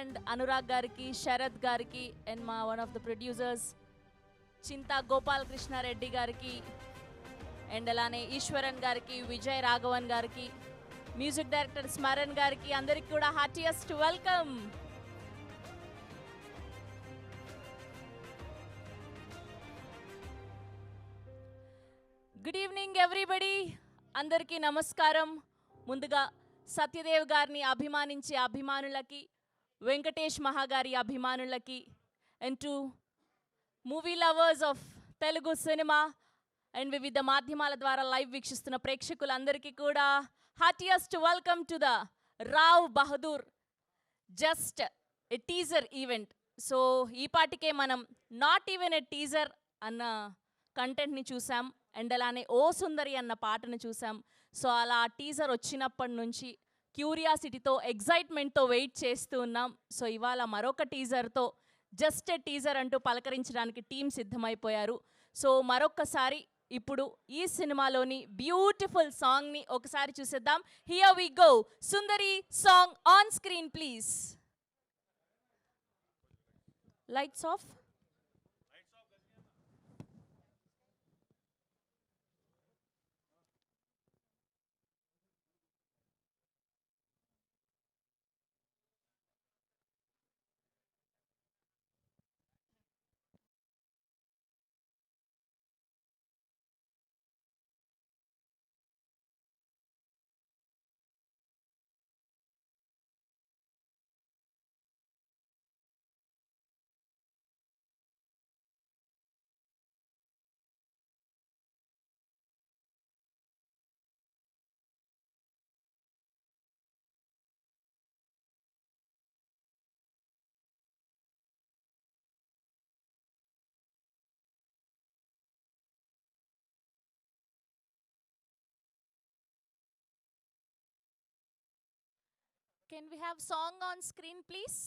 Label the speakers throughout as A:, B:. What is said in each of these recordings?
A: and Anurag Gariki, Sharath Gariki, and one of the producers, Chinta Gopal Krishna Reddy Gariki, and Alane Ishwaran Gariki, Vijay Raghavan Gariki, music director Smaran Gariki, andariki kuda heartiest welcome. Good evening everybody. Andariki namaskaram. Munduga Satyadev Garni abhimaninche abhimanulaki, Venkatesh Mahagari abhimanulaki, and to movie lovers of Telugu cinema and వివిధ మాధ్యమాల ద్వారా live వీక్షిస్తున్న ప్రేక్షకులందరికీ కూడా heartiest welcome to the Rao Bahadur just a teaser event. So ఈ పాటికే మనం not even a teaser అన్న కంటెంట్ని చూసాం, అండ్ అలానే ఓ సుందరి అన్న పాటను చూసాం. సో అలా టీజర్ వచ్చినప్పటి నుంచి క్యూరియాసిటీతో ఎగ్జైట్మెంట్తో వెయిట్ చేస్తూ ఉన్నాం. సో ఇవాళ మరొక టీజర్తో జస్ట్ ఎ టీజర్ అంటూ పలకరించడానికి టీం సిద్ధమైపోయారు. సో మరొక్కసారి ఇప్పుడు ఈ సినిమాలోని బ్యూటిఫుల్ సాంగ్ని ఒకసారి చూసేద్దాం. Here we go. Sundari song on screen please. Lights off. Can we have song on screen please?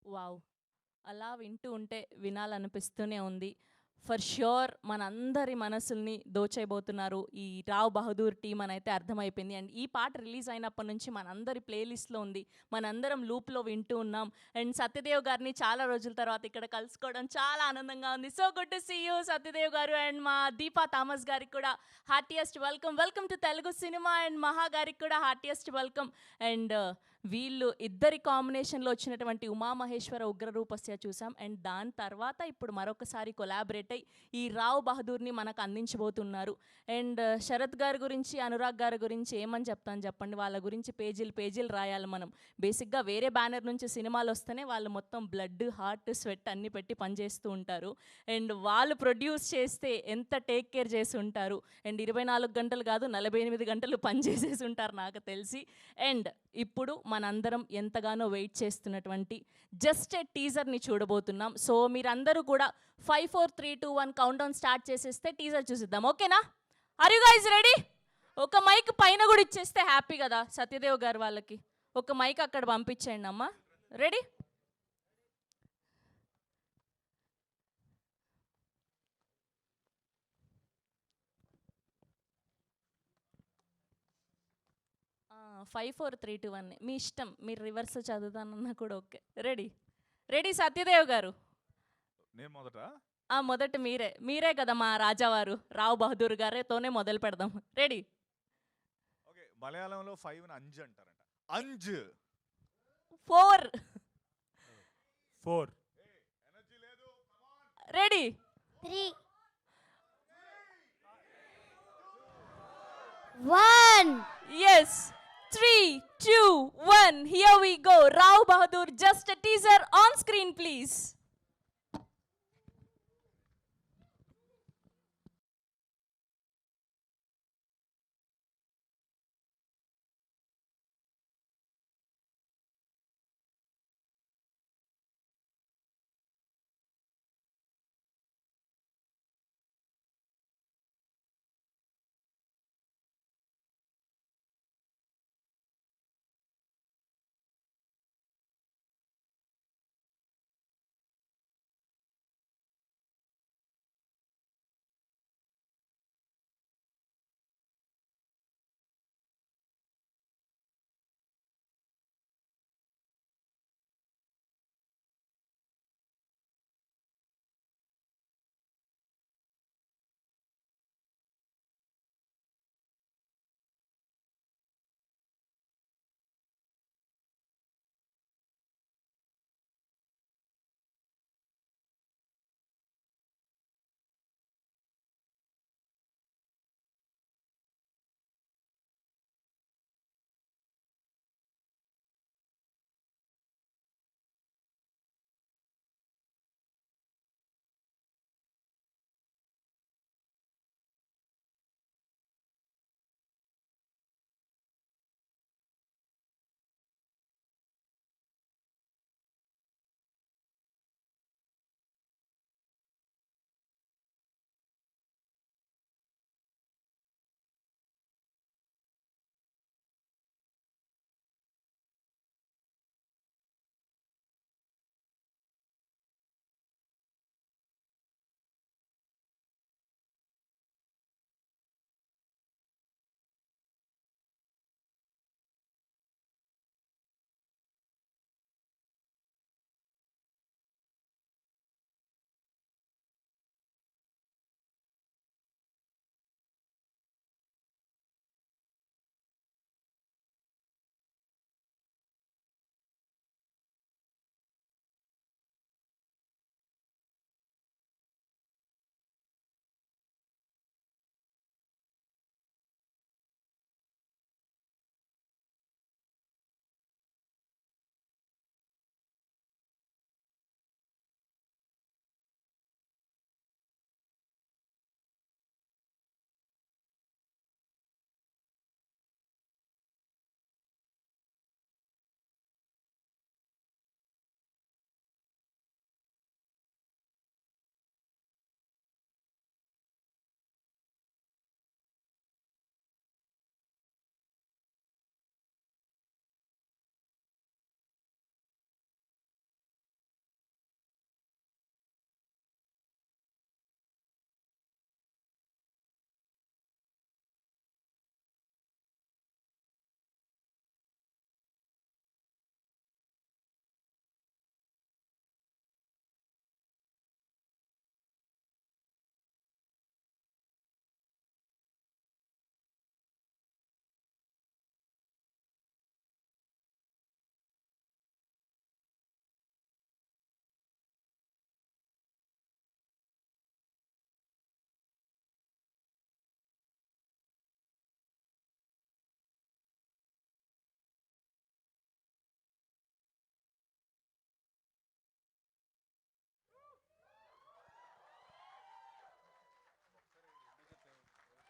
A: Wow! అలా వింటూ ఉంటే వినాలనిపిస్తూనే ఉంది. ఫర్ ష్యూర్ మనందరి మనసుల్ని దోచేయబోతున్నారు ఈ 'రావ్ బహదూర్' టీమ్ అనైతే అర్థమైపోయింది. అండ్ ఈ పాట రిలీజ్ అయినప్పటి నుంచి మనందరి ప్లేలిస్ట్‌లో ఉంది. మనందరం లూప్‌లో వింటూ ఉన్నాం. అండ్ సత్యదేవ్ గారిని చాలా రోజుల తర్వాత ఇక్కడ కలుసుకోవడం చాలా ఆనందంగా ఉంది. So good to see you Satyadev గారు. అండ్ మా దీపా థామస్ గారికి కూడా heartiest welcome. Welcome to Telugu cinema. And Maha గారికి కూడా హార్టియెస్ట్ వెల్కమ్. అండ్ వీళ్ళు ఇద్దరి కాంబినేషన్లో వచ్చినటువంటి ఉమామహేశ్వర ఉగ్రరూపస్య చూసాం. అండ్ దాని తర్వాత ఇప్పుడు మరొకసారి కొలాబరేట్ అయ్యి ఈ రావ్ బహదూర్ని మనకు అందించబోతున్నారు. అండ్ శరత్ గారి గురించి, అనురాగ్ గారి గురించి ఏమని చెప్తాను చెప్పండి. వాళ్ళ గురించి పేజీలు పేజీలు రాయాలి మనం. బేసిక్గా వేరే బ్యానర్ నుంచి సినిమాలు వస్తేనే వాళ్ళు మొత్తం బ్లడ్, హార్ట్, స్వెట్ అన్నీ పెట్టి పనిచేస్తూ ఉంటారు. అండ్ వాళ్ళు ప్రొడ్యూస్ చేస్తే ఎంత టేక్ కేర్ చేసి ఉంటారు. అండ్ 24 గంటలు కాదు 48 గంటలు పనిచేసేసి ఉంటారు నాకు తెలిసి. అండ్ ఇప్పుడు మనందరం ఎంతగానో వెయిట్ చేస్తున్నటువంటి జస్ట్ ఏ టీజర్ని చూడబోతున్నాం. సో మీరందరూ కూడా 5 4 3 2 1 కౌంట్ డౌన్ స్టార్ట్ చేసేస్తే టీజర్ చూసిద్దాం. ఓకేనా? Are you guys ready? ఒక మైక్ పైన కూడా ఇచ్చేస్తే హ్యాపీ కదా సత్యదేవ్ గారు వాళ్ళకి. ఒక మైక్ అక్కడ పంపించేయండి అమ్మా. Ready? Five four three two one మీ ఇష్టం. మీరు రివర్స్ చదువుతానన్నా కూడా ఓకే. రెడీ? రెడీ సత్యదేవ్ గారు?
B: నేను మొదట
A: మొదట మీరే కదా మా రాజావారు. రావ్ బహదూర్ గారితోనే మొదలు పెడదాం. రెడీ?
B: ఓకే. మలయాళంలో 5 ని అంజ్ అంటారంట. అంజ్.
A: 4.
C: 4.
B: ఎనర్జీ లేదు.
A: Ready?
D: 3 1
A: yes. 3 2 1 here we go. Rao Bahadur just teaser on screen please.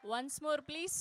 A: Once more please.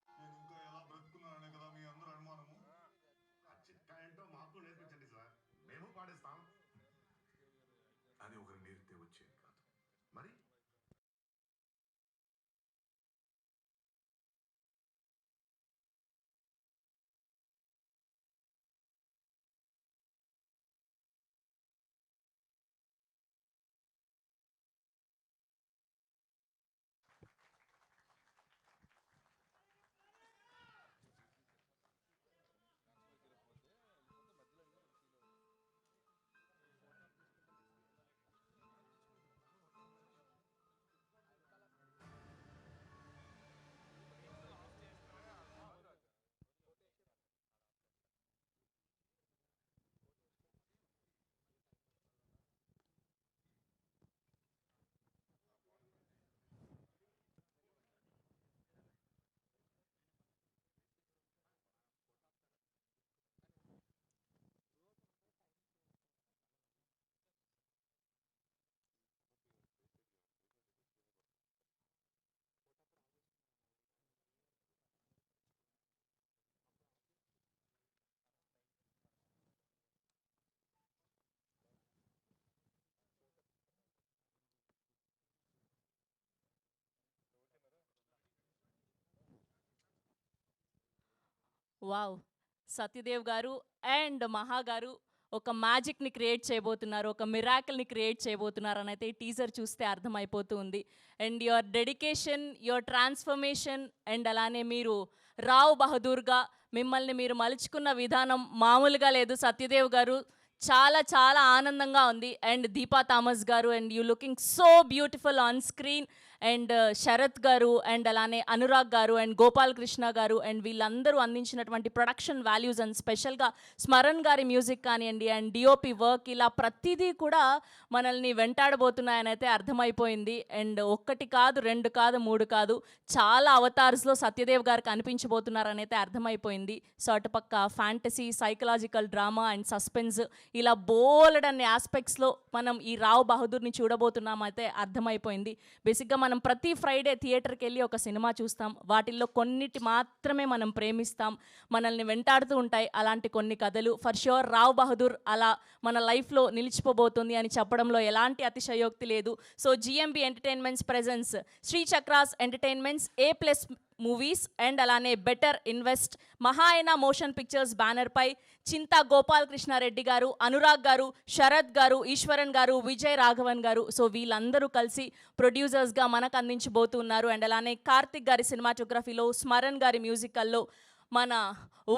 D: నేను ఇంకా ఎలా బ్రతుకున్నాననే కదా మీ అందరూ అనుమానము. ఆ చిట్కా ఏంటో మాకు నేర్పించండి సార్, మేము పాటిస్తాం. అది ఒకరు నేర్పితే వచ్చేది కాదు మరి.
A: వావ్, సత్యదేవ్ గారు అండ్ మహా గారు ఒక మ్యాజిక్ని క్రియేట్ చేయబోతున్నారు, ఒక మిరాకిల్ని క్రియేట్ చేయబోతున్నారు అని అయితే ఈ టీజర్ చూస్తే అర్థమైపోతూ ఉంది. And your dedication, your transformation and అలానే మీరు రావ్ బహదూర్గా మిమ్మల్ని మీరు మలుచుకున్న విధానం మామూలుగా లేదు సత్యదేవ్ గారు. చాలా చాలా ఆనందంగా ఉంది. అండ్ దీపా థామస్ గారు, and you looking so beautiful on screen. And Sarath గారు అండ్ అలానే అనురాగ్ గారు అండ్ గోపాల్ కృష్ణ గారు అండ్ వీళ్ళందరూ అందించినటువంటి ప్రొడక్షన్ వాల్యూస్ అండ్ స్పెషల్గా స్మరణ్ గారి మ్యూజిక్ కానివ్వండి అండ్ డిఓపి వర్క్ ఇలా ప్రతిదీ కూడా మనల్ని వెంటాడబోతున్నాయని అయితే అర్థమైపోయింది. అండ్ ఒక్కటి కాదు, రెండు కాదు, మూడు కాదు, చాలా అవతార్స్లో సత్యదేవ్ గారు కనిపించబోతున్నారని అయితే అర్థమైపోయింది. సో అటుపక్క fantasy, psychological drama and suspense ఇలా బోలెడ్ అనే ఆస్పెక్ట్స్లో మనం ఈ రావ్ బహదూర్ని చూడబోతున్నామైతే అర్థమైపోయింది. బేసిక్గా మనం ప్రతి ఫ్రైడే థియేటర్కి వెళ్ళి ఒక సినిమా చూస్తాం, వాటిల్లో కొన్నిటి మాత్రమే మనం ప్రేమిస్తాం, మనల్ని వెంటాడుతూ ఉంటాయి అలాంటి కొన్ని కథలు. ఫర్ ష్యూర్ రావ్ బహదూర్ అలా మన లైఫ్లో నిలిచిపోబోతుంది అని చెప్పడంలో ఎలాంటి అతిశయోక్తి లేదు. So GMB entertainments presents Shri Chakras entertainments A+ movies and అలానే better invest Mahayana motion pictures బ్యానర్పై చింతా గోపాల్ కృష్ణారెడ్డి గారు, అనురాగ్ గారు, శరత్ గారు, ఈశ్వరన్ గారు, విజయ్ రాఘవన్ గారు, సో వీళ్ళందరూ కలిసి ప్రొడ్యూసర్స్గా మనకు అందించబోతున్నారు. అండ్ అలానే కార్తిక్ గారి సినిమాటోగ్రఫీలో, స్మరణ్ గారి మ్యూజికల్లో, మన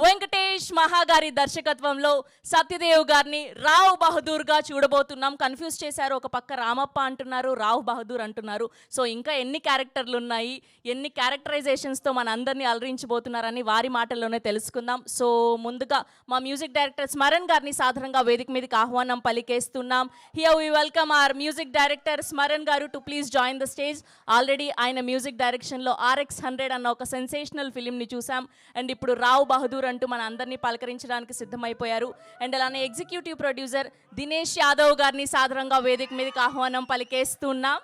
A: వెంకటేష్ మహాగారి దర్శకత్వంలో సత్యదేవ్ గారిని రావ్ బహదూర్గా చూడబోతున్నాం. కన్ఫ్యూజ్ చేశారు, ఒక పక్క రామప్ప అంటున్నారు, రావ్ బహదూర్ అంటున్నారు. సో ఇంకా ఎన్ని క్యారెక్టర్లు ఉన్నాయి, ఎన్ని క్యారెక్టరైజేషన్స్తో మన అందరినీ అలరించబోతున్నారని వారి మాటల్లోనే తెలుసుకుందాం. సో ముందుగా మా మ్యూజిక్ డైరెక్టర్ స్మరణ్ గారిని సాధారణంగా వేదిక మీదకి ఆహ్వానం పలికేస్తున్నాం. Here we welcome our music director Smaran గారు to please join the stage. Already ఆయన మ్యూజిక్ డైరెక్షన్లో RX100 అన్న ఒక సెన్సేషనల్ ఫిలింని చూసాం. అండ్ ఇప్పుడు రావ్ బహదూర్ అంటూ మన అందరినీ పలకరించడానికి సిద్ధమైపోయారు. అండ్ అలానే ఎగ్జిక్యూటివ్ ప్రొడ్యూసర్ దినేష్ యాదవ్ గారిని సాధారణంగా వేదిక మీదకి ఆహ్వానం పలికేస్తున్నాం.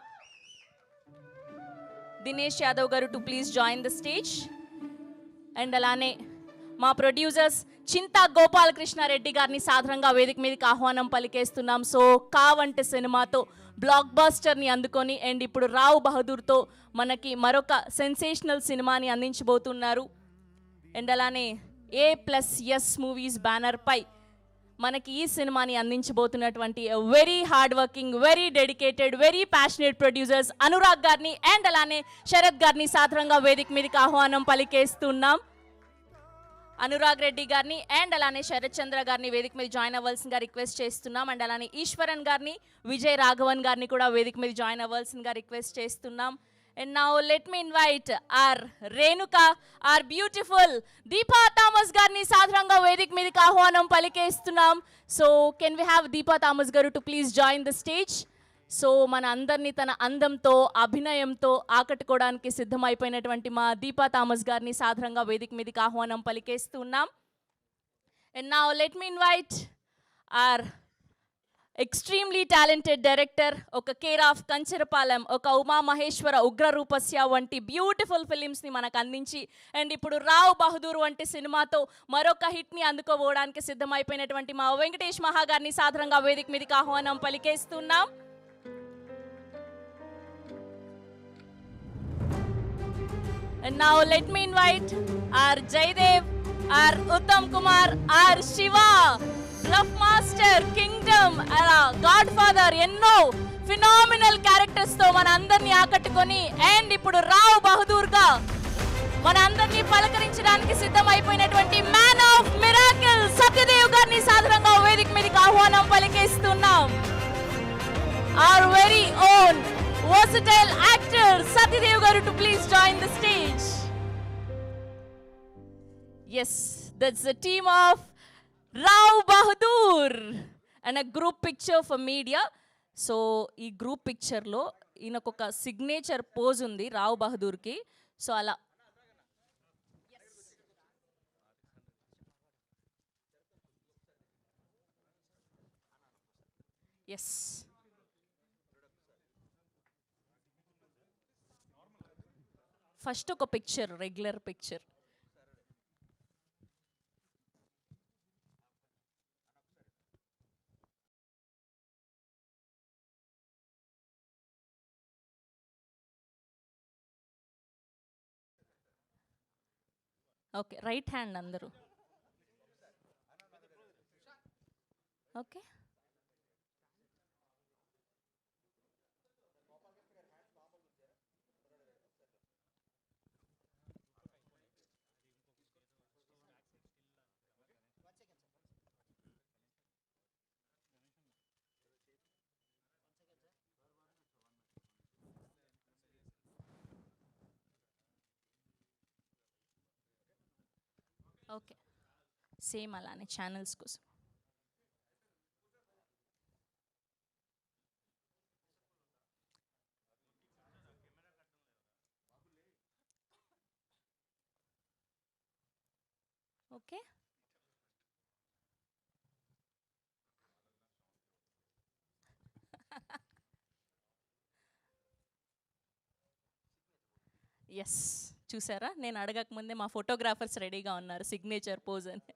A: దినేష్ యాదవ్ గారు to please join the stage. And అలానే మా ప్రొడ్యూసర్స్ చింతా గోపాల్ కృష్ణారెడ్డి గారిని సాధారణంగా వేదిక మీదకి ఆహ్వానం పలికేస్తున్నాం. సో వంటి సినిమాతో బ్లాక్ బస్టర్ని అందుకొని అండ్ ఇప్పుడు రావ్ బహదూర్తో మనకి మరొక సెన్సేషనల్ సినిమాని అందించబోతున్నారు. అండ్ అలానే A+S మూవీస్ బ్యానర్పై మనకి ఈ సినిమాని అందించబోతున్నటువంటి very hard working, very dedicated, very passionate producers Anurag గారిని అండ్ అలానే శరత్ గారిని సాధారణంగా వేదిక మీదకి ఆహ్వానం పలికేస్తున్నాం. అనురాగ్ రెడ్డి గారిని అండ్ అలానే శరత్ చంద్ర గారిని వేదిక మీద జాయిన్ అవ్వాల్సిందిగా రిక్వెస్ట్ చేస్తున్నాం. అండ్ అలానే ఈశ్వరన్ గారిని, విజయ్ రాఘవన్ గారిని కూడా వేదిక మీద జాయిన్ అవ్వాల్సిందిగా రిక్వెస్ట్ చేస్తున్నాం. And now let me invite our Renuka, our beautiful Deepa Thomas గారిని సాధారణంగా వేదిక మీదకి ఆహ్వానం పలికేస్తున్నాం. So can we have Deepa Thomas గారు to please join the stage. So మన అందరినీ తన అందంతో, అభినయంతో ఆకట్టుకోవడానికి సిద్ధమైపోయినటువంటి మా దీపా థామస్ గారిని సాధారణంగా వేదిక మీదకి ఆహ్వానం పలికేస్తున్నాం. And now let me invite our extremely talented director, ఒక కేర్ ఆఫ్ కంచరపాలెం, ఒక ఉమా మహేశ్వర, ఉగ్ర రూపస్య వంటి బ్యూటిఫుల్ ఫిలిమ్స్ని మనకు అందించి అండ్ ఇప్పుడు రావ్ బహదూర్ వంటి సినిమాతో మరొక హిట్ని అందుకోబోవడానికి సిద్ధమైపోయినటువంటి మా వెంకటేష్ మహాగారిని సాధారణంగా వేదిక మీదకి ఆహ్వానం పలికేస్తున్నాం. And now let me invite our Jaydev, our Uttam Kumar, our Shiva, rough master, Kingdom, అలా గాడ్ ఫాదర్, ఎన్నో ఫినామినల్ క్యారెక్టర్స్తో మన అందరినీ ఆకట్టుకొని అండ్ ఇప్పుడు రావ్ బహదూర్గా మన అందరినీ పలకరించడానికి సిద్ధమైపోయినటువంటి మ్యాన్ ఆఫ్ మిరాకిల్ సత్యదేవ్ గారిని సాధారణంగా వేదిక మీదకి ఆహ్వానం పలికేస్తున్నాం. our very own versatile actor Satyadev garu to please join the stage. Yes, that's the team of Rav Bahadur and a group picture for media. So ee group picture lo inakoka signature pose undi Rav Bahadur ki. So ala yes. First ఒక picture, regular picture. Okay, right hand అందరూ. Okay, okay, same అలానే channels కోసం. Okay, yes, చూసారా, నేను అడగక ముందే మా photographers రెడీగా ఉన్నారు సిగ్నేచర్ పోజ్ అని.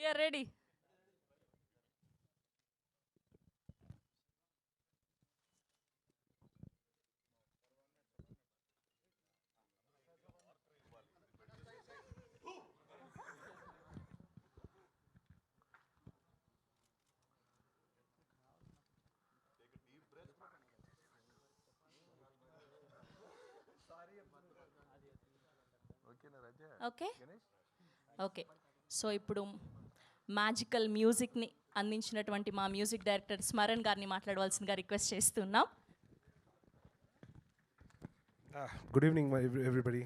A: Yeah ready. Okay okay, so ఇప్పుడు మ్యాజికల్ మ్యూజిక్ని అందించినటువంటి మా మ్యూజిక్ డైరెక్టర్ స్మరణ్ గారిని మాట్లాడవలసిందిగా రిక్వెస్ట్ చేస్తున్నాం.
E: Good evening, everybody.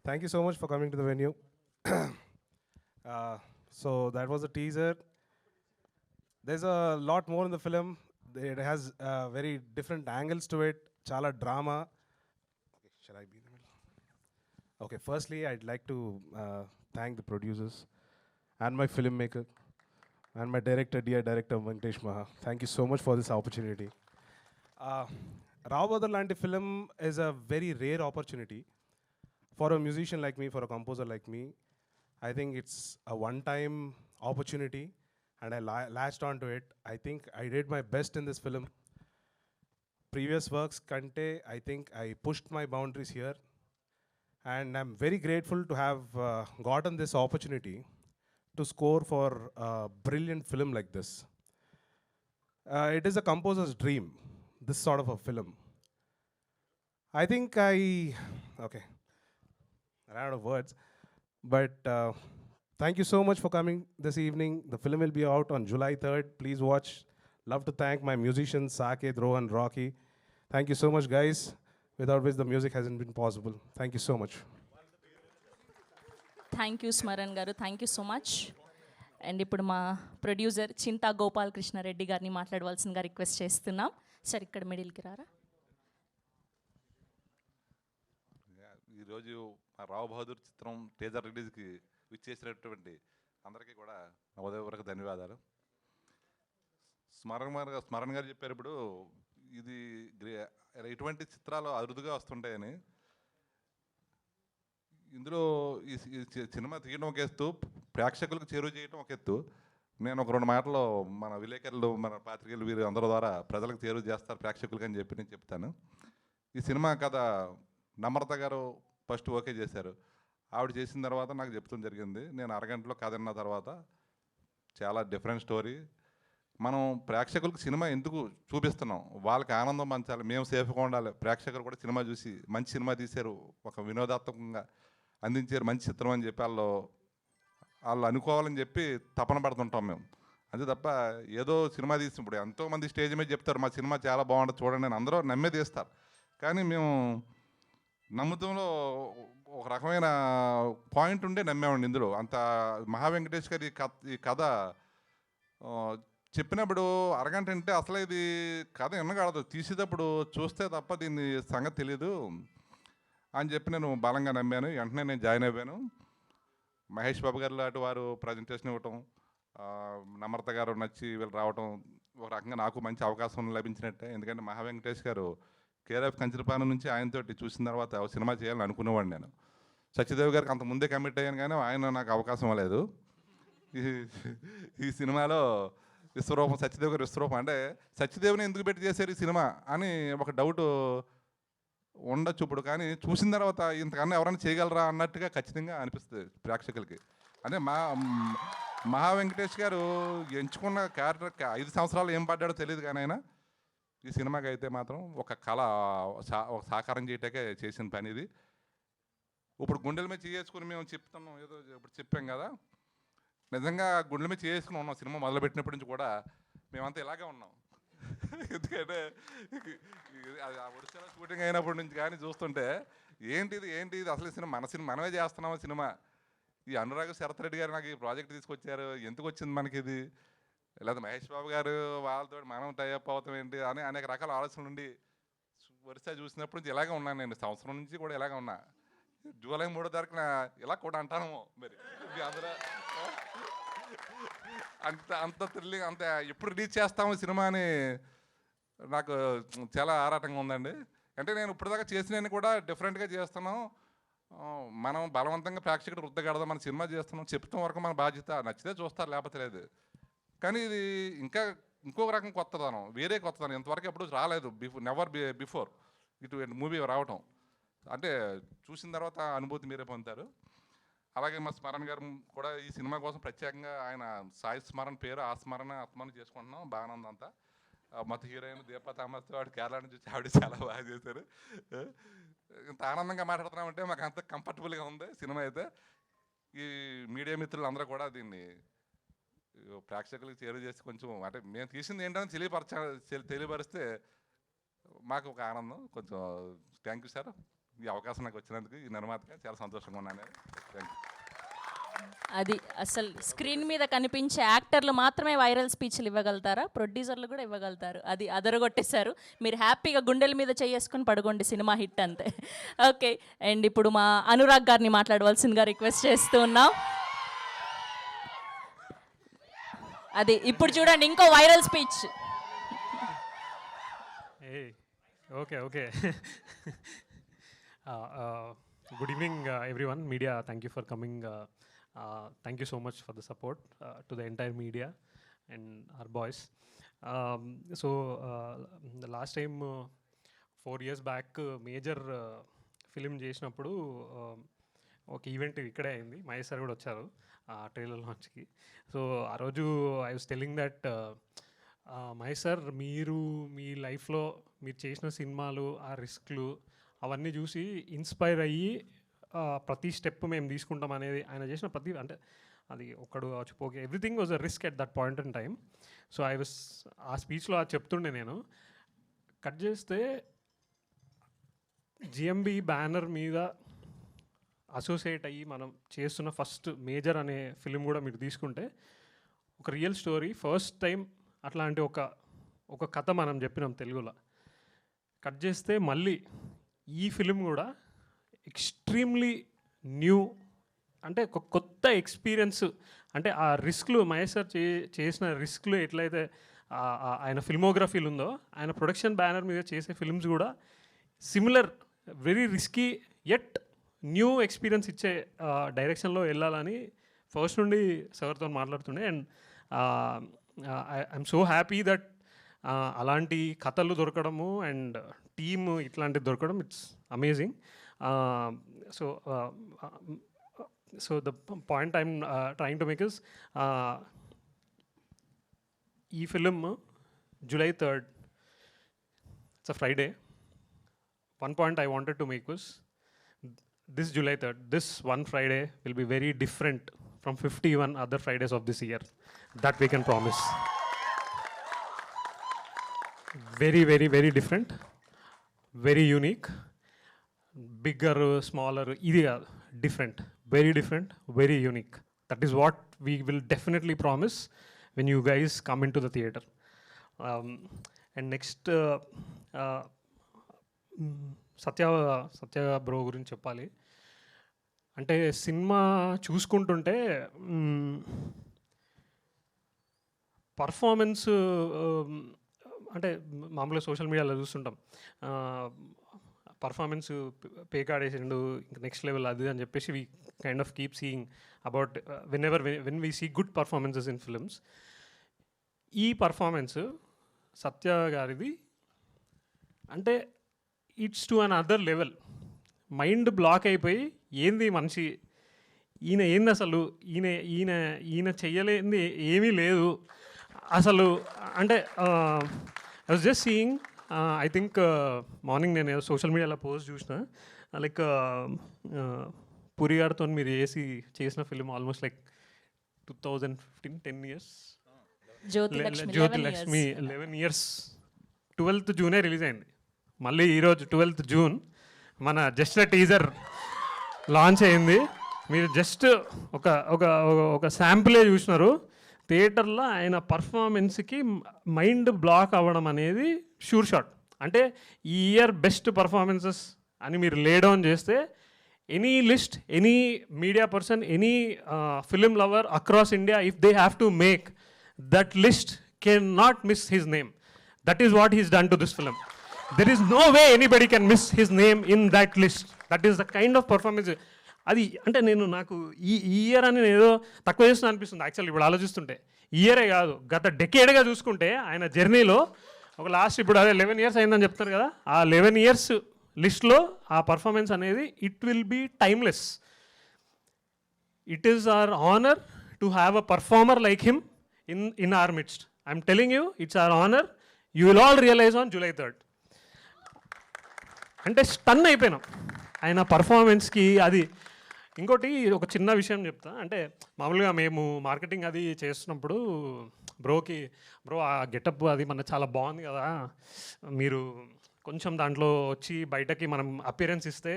E: Thank you so much for coming to the venue. So that was a teaser. There's a lot more in the film. It has very different angles to it. Chala drama. Okay, shall I be in the middle? Okay, firstly, I'd like to thank the producers and my filmmaker and my director, dear director Venkatesh Maha. Thank you so much for this opportunity. Rawbadar Lanti film is a very rare opportunity for a musician like me, for a composer like me. I think it's a one-time opportunity and I latched onto it. I think I did my best in this film. Previous works kante, I think I pushed my boundaries here and I'm very grateful to have gotten this opportunity to score for a brilliant film like this. It is a composer's dream, this sort of a film. I think okay, I ran out of words, but thank you so much for coming this evening. The film will be out on July 3rd. Please watch. Love to thank my musicians, Saket, Rohan, Rocky. Thank you so much, guys, without which the music hasn't been possible. Thank you so much.
A: Thank you Smaran గారు, thank you so much. And ఇప్పుడు మా producer చింతా గోపాలకృష్ణారెడ్డి గారిని మాట్లాడవలసిందిగా request చేస్తున్నాం. Sir ఇక్కడ మిడిల్కి రారా.
F: ఈరోజు మా రావు బహదూర్ చిత్రం టీజర్ రిలీజ్కి విచ్చేసినటువంటి అందరికీ కూడా నా ఉదయపూర్వక ధన్యవాదాలు. స్మరణ్ గారు చెప్పారు ఇప్పుడు ఇది ఇటువంటి చిత్రాలు అరుదుగా వస్తుంటాయని. ఇందులో ఈ సినిమా తీయడం ఒక ఎత్తు, ప్రేక్షకులకు చేరువ చేయడం ఒక ఎత్తు. నేను ఒక 2 మాటలు మన విలేకరులు, మన పాత్రికేయులు, వీరు అందరి ద్వారా ప్రజలకు చేరువ చేస్తారు ప్రేక్షకులకి అని చెప్పి నేను చెప్తాను. ఈ సినిమా కథ నమ్రత గారు ఫస్ట్ ఓకే చేశారు. ఆవిడ చేసిన తర్వాత నాకు చెప్తాం జరిగింది. నేను అరగంటలో కథ విన్న తర్వాత చాలా డిఫరెంట్ స్టోరీ. మనం ప్రేక్షకులకు సినిమా ఎందుకు చూపిస్తున్నాం, వాళ్ళకి ఆనందం పంచాలి, మేము సేఫ్గా ఉండాలి, ప్రేక్షకులు కూడా సినిమా చూసి మంచి సినిమా తీశారు, ఒక వినోదాత్మకంగా అందించారు, మంచి చిత్రం అని చెప్పి వాళ్ళు అనుకోవాలని చెప్పి తపన పడుతుంటాం మేము. అంతే తప్ప ఏదో సినిమా తీసినప్పుడు ఎంతోమంది స్టేజ్ మీద చెప్తారు మా సినిమా చాలా బాగుంటుంది చూడండి అని, అందరూ నమ్మే తీస్తారు. కానీ మేము నమ్ముతంలో ఒక రకమైన పాయింట్ ఉండే నమ్మేవాడిని. ఇందులో అంత మహా వెంకటేష్ గారి ఈ కథ చెప్పినప్పుడు అరగంట అంటే అసలు ఇది కథ వినగలదు, తీసేటప్పుడు చూస్తే తప్ప దీన్ని సంగతి తెలియదు అని చెప్పి నేను బలంగా నమ్మాను. వెంటనే నేను జాయిన్ అయిపోయాను. మహేష్ బాబు గారు లాంటి వారు ప్రజెంటేషన్ ఇవ్వటం, నమ్రత గారు నచ్చి వీళ్ళు రావటం, ఒక రకంగా నాకు మంచి అవకాశం లభించినట్టే. ఎందుకంటే మహా వెంకటేష్ గారు కేఆర్ఎఫ్ కంచరపాలెం నుంచి ఆయనతోటి చూసిన తర్వాత సినిమా చేయాలని అనుకునేవాడిని నేను. సత్యదేవ్ గారికి అంత ముందే కమిట్ అయ్యాను కానీ ఆయన నాకు అవకాశం ఇవ్వలేదు. ఈ సినిమాలో విశ్వరూపం, సత్యదేవ్ గారు విశ్వరూపం అంటే సత్యదేవ్ని ఎందుకు పెట్టి చేశారు ఈ సినిమా అని ఒక డౌట్ ఉండొచ్చు ఇప్పుడు. కానీ చూసిన తర్వాత ఇంతకన్నా ఎవరైనా చేయగలరా అన్నట్టుగా ఖచ్చితంగా అనిపిస్తుంది ప్రేక్షకులకి. అంటే మహా వెంకటేష్ గారు ఎంచుకున్న క్యారెక్టర్ 5 సంవత్సరాలు ఏం పడ్డాడో తెలియదు కానీ ఆయన ఈ సినిమాకి అయితే మాత్రం ఒక కళ ఒక సాకారం చేయటాకే చేసిన పని ఇది. ఇప్పుడు గుండెల మీద చేసుకుని మేము చెప్తున్నాం, ఏదో ఇప్పుడు చెప్పాం కదా, నిజంగా గుండెల మీద చేసుకుని ఉన్నాం. సినిమా మొదలుపెట్టినప్పటి నుంచి కూడా మేమంతా ఇలాగే ఉన్నాం. ఎందుకంటే అది ఆ ఒడిశాలో షూటింగ్ అయినప్పటి నుంచి కానీ చూస్తుంటే ఏంటిది అసలు సినిమా మన సినిమా మనమే చేస్తున్నామా సినిమా, ఈ అనురాగ్ శరత్ రెడ్డి గారు నాకు ఈ ప్రాజెక్ట్ తీసుకొచ్చారు, ఎందుకు వచ్చింది మనకి ఇది, లేదా మహేష్ బాబు గారు వాళ్ళతో మనం టైఅప్ అవుతాం ఏంటి అని అనేక రకాల ఆలోచనలు ఉండి ఒరిస్సా చూసినప్పుడు నుంచి ఇలాగే ఉన్నాను. నేను సంవత్సరం నుంచి కూడా ఇలాగే ఉన్నా. జూలై 3వ తారీఖున ఇలా కూడా అంటాను మరి అందరూ అంత థ్రిల్లింగ్, అంత ఎప్పుడు రిలీజ్ చేస్తాము సినిమా అని నాకు చాలా ఆరాటంగా ఉందండి. అంటే నేను ఇప్పటిదాకా చేసినవి కూడా డిఫరెంట్గా చేస్తున్నాం. మనం బలవంతంగా ప్రేక్షకుడు రుద్దగడదాం, మన సినిమా చేస్తున్నాం, చెప్తాం వరకు మన బాధ్యత, నచ్చితే చూస్తారు లేకపోతే లేదు. కానీ ఇది ఇంకా ఇంకొక రకం కొత్తదనం, వేరే కొత్తదనం, ఇంతవరకు ఎప్పుడు రాలేదు, నెవర్ బిఫోర్ ఇటు మూవీ రావటం. అంటే చూసిన తర్వాత అనుభూతి మీరే పొందుతారు. అలాగే మా స్మరణ్ గారు కూడా ఈ సినిమా కోసం ప్రత్యేకంగా ఆయన సాయి స్మరణ్ పేరు ఆ స్మరణ ఆత్మని చేసుకుంటున్నాం. బాగానే ఉందంతా. మొత్తం హీరోయిన్ దీపా థామస్ వాడు కేరళ నుంచి వచ్చి ఆవిడ చాలా బాగా చేశారు. ఇంత ఆనందంగా మాట్లాడుతున్నామంటే మాకు అంత కంఫర్టబుల్గా ఉంది సినిమా అయితే. ఈ మీడియా మిత్రులు అందరూ కూడా దీన్ని ప్రేక్షకులకు చేరువ చేసి కొంచెం అంటే మేము తీసింది ఏంటని తెలియపరిస్తే మాకు ఒక ఆనందం. కొంచెం థ్యాంక్ యూ సార్, ఈ అవకాశం నాకు వచ్చినందుకు, ఈ నిర్మాతగా చాలా సంతోషంగా ఉన్నాను. Thank you.
A: అది అసలు స్క్రీన్ మీద కనిపించే యాక్టర్లు మాత్రమే వైరల్ స్పీచ్లు ఇవ్వగలుగుతారా? ప్రొడ్యూసర్లు కూడా ఇవ్వగలుగుతారు. అది అదరగొట్టేశారు. మీరు హ్యాపీగా గుండెల మీద చేసుకొని పడుకోండి, సినిమా హిట్ అంతే. ఓకే, అండ్ ఇప్పుడు మా అనురాగ్ గారిని మాట్లాడవలసిందిగా రిక్వెస్ట్ చేస్తూ ఉన్నాం. అది ఇప్పుడు చూడండి ఇంకో viral speech.
C: Okay. Good evening, everyone. Media, thank you for coming. Thank you so much for the support to the entire media and our boys. The last time, 4 years back, major film చేసినప్పుడు ఒక event ఇక్కడే అయింది. Mahesh sir కూడా వచ్చారు trailer లాంచ్కి. So ఆ రోజు I was telling that Mahesh sir, మీరు మీ లైఫ్లో మీరు చేసిన సినిమాలు, ఆ రిస్క్లు అవన్నీ చూసి ఇన్స్పైర్ అయ్యి ప్రతి స్టెప్ మేము తీసుకుంటాం అనేది ఆయన చేసిన ప్రతి, అంటే అది ఒక్కడు okay, everything was a risk at that point in time. So I was ఆ స్పీచ్లో అది చెప్తుండే. నేను కట్ చేస్తే జిఎంబి బ్యానర్ మీద అసోసియేట్ అయ్యి మనం చేస్తున్న ఫస్ట్ మేజర్ అనే ఫిలిం కూడా మీరు తీసుకుంటే ఒక రియల్ స్టోరీ, ఫస్ట్ టైం అట్లాంటి ఒక కథ మనం చెప్పినాం తెలుగులో. కట్ చేస్తే మళ్ళీ ఈ ఫిలిం కూడా ఎక్స్ట్రీమ్లీ న్యూ, అంటే ఒక కొత్త ఎక్స్పీరియన్స్. అంటే ఆ రిస్క్లు మహేష్ సార్ చేసిన రిస్క్లు ఎట్లయితే ఆయన ఫిల్మోగ్రఫీలు ఉందో, ఆయన ప్రొడక్షన్ బ్యానర్ మీద చేసే ఫిల్మ్స్ కూడా similar, very risky at new experience ఇచ్చే డైరెక్షన్లో వెళ్ళాలని ఫస్ట్ నుండి సార్తో మాట్లాడుతుండే. And I'm so happy that అలాంటి కథలు దొరకడము అండ్ టీమ్ ఇట్లాంటివి దొరకడం, it's amazing. So the point I'm trying to make is, ఈ film July 3rd, it's a Friday. One point I wanted to make was, this July 3rd, this one Friday will be very different from 51 other Fridays of this year. That we can promise. Very, very, very different. Very unique. Bigger, smaller, different. Very different, very unique. That is what we will definitely promise when you guys come into the theater. And next, Satya bro గురించి చెప్పాలి. అంటే cinema చూసుకుంటుంటే performance, అంటే మామూలుగా social మీడియాలో చూస్తుంటాం, performance పేకాడేసిండు ఇంకా next level అది అని చెప్పేసి we kind of keep seeing about when we see good performances in films. ఈ పర్ఫార్మెన్స్ సత్య గారిది అంటే it's to another level. Mind block అయిపోయి ఏంది మనిషి, ఈయన ఏంది అసలు, ఈయన చెయ్యలేంది ఏమీ లేదు అసలు. అంటే I was just seeing, I think morning నేను సోషల్ మీడియాలో పోస్ట్ చూసిన, లైక్ పూరి గారితో మీరు చేసిన film almost like 2015, 10 years.
A: Jyothilakshmi
C: 11 years 12th జూనే రిలీజ్ అయింది. మళ్ళీ ఈరోజు 12th జూన్ మన జస్ట్ టీజర్ లాంచ్ అయింది. మీరు జస్ట్ ఒక ఒక ఒక శాంపులే చూసినారు. థియేటర్లో ఆయన పర్ఫార్మెన్స్కి మైండ్ బ్లాక్ అవ్వడం అనేది షూర్ షాట్. అంటే ఈ ఇయర్ బెస్ట్ పర్ఫార్మెన్సెస్ అని మీరు లే డౌన్ చేస్తే any list, any media person, any film lover across India, if they have to make that list, cannot miss his name. That is what he's done to this film. There is no way anybody can miss his name in that list. That is the kind of performance. అది అంటే నాకు ఈ year అని నేను ఏదో తక్కువ చేస్తున్నా అనిపిస్తుంది యాక్చువల్లీ ఇప్పుడు ఆలోచిస్తుంటే. ఇయరే కాదు, గత డెకేడ్గా చూసుకుంటే ఆయన జర్నీలో ఒక లాస్ట్ ఇప్పుడు అదే 11 years అయిందని చెప్తారు కదా, ఆ 11 years లిస్ట్లో ఆ పర్ఫార్మెన్స్ అనేది it will be timeless. It is our honour to have a performer like him in our midst. I'm telling you, it's our honour. You will all realise on July 3rd. అంటే stun అయిపోయినాం ఆయన పర్ఫార్మెన్స్కి. అది ఇంకోటి ఒక చిన్న విషయం చెప్తా. అంటే మామూలుగా మేము మార్కెటింగ్ అది చేస్తున్నప్పుడు బ్రో ఆ గెటప్ అది మన చాలా బాగుంది కదా, మీరు కొంచెం దాంట్లో వచ్చి బయటకి మనం అపియరెన్స్ ఇస్తే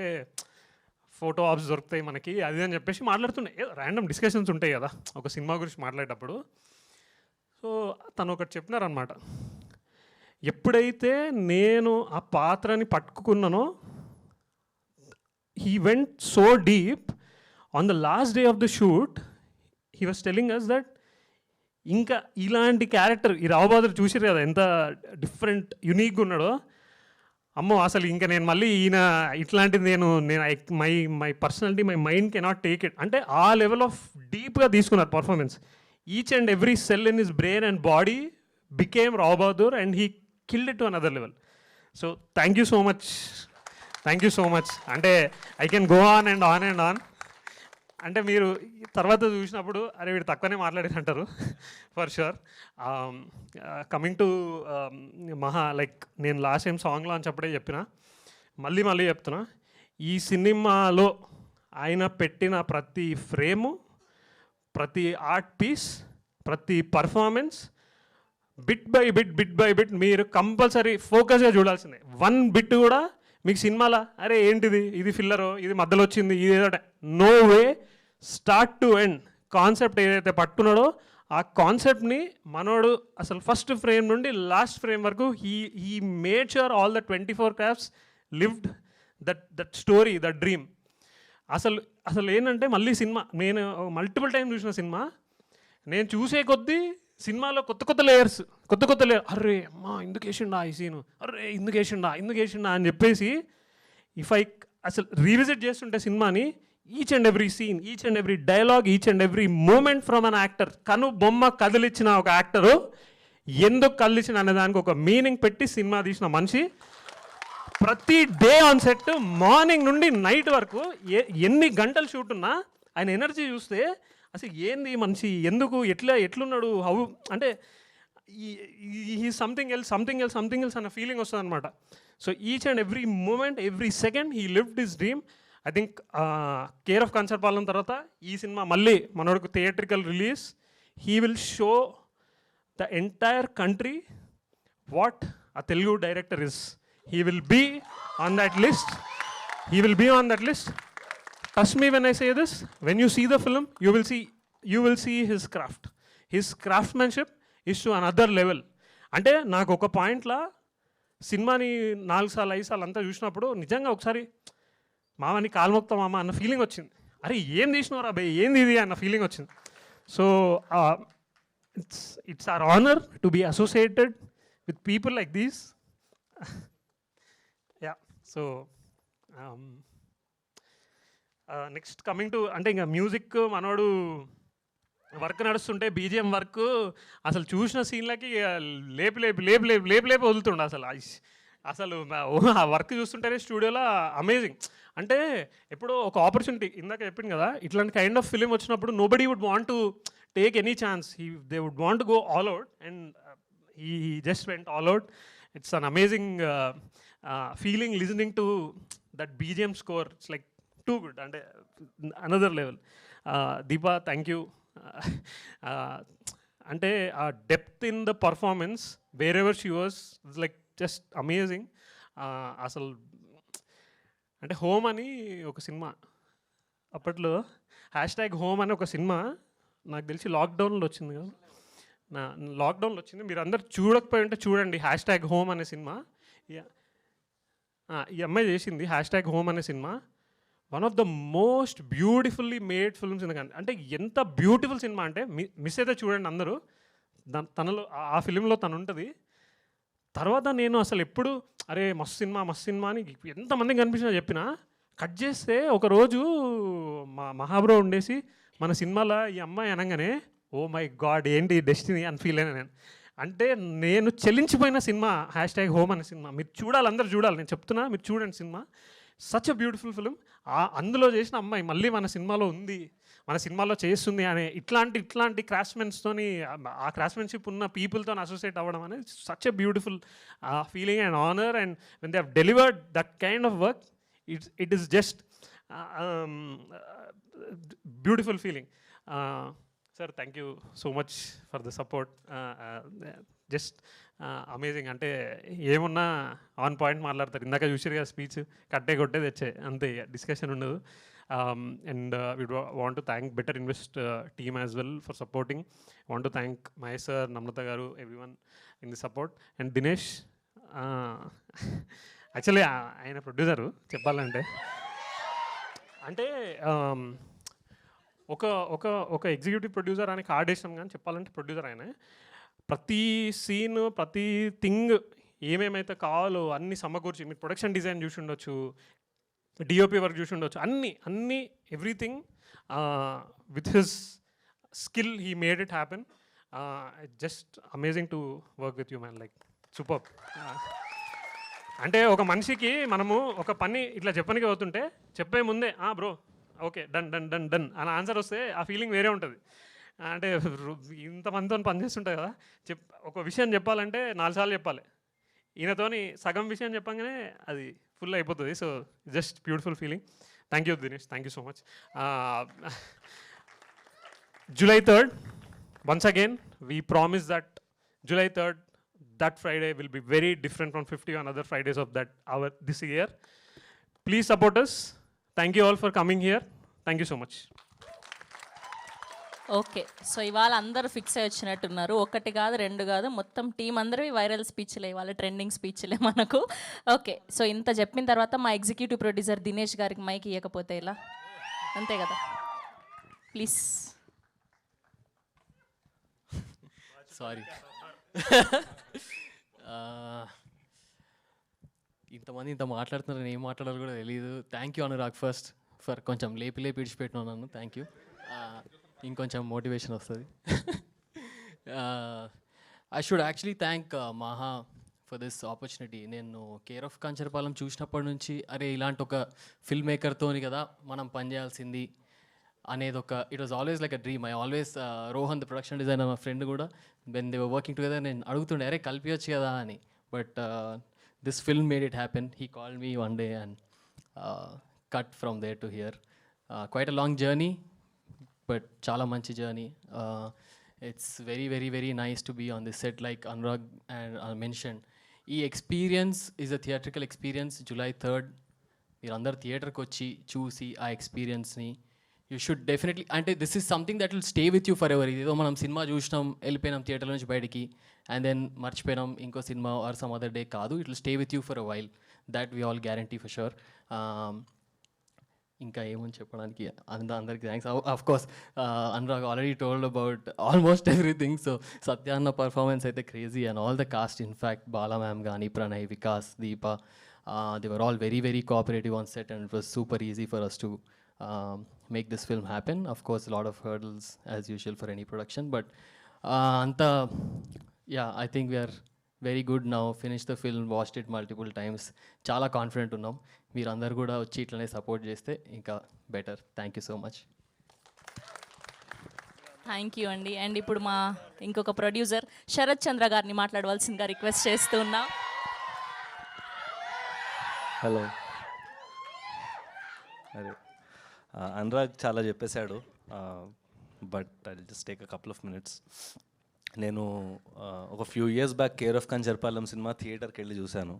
C: ఫోటో ఆప్స్ దొరుకుతాయి మనకి, అది అని చెప్పేసి మాట్లాడుతున్నాయి. ర్యాండమ్ డిస్కషన్స్ ఉంటాయి కదా ఒక సినిమా గురించి మాట్లాడేటప్పుడు. సో తను ఒకటి చెప్పినారనమాట, ఎప్పుడైతే నేను ఆ పాత్రని పట్టుకున్నానో he went so deep. On the last day of the shoot, he was telling us that ఇంకా ఇలాంటి క్యారెక్టర్ ఈ రావు బహదూర్ చూసిరు కదా ఎంత డిఫరెంట్ యునీక్గా ఉన్నాడో, అమ్మో అసలు ఇంకా నేను మళ్ళీ ఈయన ఇట్లాంటిది నేను my personality, my mind cannot take it. అంటే ఆ లెవెల్ ఆఫ్ డీప్గా తీసుకున్నారు performance. Each and every cell in his brain and body became Rao Bahadur and he killed it to another level. So thank you so much, thank you so much. అంటే I can go on and on and on. అంటే మీరు తర్వాత చూసినప్పుడు అరే వీడు తక్కువనే మాట్లాడారంటారు for sure. Coming to Maha, like నేను లాస్ట్ టైం సాంగ్ లాంచ్ అప్పుడే చెప్పిన, మళ్ళీ చెప్తున్నా, ఈ సినిమాలో ఆయన పెట్టిన ప్రతి ఫ్రేము, ప్రతి ఆర్ట్ పీస్, ప్రతి పర్ఫార్మెన్స్ బిట్ బై బిట్ మీరు కంపల్సరీ ఫోకస్గా చూడాల్సిందే. 1 bit కూడా మీకు సినిమాలో అరే ఏంటిది, ఇది ఫిల్లరో, ఇది మధ్యలో వచ్చింది, ఇది ఏదో, no way. Start to end concept ఏదైతే పట్టుకున్నాడో ఆ కాన్సెప్ట్ని మనోడు అసలు ఫస్ట్ ఫ్రేమ్ నుండి లాస్ట్ ఫ్రేమ్ వరకు he made sure all the 24 crafts lived that story, that dream. అసలు ఏంటంటే మళ్ళీ సినిమా నేను మల్టిపుల్ టైం చూసిన సినిమా, నేను చూసే కొద్దీ సినిమాలో కొత్త లేయర్స్, అర్రే అమ్మా ఎందుకు వేసిండా ఈ సీను, అర్రే ఎందుకు వేసిండా అని చెప్పేసి అసలు రీవిజిట్ చేస్తుంటే సినిమాని, each and every scene, each and every dialogue, each and every moment from an actor, కను బొమ్మ కదిలిచ్చిన ఒక యాక్టరు ఎందుకు కదిలిచ్చిన అనే దానికి ఒక మీనింగ్ పెట్టి సినిమా తీసిన మనిషి. ప్రతి డే ఆన్ సెట్ మార్నింగ్ నుండి నైట్ వరకు ఎన్ని గంటలు షూట్ ఉన్నా ఆయన ఎనర్జీ చూస్తే అసలు ఏంది మనిషి, ఎందుకు ఎట్లున్నాడు, హౌ అంటే ఈ సంథింగ్ ఎల్స్ అన్న ఫీలింగ్ వస్తుంది అనమాట. So each and every moment, every second he lived his dream. I think care of Kancharapalem తర్వాత ఈ సినిమా మళ్ళీ మనోడికి theatrical release. He will show the entire country what a Telugu director is. He will be on that list. Trust me when I say this. When you see the film, you will see his craft. His craftsmanship is to another level. అంటే నాకు ఒక పాయింట్లో సినిమాని 4 సార్లు 5 సార్లు అంతా చూసినప్పుడు నిజంగా ఒకసారి మామని కాల్మొక్తా మామ అన్న ఫీలింగ్ వచ్చింది. అరే ఏం తీసినవరా బే, ఏంది ఇది అన్న ఫీలింగ్ వచ్చింది. So it's our honour to be associated with people like these. So next coming to, అంటే ఇంకా మ్యూజిక్ మనోడు వర్క్ నడుస్తుంటే బీజిఎం వర్క్ అసలు చూసిన సీన్లకి లేపి వదులుతుండే. అసలు ఆ వర్క్ చూస్తుంటేనే స్టూడియోలో అమేజింగ్. అంటే ఎప్పుడో ఒక ఆపర్చునిటీ ఇందాక చెప్పింది కదా, ఇట్లాంటి కైండ్ ఆఫ్ ఫిలిం వచ్చినప్పుడు nobody would want to take any chance, they would want to go all out and he just went all out. It's an amazing feeling listening to that BGM score. It's like too good and another level. Deepa, thank you. అంటే ఆ depth in the performance wear ever she was like just amazing. అసలు అంటే home అని ఒక cinema అప్పట్లో #home అని ఒక cinema నాకు తెలిసి లాక్డౌన్లో వచ్చింది కదా, లాక్డౌన్లో వచ్చింది. మీరు అందరు చూడకపోయి ఉంటే చూడండి #హోమ్ అనే సినిమా. ఈ అమ్మాయి చేసింది #హోమ్ అనే cinema. One of the most beautifully made films in the country. అంటే ఎంత బ్యూటిఫుల్ సినిమా అంటే మిస్ అయితే చూడండి అందరూ. తనలో ఆ ఫిలింలో తను ఉంటుంది. తర్వాత నేను అసలు ఎప్పుడు అరే మస్తు సినిమా అని ఎంతమందికి కనిపించినా చెప్పినా, కట్ చేస్తే ఒకరోజు మా మహాబ్రో ఉండేసి మన సినిమాలో ఈ అమ్మాయి అనగానే ఓ మై గాడ్ ఏంటి డెస్టినీ అని ఫీల్ అయినా నేను. అంటే నేను చెల్లించిపోయిన సినిమా #హోమ్ అనే సినిమా. మీరు చూడాలి, అందరు చూడాలి, నేను చెప్తున్నా, మీరు చూడండి cinema. Such a beautiful film. అందులో చేసిన అమ్మాయి మళ్ళీ మన సినిమాలో ఉంది, మన సినిమాలో చేస్తుంది అనే ఇట్లాంటి క్రాఫ్ట్మెన్స్తోని, ఆ క్రాఫ్ట్మెన్షిప్ ఉన్న పీపుల్తో అసోసియేట్ అవ్వడం అనేది such a beautiful feeling and honour. And when they have delivered that kind of work, it is just beautiful feeling. Sir thank you so much for the support. Just amazing. అంటే ఏమున్నా on point మాట్లాడతారు. ఇందాక చూసారు కదా speech, కొట్టే తెచ్చే అంతే, discussion ఉండదు. And we want to thank better invest team as well for supporting. Want to thank Mahesh sir, Namrata గారు, everyone in the support. And Dinesh actually ఆయన ప్రొడ్యూసరు చెప్పాలంటే. అంటే ఒక ఎగ్జిక్యూటివ్ ప్రొడ్యూసర్ అని కార్డ్ వేసాం, కానీ చెప్పాలంటే ప్రొడ్యూసర్ ఆయన. ప్రతి సీన్, ప్రతి థింగ్ ఏమేమైతే కావాలో అన్నీ సమకూర్చి, మీరు ప్రొడక్షన్ డిజైన్ చూసి ఉండొచ్చు, డిఓపి వర్క్ చూసి ఉండొచ్చు, అన్నీ everything with his skill he made it happen. Just amazing to work with you man, like super. అంటే ఒక మనిషికి మనము ఒక పని ఇట్లా చెప్పడానికి అవుతుంటే చెప్పే ముందే bro okay done done done done అని ఆన్సర్ వస్తే ఆ ఫీలింగ్ వేరే ఉంటుంది. అంటే ఇంతమందితో పనిచేస్తుంటుంది కదా, ఒక విషయం చెప్పాలంటే 4 సార్లు చెప్పాలి. ఈయనతోని సగం విషయం చెప్పగానే అది ఫుల్ అయిపోతుంది. So just beautiful feeling. Thank you Dinesh, thank you so much. July 3rd, once again, we promise that July 3rd, that Friday will be very different from 51 other Fridays of that hour this year. Please support us. Thank you all for coming here. Thank you so much.
A: Okay, so ఇవాళ అందరూ fix అయ్యి వచ్చినట్టున్నారు. 1 కాదు 2 కాదు, మొత్తం team అందరివి viral స్పీచ్లే, ఇవాళ trending స్పీచ్లే మనకు. ఓకే, సో ఇంత చెప్పిన తర్వాత మా ఎగ్జిక్యూటివ్ ప్రొడ్యూసర్ దినేష్ గారికి మైక్ ఇవ్వకపోతే ఇలా, అంతే కదా, ప్లీజ్.
G: సారీ. ఇంతమంది ఇంత మాట్లాడుతున్నారు, ఏం మాట్లాడాలో కూడా తెలియదు. Thank you Anurag first for కొంచెం లేపి ఇడిచిపెట్టినావు నన్ను. Thank you. ఇంకొంచెం మోటివేషన్ వస్తుంది. ఐ షుడ్ యాక్చువల్లీ థ్యాంక్ మహా ఫర్ దిస్ ఆపర్చునిటీ. నేను కేర్ ఆఫ్ కంచరపాలెం చూసినప్పటి నుంచి అరే ఇలాంటి ఒక ఫిల్మ్ మేకర్తోని కదా మనం పనిచేయాల్సింది అనేది it was always like a dream. I always Rohan the production designer మా ఫ్రెండ్ కూడా when they were working together నేను అడుగుతుండే అరే కలిపియొచ్చు కదా అని. But this film made it happen. He called me one day and cut from there to here. Quite a long journey, but చాలా మంచి journey. It's very very very nice to be on this set like Anurag and mention. ఈ experience is a theatrical experience. July 3rd మీరు అందరు థియేటర్కి వచ్చి చూసి ఆ ఎక్స్పీరియన్స్ని యూ షుడ్ డెఫినెట్లీ, అంటే this is something that will stay with you for ever. ఇదేదో మనం సినిమా చూసినాం, వెళ్ళిపోయినాం థియేటర్ నుంచి బయటికి, అండ్ దెన్ మర్చిపోయినాం ఇంకో cinema or some other day కాదు. It will stay with you for a while. That we all guarantee for sure. ఇంకా ఏమని చెప్పడానికి, అందరికీ thanks. Of course Anurag already told about almost everything. So Satya అన్న పర్ఫార్మెన్స్ అయితే crazy, and all the cast, in fact Bala ma'am కానీ, Pranay, Vikas, Deepa, they were all very very cooperative on set, and it was super easy for us to make this film happen. Of course, a lot of hurdles as usual for any production, but anta I think we are very good now. Finished the film, watched it multiple times. Chala confident unnam. Meer andaru kuda vachi itlane support cheste inka better. Thank you so much.
A: Thank you అండి. And ఇప్పుడు మా ఇంకొక producer Sarath చంద్ర గారిని మాట్లాడవలసిందిగా request చేస్తున్నా.
H: Hello. అరే అనురాగ్ చాలా చెప్పేశాడు, but I just take a couple of minutes. నేను ఒక few years back care of Kancharapalem cinema థియేటర్కి వెళ్ళి చూశాను.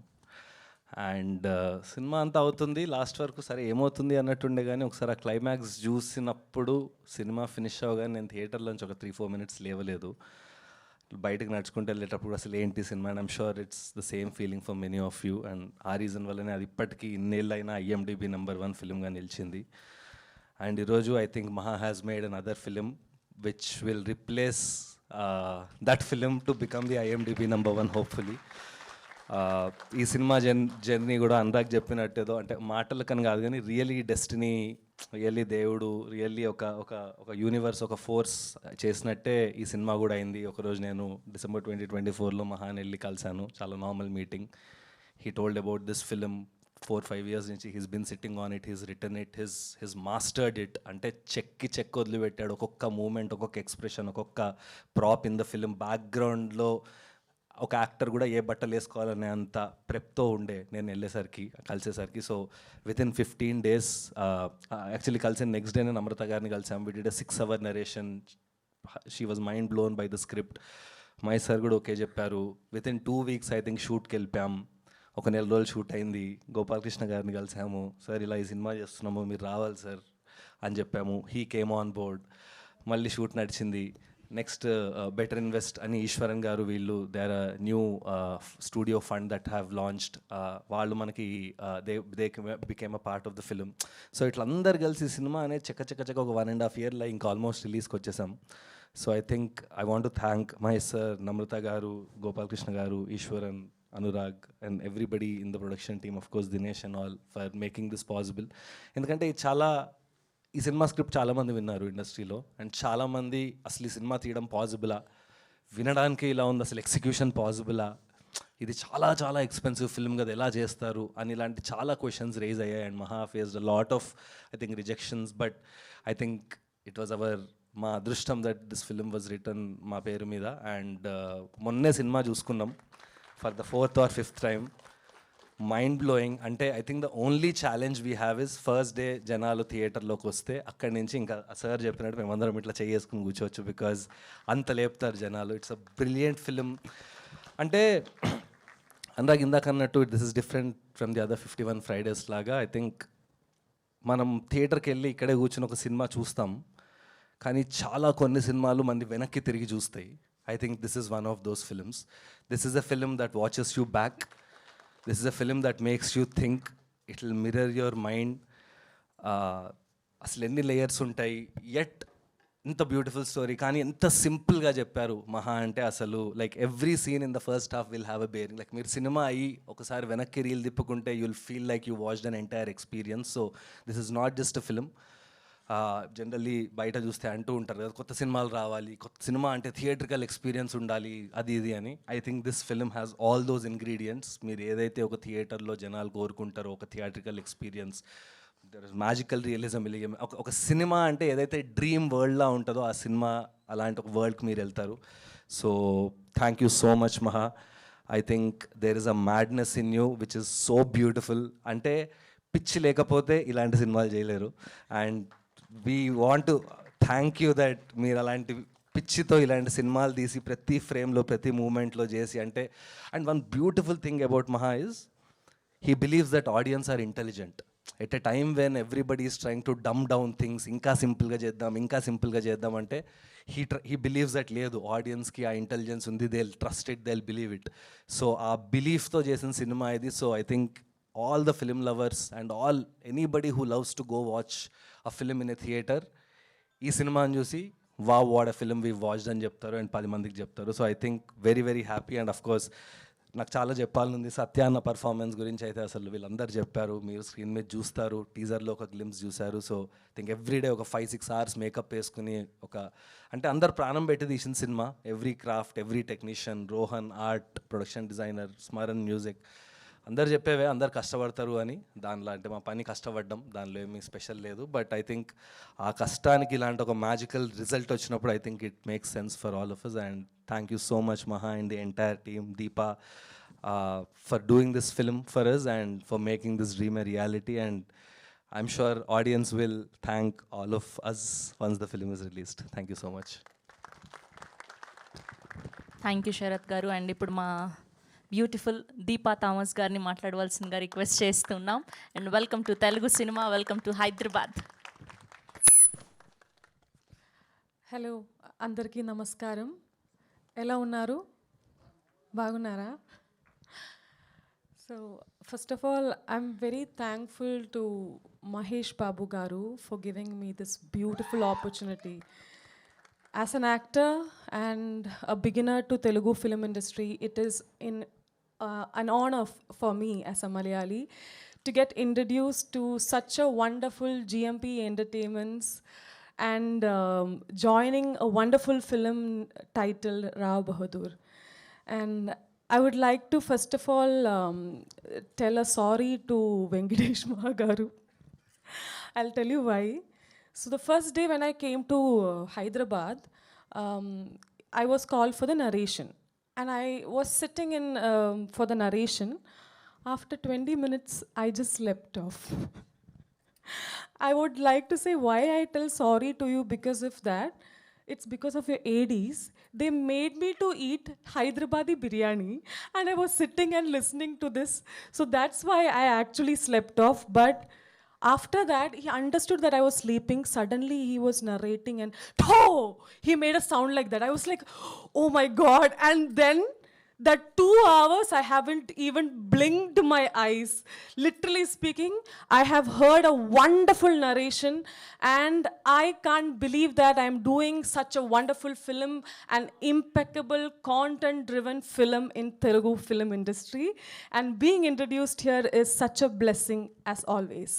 H: అండ్ సినిమా అంతా అవుతుంది, లాస్ట్ వరకు సరే ఏమవుతుంది అన్నట్టుండే, కానీ ఒకసారి ఆ క్లైమాక్స్ చూసినప్పుడు సినిమా ఫినిష్ అవ్వగానే నేను థియేటర్లోంచి ఒక 3-4 మినిట్స్ లేవలేదు. బయటకు నడుచుకుంటూ వెళ్ళేటప్పుడు అసలు ఏంటి cinema, and I'm sure it's the same feeling for many of you. And ఆ రీజన్ వల్లనే అది ఇప్పటికీ ఇన్నేళ్ళైనా IMDb #1 ఫిలింగా నిలిచింది. అండ్ ఈరోజు ఐ థింక్ మహా has made an other film which will replace that film to become the IMDb #1 hopefully. ఈ cinema journey కూడా అనురాగ్ చెప్పినట్టేదో, అంటే మాటలు కని కాదు కానీ రియల్లీ డెస్టినీ, రియల్లీ దేవుడు, రియల్లీ ఒక ఒక ఒక యూనివర్స్, ఒక ఫోర్స్ చేసినట్టే ఈ సినిమా కూడా అయింది. ఒకరోజు నేను December 2024లో మహాన్ వెళ్ళి కలిశాను, చాలా normal meeting. He told about this film 4-5 years నుంచి he's been sitting on it, he's return it, his mastered it. అంటే చెక్ వదిలిపెట్టాడు. ఒక్కొక్క మూమెంట్, ఒక్కొక్క ఎక్స్ప్రెషన్, ఒక్కొక్క ప్రాప్ ఇన్ ద ఫిలిం. బ్యాక్గ్రౌండ్లో ఒక యాక్టర్ కూడా ఏ బట్టలు వేసుకోవాలనే అంత ప్రెప్తో ఉండే నేను కలిసేసరికి. సో వితిన్ 15 days, యాక్చువల్లీ కలిసిన నెక్స్ట్ డే నేను అమృత గారిని కలిసాం. We did a 6-hour narration. She was mind blown by the script. My sir కూడా ఓకే చెప్పారు. వితిన్ 2 weeks ఐ థింక్ షూట్కి వెళ్ళిపోయాం. ఒక 1 నెల రోజులు షూట్ అయింది. గోపాలకృష్ణ గారిని కలిసాము. సార్ ఇలా ఈ సినిమా చేస్తున్నాము, మీరు రావాలి సార్ అని చెప్పాము. He came on board. మళ్ళీ షూట్ నడిచింది. నెక్స్ట్ బెటర్ ఇన్వెస్ట్ అని ఈశ్వరన్ గారు, వీళ్ళు they are new studio fund that have launched. వాళ్ళు మనకి they became a part of the film. So ఇట్లా అందరు కలిసి సినిమా అనేది చెక్క ఒక 1.5 yearలో ఇంకా ఆల్మోస్ట్ రిలీజ్కి వచ్చేసాం. So I think I want to thank Mahesh sir, Namrata గారు, గోపాలకృష్ణ గారు, Eswaran, Anurag and everybody in the production team, of course Dinesh and all, for making this possible. ఎందుకంటే ఈ సినిమా స్క్రిప్ట్ చాలామంది విన్నారు ఇండస్ట్రీలో, అండ్ చాలామంది అసలు ఈ సినిమా తీయడం పాసిబులా, వినడానికి ఇలా ఉంది, అసలు ఎగ్జిక్యూషన్ పాసిబులా, ఇది చాలా ఎక్స్పెన్సివ్ ఫిల్మ్ కదా ఎలా చేస్తారు అని ఇలాంటి చాలా క్వశ్చన్స్ రేజ్ అయ్యాయి. And Maha faced a lot of I think rejections, but I think it was మా అదృష్టం that this film was written మా పేరు మీద. అండ్ మొన్నే సినిమా చూసుకున్నాం for the 4th or 5th time. Mind blowing. అంటే I think the only challenge we have is first day జనాలు థియేటర్లోకి వస్తే అక్కడి నుంచి ఇంకా సార్ చెప్పినట్టు మేమందరం ఇట్లా చేసుకుని కూర్చోవచ్చు, బికాజ్ అంత లేపుతారు జనాలు. It's a brilliant film. అంటే అనురాగ్ ఇందాక అన్నట్టు this is different from the other 51 Fridays లాగా. ఐ థింక్ మనం థియేటర్కి వెళ్ళి ఇక్కడే కూర్చొని ఒక సినిమా చూస్తాం, కానీ కొన్ని సినిమాలు మంది వెనక్కి తిరిగి చూస్తాయి. I think this is one of those films. This is a film that watches you back. This is a film that makes you think. It will mirror your mind. అసలు ఎన్ని లేయర్స్ ఉంటాయి, ఎట్ ఇంత beautiful story, కానీ ఎంత సింపుల్గా చెప్పారు మహా. అంటే అసలు like every scene in the first half will have a bearing. Like మీరు సినిమా అయ్యి ఒకసారి వెనక్కి రీల్ తిప్పుకుంటే you will feel like you watched an entire experience. So this is not just a film. Generally బయట చూస్తే అంటూ ఉంటారు కదా, కొత్త సినిమాలు రావాలి, కొత్త సినిమా అంటే థియేట్రికల్ ఎక్స్పీరియన్స్ ఉండాలి, అది ఇది అని. I think this film has all those ingredients. మీరు ఏదైతే ఒక థియేటర్లో జనాలు కోరుకుంటారో, ఒక theatrical experience, there is magical realism. ఒక సినిమా అంటే ఏదైతే డ్రీమ్ వరల్డ్లా ఉంటుందో ఆ సినిమా అలాంటి ఒక వరల్డ్కి మీరు వెళ్తారు. So thank you so much Maha. I think there is a madness in you which is so beautiful. అంటే పిచ్చి లేకపోతే ఇలాంటి సినిమాలు చేయలేరు. And we want to thank you that మీరు అలాంటి పిచ్చితో ఇలాంటి సినిమాలు తీసి ప్రతి ఫ్రేమ్లో ప్రతి మూమెంట్లో చేసి. అంటే and one beautiful thing about Maha is he believes that audiences are intelligent. At a time when everybody is trying to dumb down things, ఇంకా సింపుల్గా చేద్దాం అంటే హీ బిలీవ్స్ దట్ లేదు, ఆడియన్స్కి ఆ ఇంటెలిజెన్స్ ఉంది, they will trust it, they will believe it. So ఆ బిలీఫ్తో చేసిన సినిమా ఇది. So I think all the film lovers and anybody who loves to go watch a film in a theater, ఈ సినిమాని చూసి wow what a film we watched అని చెప్తారు, and 10 మందికి చెప్తారు. So I think very happy. And of course నాకు చాలా చెప్పాలనుంది సత్య అన్న పర్ఫార్మెన్స్ గురించి. అయితే అసలు వీళ్ళందరూ చెప్పారు, మీరు స్క్రీన్ మీద చూస్తారు, టీజర్లో ఒక గ్లిమ్స్ చూశారు. సో థింక్ ఎవ్రీడే ఒక 5-6 hours మేకప్ వేసుకుని అంటే అందరు ప్రాణం పెట్టి తీసిన cinema. Every craft, every technician, Rohan art, production designer, Smaran music, అందరు చెప్పేవే అందరు కష్టపడతారు అని. దానిలో అంటే మా పని కష్టపడ్డం, దానిలో ఏమీ స్పెషల్ లేదు. బట్ ఐ థింక్ ఆ కష్టానికి ఇలాంటి ఒక మ్యాజికల్ రిజల్ట్ వచ్చినప్పుడు I think it makes sense for all of us. And thank you so much Maha and the entire team, Deepa, for doing this film for us and for making this dream a reality. And I'm sure audience will thank all of us once the film is released. Thank you so much.
A: Thank you Sarath గారు. And ఇప్పుడు మా beautiful Deepa Thomas గారిని మాట్లాడవలసిందిగా request చేస్తున్నాం. And welcome to Telugu cinema, welcome to Hyderabad.
I: Hello, అందరికీ నమస్కారం. ఎలా ఉన్నారు? బాగున్నారా? So first of all I'm very thankful to Mahesh Babu గారు for giving me this beautiful opportunity. As an actor and a beginner to Telugu film industry, it is an honor for me as a Malayali to get introduced to such a wonderful GMP Entertainments and joining a wonderful film titled Rao Bahadur. And I would like to first of all tell a sorry to Venkatesh Mahagaru. I'll tell you why. So the first day when I came to Hyderabad, I was called for the narration. And I was sitting in for the narration. After 20 minutes, I just slept off. I would like to say why I tell sorry to you because of that. It's because of your ADs. They made me to eat Hyderabadi biryani and I was sitting and listening to this. So that's why I actually slept off. But after that, he understood that I was sleeping. Suddenly, he was narrating and, oh, he made a sound like that. I was like, oh my God. And then, that 2 hours, I haven't even blinked my eyes. Literally speaking, I have heard a wonderful narration and I can't believe that I'm doing such a wonderful film, an impeccable content-driven film in Telugu film industry. And being introduced here is such a blessing as always.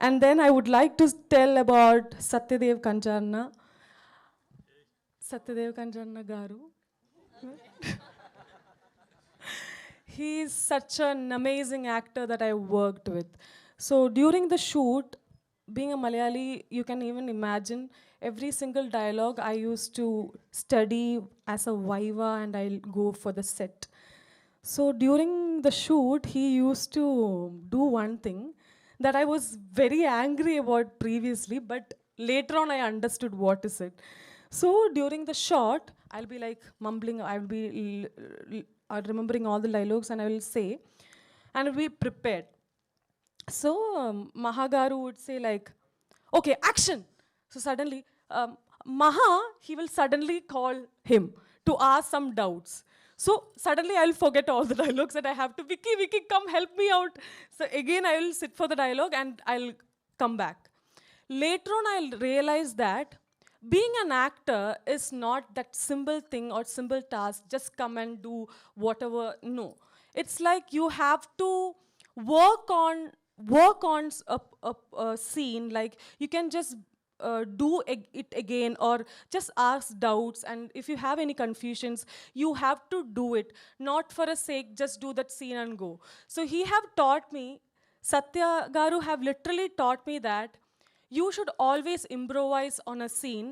I: And then I would like to tell about Satyadev Kancharna. Satyadev Kancharna Garu. He is such an amazing actor that I worked with. So during the shoot, being a Malayali, you can even imagine every single dialogue I used to study as a viva and I'll go for the set. So during the shoot, he used to do one thing that I was very angry about previously, but later on I understood what is it. So during the shot, I'll be like mumbling, I'll be remembering all the dialogues and I will say, and I'll be prepared. So Mahagaru would say like, okay, action. So suddenly, Maha, he will suddenly call him to ask some doubts. So suddenly I'll forget all the dialogues and I have to, Vicky, come help me out. So again, I will sit for the dialogue and I'll come back. Later on, I'll realize that being an actor is not that simple thing or simple task, just come and do whatever. No. It's like you have to work on a scene, like you can just do it again or just ask doubts, and if you have any confusions, you have to do it, not for a sake, just do that scene and go. So he have taught me, Satya Garu have literally taught me that you should always improvise on a scene,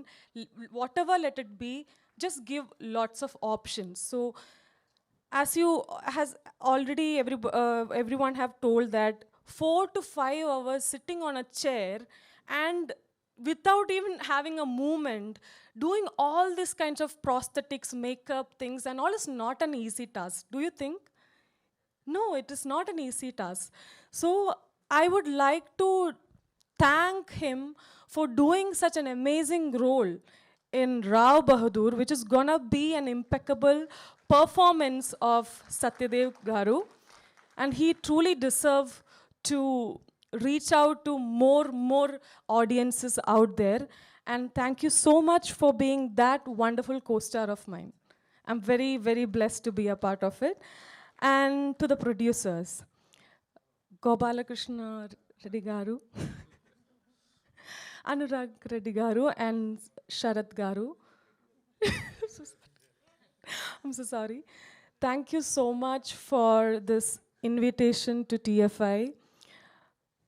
I: whatever let it be, just give lots of options. So as you has already everyone have told that 4 to 5 hours sitting on a chair and without even having a movement, doing all these kinds of prosthetics, makeup things and all is not an easy task. Do you think? No, it is not an easy task. So I would like to thank him for doing such an amazing role in Rao Bahadur, which is gonna be an impeccable performance of Satyadev Garu. And he truly deserves to reach out to more audiences out there. And thank you so much for being that wonderful co-star of mine. I'm very, very blessed to be a part of it. And to the producers, Gopalakrishna Reddy Garu, Anurag Reddy Garu and Sharath Garu. I'm so sorry. Thank you so much for this invitation to TFI.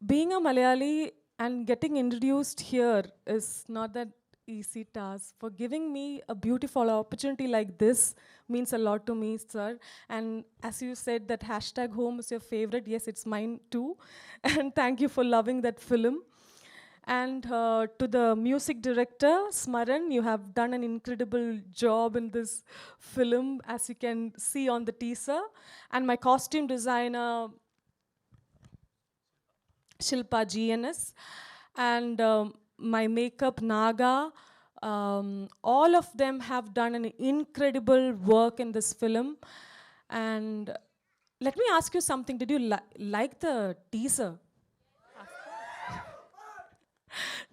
I: Being a Malayali and getting introduced here is not that easy task. For giving me a beautiful opportunity like this means a lot to me, sir. And as you said that hashtag home is your favorite, yes, it's mine too. And thank you for loving that film. And to the music director, Smaran, you have done an incredible job in this film, as you can see on the teaser. And my costume designer, Shilpa GNS, and my makeup, Naga. All of them have done an incredible work in this film. And let me ask you something. Did you like the teaser?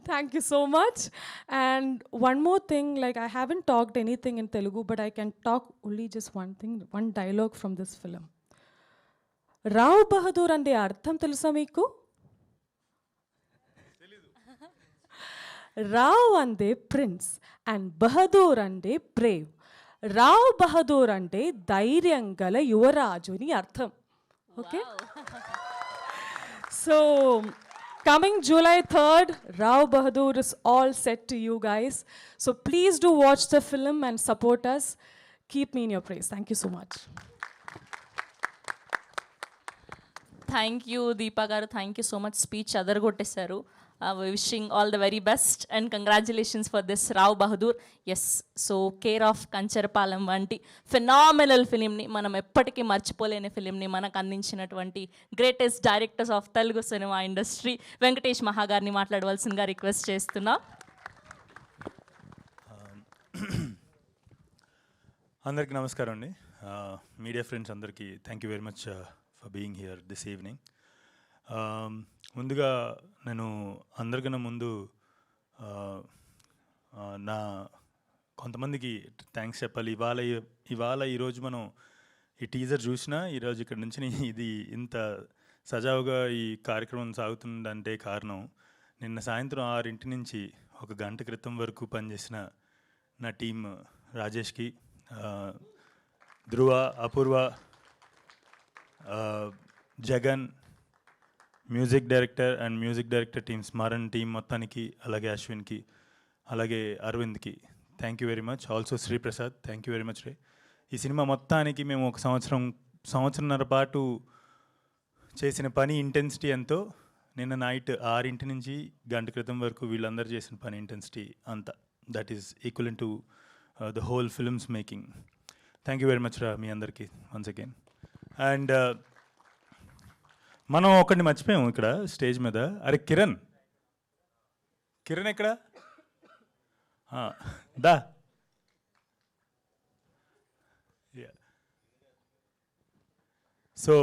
I: Thank you so much. And one more thing, like I haven't talked anything in Telugu, but I can talk only just one thing, one dialogue from this film. Rao Bahadur ande artham telusa meeku? Rao ande prince and Bahadur ande brave. Rao Bahadur ante ధైర్యం గల యువరాజు అని అర్థం. Okay? So, coming July 3rd, Rao Bahadur is all set to you guys. So please do watch the film and support us. Keep me in your praise. Thank you so much.
A: Thank you Deepa గారు, thank you so much. Speech అదరగొట్టేశారు. Wishing all the very best and congratulations for this Rao Bahadur. Yes, so care of Kancharapalem వంటి phenomenal ఫిలింని, మనం ఎప్పటికీ మర్చిపోలేని ఫిలింని మనకు అందించినటువంటి greatest directors of Telugu cinema industry Venkatesh Maha గారిని మాట్లాడవలసిందిగా రిక్వెస్ట్ చేస్తున్నా.
J: అందరికీ నమస్కారం అండి. మీడియా ఫ్రెండ్స్ అందరికీ thank you very much for being here this evening. ముందుగా నేను అందరికన్నా ముందు నా కొంతమందికి థ్యాంక్స్ చెప్పాలి. ఇవాళ ఈరోజు మనం ఈ టీజర్ చూసినా ఈరోజు ఇక్కడ నుంచి ఇది ఇంత సజావుగా ఈ కార్యక్రమం సాగుతుందంటే కారణం నిన్న సాయంత్రం 6 నుంచి 1 గంట క్రితం వరకు పనిచేసిన నా టీం రాజేష్కి, Dhruva, Apoorva, Jagan, music director team Smaran team మొత్తానికి, అలాగే అశ్విన్కి, అలాగే అరవింద్కి thank you very much. Also Sriprasad, thank you very much రే. ఈ సినిమా మొత్తానికి మేము ఒక సంవత్సరంన్నర పాటు చేసిన పని ఇంటెన్సిటీ ఎంతో నిన్న నైట్ 6 నుంచి గంట క్రితం వరకు వీళ్ళందరూ చేసిన పని ఇంటెన్సిటీ అంతా, that is equivalent to the whole films making. Thank you very much రా మీ అందరికీ వన్స్ అగైన్. అండ్ మనం ఒకడిని మర్చిపోయాము ఇక్కడ స్టేజ్ మీద. అరే కిరణ్ ఎక్కడ? దా. సో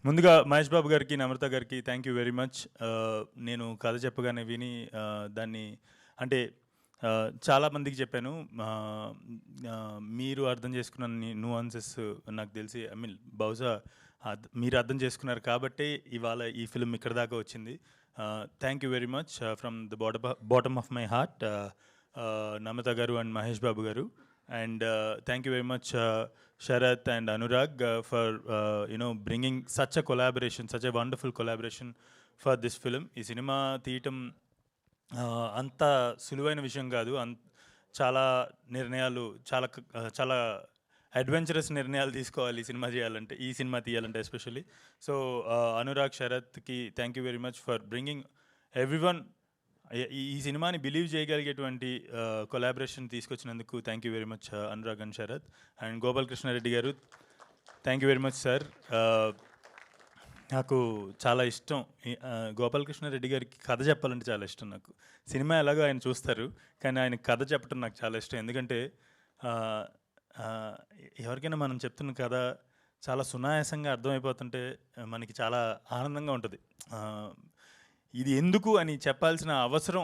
J: ముందుగా మహేష్ బాబు గారికి, నమ్రత గారికి థ్యాంక్ యూ వెరీ మచ్. నేను కథ చెప్పగానే విని దాన్ని అంటే చాలామందికి చెప్పాను. మీరు అర్థం చేసుకున్న న్యూఆన్సెస్ నాకు తెలిసి, ఐ మీన్ బహుశా మీరు అర్థం చేసుకున్నారు కాబట్టి ఇవాళ ఈ ఫిల్మ్ ఇక్కడ దాకా వచ్చింది. Thank you very much from the bottom of my heart, Namrata గారు అండ్ మహేష్ బాబు గారు. And thank you very much Sarath and Anurag for bringing such a wonderful collaboration for this film. ఈ సినిమా తీయటం అంత సులువైన విషయం కాదు. చాలా నిర్ణయాలు, చాలా అడ్వెంచరస్ నిర్ణయాలు తీసుకోవాలి ఈ సినిమా తీయాలంటే ఎస్పెషల్లీ. సో అనురాగ్, శరత్కి thank you very much for bringing everyone ఈ సినిమాని బిలీవ్ చేయగలిగేటువంటి కొలాబరేషన్ తీసుకొచ్చినందుకు thank you very much Anurag and Sarath. And Gopalakrishna Reddy గారు, thank you very much sir. నాకు చాలా ఇష్టం గోపాలకృష్ణారెడ్డి గారికి కథ చెప్పాలంటే చాలా ఇష్టం నాకు. సినిమా ఎలాగో ఆయన చూస్తారు, కానీ ఆయన కథ చెప్పడం నాకు చాలా ఇష్టం. ఎందుకంటే ఎవరికైనా మనం చెప్తున్న కథ చాలా సునాయాసంగా అర్థమైపోతుంటే మనకి చాలా ఆనందంగా ఉంటుంది. ఇది ఎందుకు అని చెప్పాల్సిన అవసరం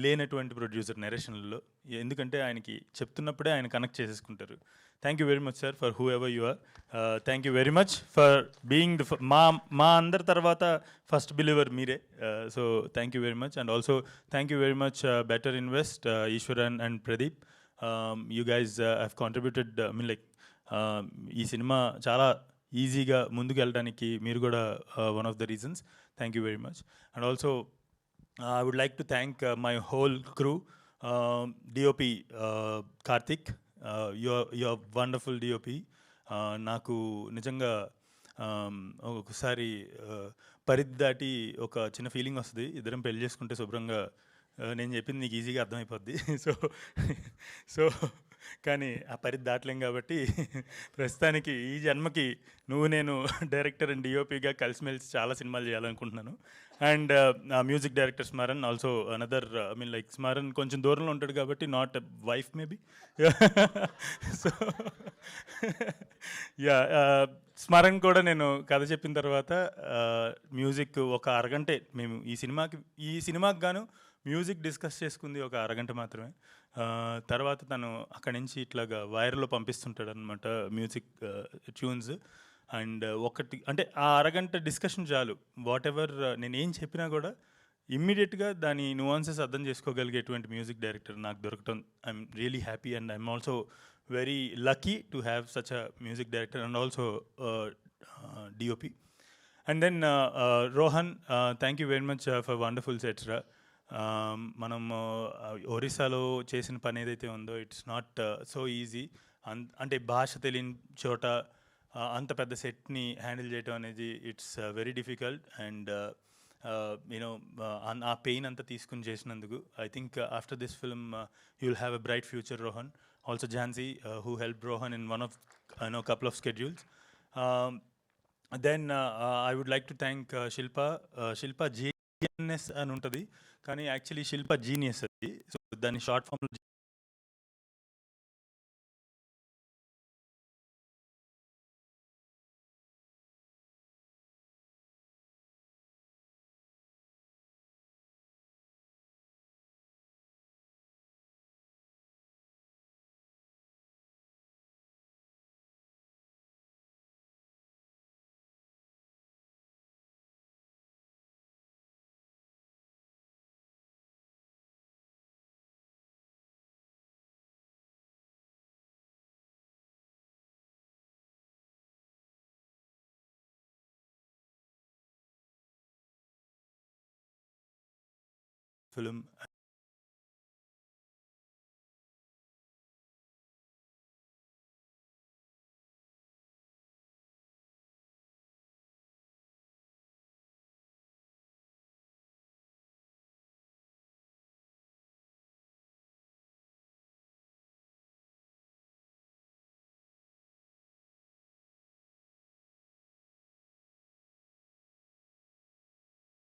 J: లేనటువంటి ప్రొడ్యూసర్ నెరేషన్లలో, ఎందుకంటే ఆయనకి చెప్తున్నప్పుడే ఆయన కనెక్ట్ చేసేసుకుంటారు. Thank you very much sir for whoever you are. Thank you very much for being మా అందరి తర్వాత ఫస్ట్ బిలీవర్ మీరే. So thank you very much. And also thank you very much Better Invest, Eswaran and Pradeep. You guys have contributed, I mean like ఈ cinema చాలా ఈజీగా ముందుకు వెళ్ళడానికి మీరు కూడా one of the reasons. Thank you very much. And also I would like to thank my whole crew, DOP Karthik, you're wonderful DOP. నాకు నిజంగా ఒకసారి పరిధి దాటి ఒక చిన్న ఫీలింగ్ వస్తుంది, ఇద్దరం పెళ్లి చేసుకుంటే శుభ్రంగా నేను చెప్పింది నీకు ఈజీగా అర్థమైపోద్ది. సో కానీ ఆ పరిధి దాటలేం కాబట్టి ప్రస్తుతానికి ఈ జన్మకి నువ్వు నేను డైరెక్టర్ అండ్ డిఓపిగా కలిసిమెలిసి చాలా సినిమాలు చేయాలనుకుంటున్నాను. And music director Smaran also another, I mean like Smaran కొంచెం దూరంలో ఉంటాడు కాబట్టి not wife maybe. So yeah, Smaran కూడా నేను కథ చెప్పిన తర్వాత మ్యూజిక్ ఒక అరగంటే మేము ఈ సినిమాకి గాను మ్యూజిక్ డిస్కస్ చేసుకుంది ఒక అరగంట మాత్రమే. తర్వాత తను అక్కడి నుంచి ఇట్లాగా వైర్లో పంపిస్తుంటాడు అనమాట మ్యూజిక్ ట్యూన్స్. అండ్ ఒకటి అంటే ఆ అరగంట డిస్కషన్ చాలు, వాట్ ఎవర్ నేను ఏం చెప్పినా కూడా ఇమ్మీడియట్గా దాని నువాన్సెస్ అర్థం చేసుకోగలిగేటువంటి మ్యూజిక్ డైరెక్టర్ నాకు దొరకటం I'm really happy. And I'm also very lucky to have such a music director and also DOP. And then Rohan, thank you very much for wonderful sets రా. మనం ఒరిస్సాలో చేసిన పని ఏదైతే ఉందో ఇట్స్ నాట్ సో ఈజీ. అంటే భాష తెలియని చోట అంత పెద్ద సెట్ని హ్యాండిల్ చేయడం అనేది it's very difficult. And you know ఆ పెయిన్ అంతా తీసుకుని చేసినందుకు I think after this film you will have a bright future. Rohan, also Jhansi who helped Rohan in one of couple of schedules. Then I would like to thank Shilpa GNS అని ఉంటుంది కానీ actually శిల్ప genius అది. So దాని short form film.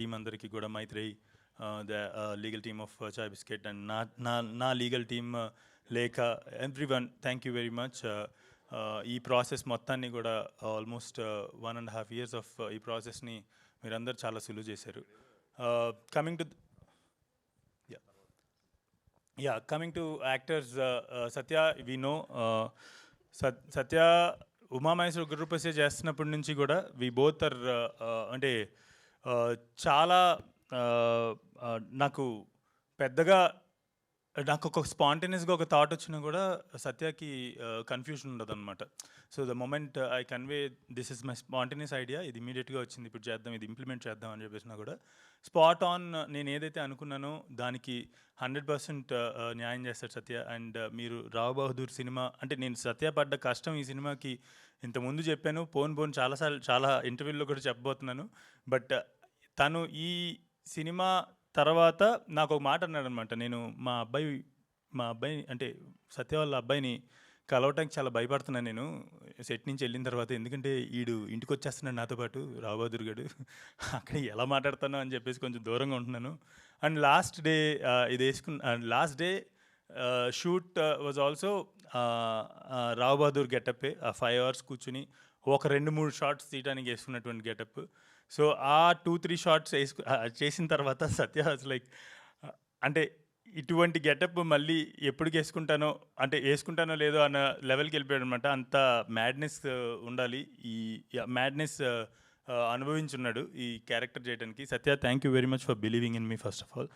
J: Team అందరికీ కూడా Maitreyi, the legal team of Chai Biscuit and na legal team లేక everyone thank you very much. ఈ process మొత్తాన్ని కూడా ఆల్మోస్ట్ 1.5 years ఆఫ్ ఈ ప్రాసెస్ని మీరందరూ చాలా సులువు చేశారు. Coming to actors, Satya we know Satya Umamaheswara గురుప్రసే చేస్తున్నప్పటి నుంచి కూడా వి బోత్ ఆర్ అంటే చాలా నాకు పెద్దగా నాకు ఒక స్పాంటేనియస్గా ఒక థాట్ వచ్చినా కూడా సత్యకి కన్ఫ్యూజన్ ఉండదు అనమాట. So the moment I convey this is my spontaneous idea, ఇది ఇమీడియట్గా వచ్చింది, ఇప్పుడు చేద్దాం, ఇది ఇంప్లిమెంట్ చేద్దాం అని చెప్పేసినా కూడా స్పాట్ ఆన్ నేను ఏదైతే అనుకున్నానో దానికి 100% న్యాయం చేస్తాడు సత్య. అండ్ మీరు రావ్ బహదూర్ సినిమా అంటే నేను సత్య పడ్డ కష్టం ఈ సినిమాకి ఇంతకుముందు చెప్పాను, పోను చాలాసార్లు చాలా ఇంటర్వ్యూల్లో కూడా చెప్పబోతున్నాను. బట్ తను ఈ సినిమా తర్వాత నాకు ఒక మాట అన్నాడు అనమాట. నేను మా అబ్బాయి అంటే సత్య వాళ్ళ అబ్బాయిని కలవటానికి చాలా భయపడుతున్నాను నేను సెట్ నుంచి వెళ్ళిన తర్వాత, ఎందుకంటే వీడు ఇంటికి వచ్చేస్తున్నాడు నాతో పాటు రావ్ బహదూర్ గారు, అక్కడ ఎలా మాట్లాడతాను అని చెప్పేసి కొంచెం దూరంగా ఉంటున్నాను. అండ్ లాస్ట్ డే ఇది వేసుకున్న last day shoot was also Rao Bahadur గెటప్పే. ఆ 5 hours కూర్చుని ఒక 2-3 షార్ట్స్ తీయడానికి వేసుకున్నటువంటి గెటప్. సో ఆ 2-3 షార్ట్స్ చేసిన తర్వాత సత్య లైక్ అంటే ఇటువంటి గెటప్ మళ్ళీ ఎప్పుడు వేసుకుంటానో లేదో అన్న లెవెల్కి వెళ్ళిపోయాడు అనమాట. అంత మ్యాడ్నెస్ ఉండాలి, ఈ మ్యాడ్నెస్ అనుభవించున్నాడు ఈ క్యారెక్టర్ చేయడానికి. Satya, thank you very much for believing in me first of all.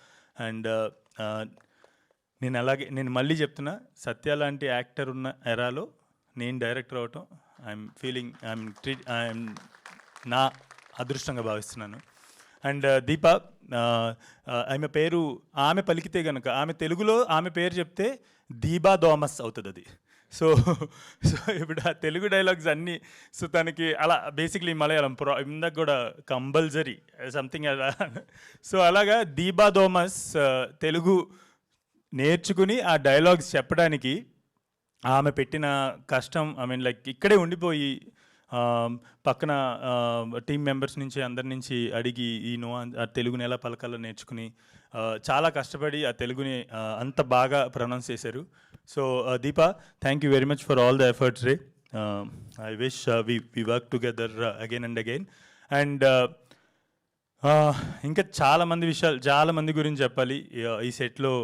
J: And నేను మళ్ళీ చెప్తున్నా, సత్య లాంటి యాక్టర్ ఉన్న ఎరాలో నేను డైరెక్టర్ అవటం ఐఎమ్ నా అదృష్టంగా భావిస్తున్నాను. అండ్ దీప, ఆమె పలికితే కనుక ఆమె తెలుగులో ఆమె పేరు చెప్తే దీబా థామస్ అవుతుంది. అది సో సో ఇప్పుడు ఆ తెలుగు డైలాగ్స్ అన్నీ సో తనకి అలా బేసిక్లీ మలయాళం ఇందాక కూడా కంపల్సరీ సంథింగ్ అలా. సో అలాగా దీబా థోమస్ తెలుగు నేర్చుకుని ఆ డైలాగ్స్ చెప్పడానికి ఆమె పెట్టిన కష్టం, ఐ మీన్ లైక్ ఇక్కడే ఉండిపోయి పక్కన టీం మెంబర్స్ నుంచి అందరి నుంచి అడిగి ఆ తెలుగుని ఎలా పలకాలో నేర్చుకుని చాలా కష్టపడి ఆ తెలుగుని అంత బాగా ప్రొనౌన్స్ చేశారు. So Deepa, thank you very much for all the efforts రే. I wish we work together again and again. And ఇంకా చాలామంది గురించి చెప్పాలి ఈ సెట్లో.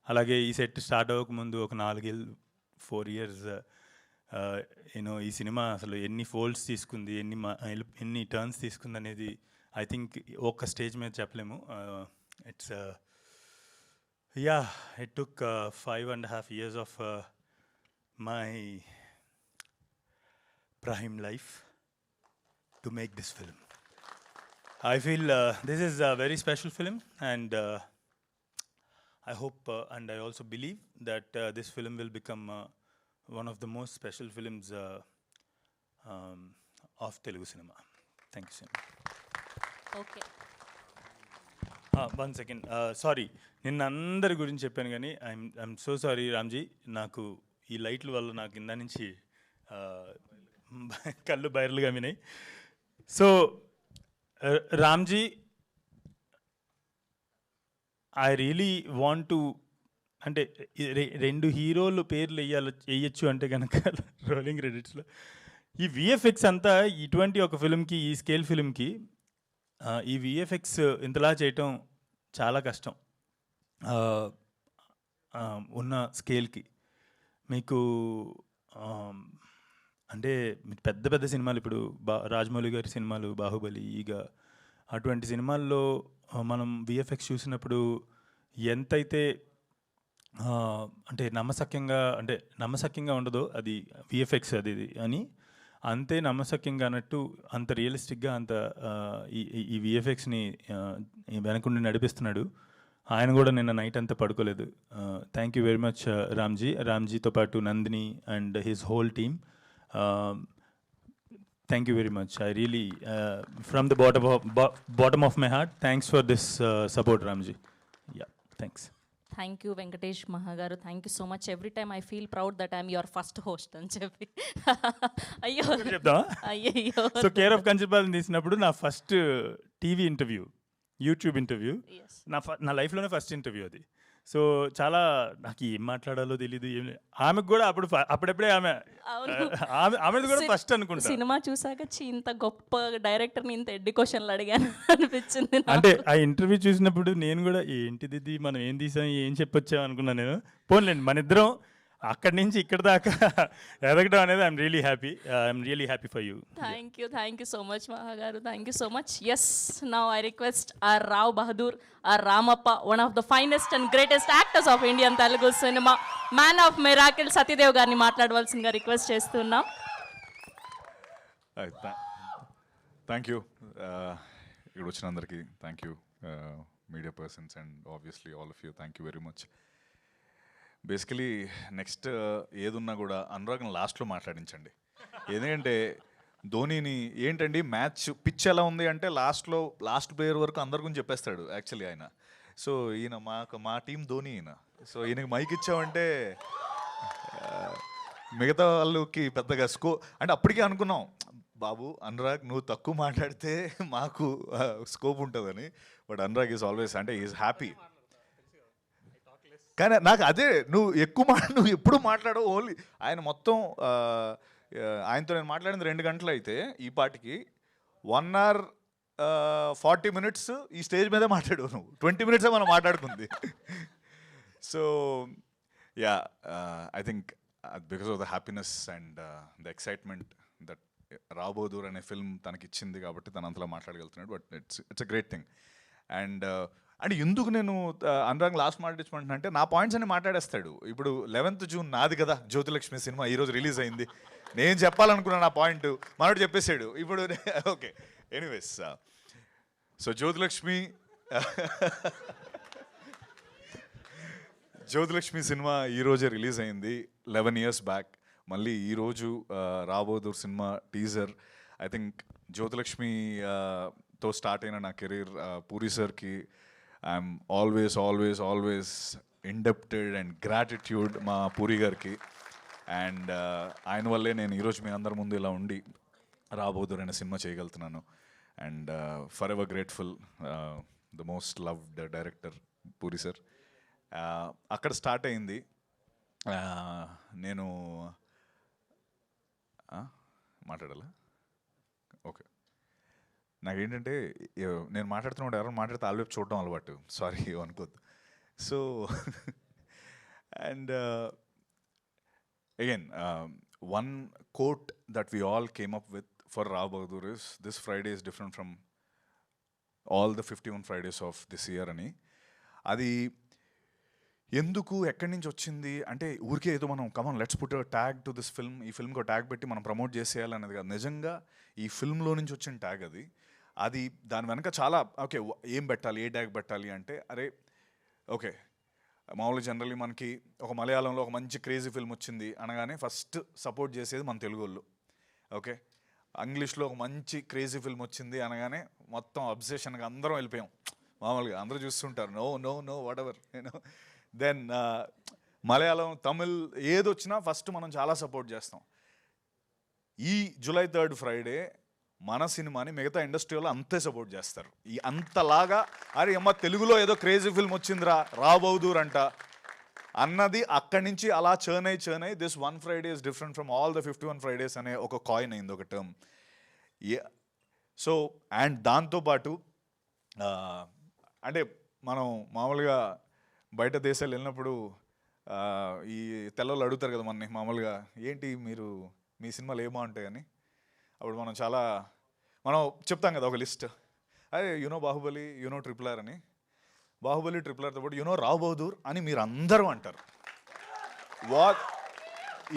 J: అలాగే ఈ సెట్ స్టార్ట్ అవ్వకముందు ఒక 4 years యూనో ఈ సినిమా అసలు ఎన్ని ఫోల్డ్స్ తీసుకుంది, ఎన్ని టర్న్స్ తీసుకుంది అనేది ఐ థింక్ ఒక్క స్టేజ్ మీద చెప్పలేము. It's it took 5.5 years of my prime life to make this film. I feel this is a very special film, and I hope and I also believe that this film will become one of the most special films of Telugu cinema. Thank you so much.
A: Okay,
J: 1 second. Sorry, నిన్న అందరి గురించి చెప్పాను కానీ I'm so sorry Ramji. నాకు ఈ లైట్ల వల్ల నాకు కింద నుంచి కళ్ళు బైర్లుగా వినాయి. So Ramji, I really want to, అంటే 2 హీరోలు పేర్లు వేయచ్చు అంటే కనుక రోలింగ్ క్రెడిట్స్లో ఈ విఎఫ్ఎక్స్ అంతా ఇటువంటి ఒక ఫిల్మ్కి, ఈ స్కేల్ ఫిల్మ్కి ఈ విఎఫ్ఎక్స్ ఇంతలా చేయటం చాలా కష్టం ఉన్న స్కేల్కి. మీకు అంటే పెద్ద పెద్ద సినిమాలు ఇప్పుడు రాజమౌళి గారి సినిమాలు, బాహుబలి, ఈగ, అటువంటి సినిమాల్లో మనం విఎఫ్ఎక్స్ చూసినప్పుడు ఎంతైతే అంటే నమ్మశక్యంగా ఉండదో అది విఎఫ్ఎక్స్ అది అని, అంతే నమ్మశక్యంగా అన్నట్టు అంత రియలిస్టిక్గా అంత ఈ విఎఫ్ఎక్స్ని వెనకుండి నడిపిస్తున్నాడు. ఆయన కూడా నిన్న నైట్ అంతా పడుకోలేదు. థ్యాంక్ యూ వెరీ మచ్ రామ్జీతో పాటు Nandini and his whole team. Thank you very much. I really, from the bottom of my heart, thanks for this support, Ramji. Yeah, thanks.
A: Thank you Venkatesh మహాగారు, thank you so much. Every time I feel proud that I'm your first host అని చెప్పి. అయ్యో
J: చెప్తావా?
A: అయ్యో.
J: So care of Kancharapalem తీసినప్పుడు నా first TV interview, YouTube interview, నా లైఫ్లోనే first interview అది. సో చాలా నాకు ఏం మాట్లాడాలో తెలీదు. ఆమెకు కూడా అప్పుడప్పుడే ఆమెది కూడా ఫస్ట్ అనుకుంటా.
A: సినిమా చూసాక ఇంత గొప్ప డైరెక్టర్ని ఇంత ఎడ్డి క్వశ్చన్లు అడిగాను అనిపించింది.
J: అంటే ఆ ఇంటర్వ్యూ చూసినప్పుడు నేను కూడా ఏంటిది మనం ఏం తీసాం, ఏం చెప్పొచ్చాం అనుకున్నాను నేను. పోన్లేండి, మన ఇద్దరం అక్కడి నుంచి ఇక్కడ దాకా ఎదగడం అనేది I'm really happy for you.
A: Thank you so much మహాగారు, thank you so much. Yes, now I request our Rao Bahadur, our Ramappa, one of the finest and greatest actors of Indian Telugu cinema, man of miracle Satyadev గారిని మాట్లాడవలసిందిగా request చేస్తున్నాం.
B: Thank you. ఇక్కడ వచ్చిన అందరికీ thank you, media persons and obviously all of you, thank you very much. Basically next ఏదున్నా కూడా అనురాగ్ని లాస్ట్లో మాట్లాడించండి. ఎందుకంటే ధోనీని ఏంటండి మ్యాచ్ పిచ్ ఎలా ఉంది అంటే లాస్ట్ ప్లేయర్ వరకు అందరి గురించి చెప్పేస్తాడు యాక్చువల్లీ ఆయన. సో ఈయన మా టీం ధోని ఈయన. సో ఈయనకి మైక్ ఇచ్చామంటే మిగతా వాళ్ళకి పెద్దగా అంటే అప్పటికే అనుకున్నాం, బాబు అనురాగ్ నువ్వు తక్కువ మాట్లాడితే మాకు స్కోప్ ఉంటుందని. బట్ అనురాగ్ ఈజ్ ఆల్వేస్ అంటే ఈజ్ హ్యాపీ. కానీ నాకు అదే, నువ్వు ఎప్పుడు మాట్లాడవు, ఓన్లీ ఆయన మొత్తం ఆయనతో నేను మాట్లాడింది 2 గంటలు అయితే ఈ పాటికి 1 hour 40 minutes ఈ స్టేజ్ మీదే మాట్లాడావు నువ్వు. 20 minutes మనం మాట్లాడుకుంది. So yeah, I think because of the happiness and the excitement that Rao Bahadur అనే ఫిల్మ్ తనకిచ్చింది కాబట్టి తను అంతలా మాట్లాడగలుగుతున్నాడు. But it's a great thing. And అంటే ఎందుకు నేను అనురాగ్ లాస్ట్ మాట్లాడించమంటున్నా అంటే నా పాయింట్స్ అన్ని మాట్లాడేస్తాడు. ఇప్పుడు 11th June నాది కదా జ్యోతిలక్ష్మి సినిమా, ఈరోజు రిలీజ్ అయింది. నేను చెప్పాలనుకున్నా నా పాయింట్, మనోడు చెప్పేశాడు. ఇప్పుడు okay, anyways, so Jyothilakshmi cinema ఈరోజే రిలీజ్ అయింది 11 years బ్యాక్. మళ్ళీ ఈరోజు Rao Bahadur cinema teaser, I think Jyothilakshmi తో స్టార్ట్ అయిన నా కెరీర్ పూరి సార్కి I'm always always always indebted and gratitude మా పూరి గారికి. అండ్ ఆయన వల్లే నేను ఈరోజు మీ అందరి ముందు ఇలా ఉండి రాబోదూర్ అనే సినిమా చేయగలుగుతున్నాను. And for ever grateful, the most loved director puri sir. అక్కడ స్టార్ట్ అయింది. నేను మాట్లాడాలా? ఓకే. నాకేంటంటే నేను మాట్లాడుతున్నప్పుడు ఎవరైనా మాట్లాడితే ఆల్వేపు చూడడం అలవాటు, సారీ అనుకోద్దు. So and again, one quote that we all came up with for Rao Bahadur is, this Friday is different from all the 51 Fridays of this year అని. అది ఎందుకు ఎక్కడి నుంచి వచ్చింది అంటే ఊరికే ఏదో మనం come on let's put tag to this film, ఈ ఫిల్మ్కి ట్యాగ్ పెట్టి మనం ప్రమోట్ చేసేయాలనేది కాదు. నిజంగా ఈ ఫిల్మ్లో నుంచి వచ్చిన ట్యాగ్ అది దాని వెనక చాలా ఓకే ఏం పెట్టాలి, ఏ ట్యాగ్ పెట్టాలి అంటే, అరే ఓకే మామూలుగా జనరల్లీ మనకి ఒక మలయాళంలో ఒక మంచి క్రేజీ ఫిల్మ్ వచ్చింది అనగానే ఫస్ట్ సపోర్ట్ చేసేది మన తెలుగు వాళ్ళు. ఓకే, ఇంగ్లీష్లో ఒక మంచి క్రేజీ ఫిల్మ్ వచ్చింది అనగానే మొత్తం అబ్సెషన్గా అందరం వెళ్ళిపోయాం. మామూలుగా అందరూ చూస్తుంటారు, no no no whatever you know. Then Malayalam, Tamil ఏది వచ్చినా ఫస్ట్ మనం చాలా సపోర్ట్ చేస్తాం. ఈ July 3rd ఫ్రైడే మన సినిమాని మిగతా ఇండస్ట్రీలో అంతే సపోర్ట్ చేస్తారు. ఈ అంతలాగా అరే అమ్మ తెలుగులో ఏదో క్రేజీ ఫిల్మ్ వచ్చిందిరా రాబోదూర్ అంట అన్నది అక్కడి నుంచి అలా చర్న్ అయ్యి this one Friday is different from all the 51 Fridays అనే ఒక కాయిన్ అయింది, ఒక టర్మ్. సో అండ్ దాంతోపాటు అంటే మనం మామూలుగా బయట దేశాలు వెళ్ళినప్పుడు ఈ తెల్లలు అడుగుతారు కదా మనని మామూలుగా, ఏంటి మీరు మీ సినిమాలు ఏమో ఉంటాయని. అప్పుడు మనం చెప్తాం కదా ఒక లిస్ట్, అదే యూనో బాహుబలి, యూనో RRR అని. బాహుబలి RRRతో పాటు యూనో రావ్ బహదూర్ అని మీరు అందరూ అంటారు.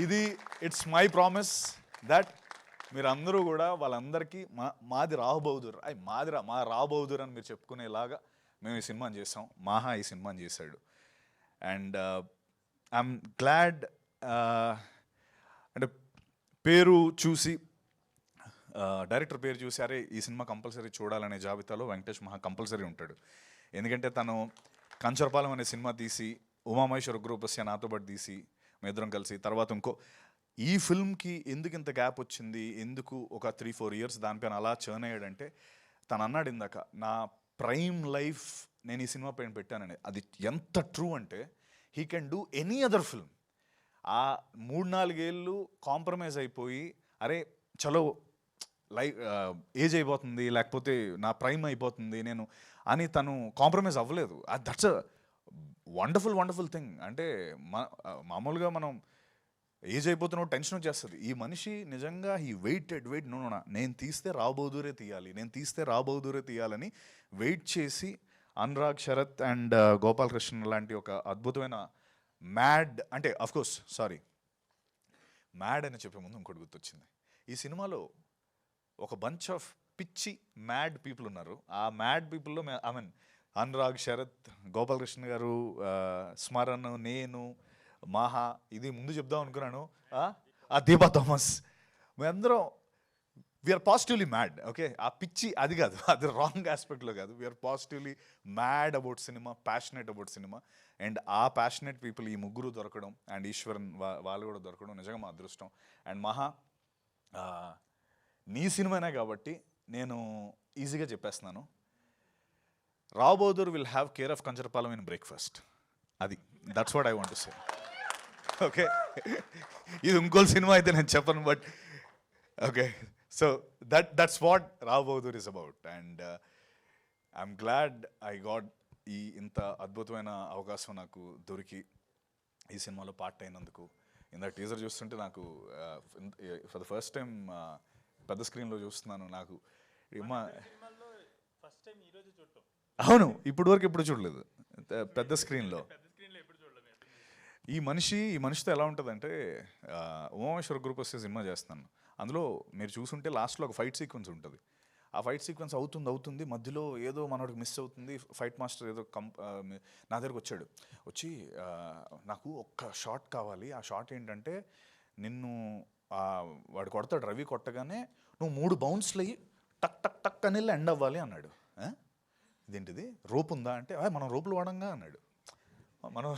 B: ఇది ఇట్స్ మై ప్రామిస్ దట్ మీరందరూ కూడా వాళ్ళందరికీ మాది రావ్ బహదూర్, మా రావ్ బహదూర్ అని మీరు చెప్పుకునేలాగా మేము ఈ సినిమాని చేసాం. మాహా ఈ సినిమాని చేశాడు. అండ్ ఐఎమ్ గ్లాడ్ అంటే పేరు చూసి డైరెక్టర్ పేరు చూసి అరే ఈ సినిమా కంపల్సరీ చూడాలనే జాబితాలో వెంకటేష్ మహా కంపల్సరీ ఉంటాడు. ఎందుకంటే తను కంచరపాలెం అనే సినిమా తీసి ఉమామహేశ్వర గ్రూపస్య నాతో పాటు తీసి మేమిద్దరం కలిసి తర్వాత ఈ ఫిల్మ్కి ఎందుకు ఇంత గ్యాప్ వచ్చింది, ఎందుకు ఒక 3-4 years దానిపైన అలా చర్న్ అయ్యాడంటే తను అన్నాడు ఇందాక, నా ప్రైమ్ లైఫ్ నేను ఈ సినిమా పైన పెట్టానని. అది ఎంత ట్రూ అంటే he can do any other film. ఆ 3-4 ఏళ్ళు కాంప్రమైజ్ అయిపోయి అరే చలో ఏజ్ అయిపోతుంది లేకపోతే నా ప్రైమ్ అయిపోతుంది నేను అని తను కాంప్రమైజ్ అవ్వలేదు. That's a wonderful thing. అంటే మామూలుగా మనం ఏజ్ అయిపోతున్నప్పుడు టెన్షన్ వచ్చేస్తుంది. ఈ మనిషి నిజంగా హీ వెయిట్ నో నేను తీస్తే రావ్ బహదూరే తీయాలని వెయిట్ చేసి అనురాగ్, శరత్ అండ్ గోపాలకృష్ణ లాంటి ఒక అద్భుతమైన మ్యాడ్ అంటే అఫ్కోర్స్ మ్యాడ్ అని చెప్పే ముందు ఇంకోటి గుర్తొచ్చింది. ఈ సినిమాలో ఒక బంచ్ ఆఫ్ పిచ్చి మ్యాడ్ పీపుల్ ఉన్నారు. ఆ మ్యాడ్ పీపుల్లో అనురాగ్, శరత్, గోపాలకృష్ణ గారు, స్మరణ్, నేను, మాహా, ఇది ముందు చెప్దాం అనుకున్నాను, దీపా థామస్, మేమందరం వీఆర్ పాజిటివ్లీ మ్యాడ్. ఓకే, ఆ పిచ్చి అది కాదు, అది రాంగ్ ఆస్పెక్ట్లో కాదు. We're positively mad about cinema, passionate about cinema. And ఆ ప్యాషనెట్ పీపుల్ ఈ ముగ్గురు దొరకడం అండ్ ఈశ్వరన్ వాళ్ళు కూడా దొరకడం నిజంగా మా అదృష్టం. అండ్ మహా నీ సినిమానే కాబట్టి నేను ఈజీగా చెప్పేస్తున్నాను, Rao Bahadur will have care of Kancharapalem in breakfast. That's what I want to say. Okay, ఇది ఇంకో సినిమా అయితే నేను చెప్పను, but okay, so that's what Rao Bahadur is about. And I'm glad I got ఇంత అద్భుతమైన అవకాశం నాకు దొరికి ఈ సినిమాలో పార్ట్ అయినందుకు. ఇందాక టీజర్ చూస్తుంటే నాకు ఫర్ ద ఫస్ట్ టైం పెద్ద స్క్రీన్లో చూస్తున్నాను. నాకు అవును, ఇప్పుడు వరకు ఎప్పుడు చూడలేదు పెద్ద స్క్రీన్లో. ఈ మనిషితో ఎలా ఉంటుందంటే ఉమామహేశ్వర గ్రూప్ వస్తే సినిమా చేస్తున్నాను. అందులో మీరు చూసుంటే లాస్ట్లో ఒక ఫైట్ సీక్వెన్స్ ఉంటుంది. ఆ ఫైట్ సీక్వెన్స్ అవుతుంది మధ్యలో ఏదో మనోడికి మిస్ అవుతుంది. ఫైట్ మాస్టర్ ఏదో నా దగ్గరకు వచ్చి నాకు ఒక్క షాట్ కావాలి. ఆ షాట్ ఏంటంటే నిన్ను వాడు కొడతాడు, రవి కొట్టగానే నువ్వు 3 బౌన్స్లు అయ్యి టక్ టక్ టక్ అని ఎండ్ అవ్వాలి అన్నాడు. ఇదేంటిది రోప్ ఉందా అంటే మనం రోపులు వాడంగా అన్నాడు. మనం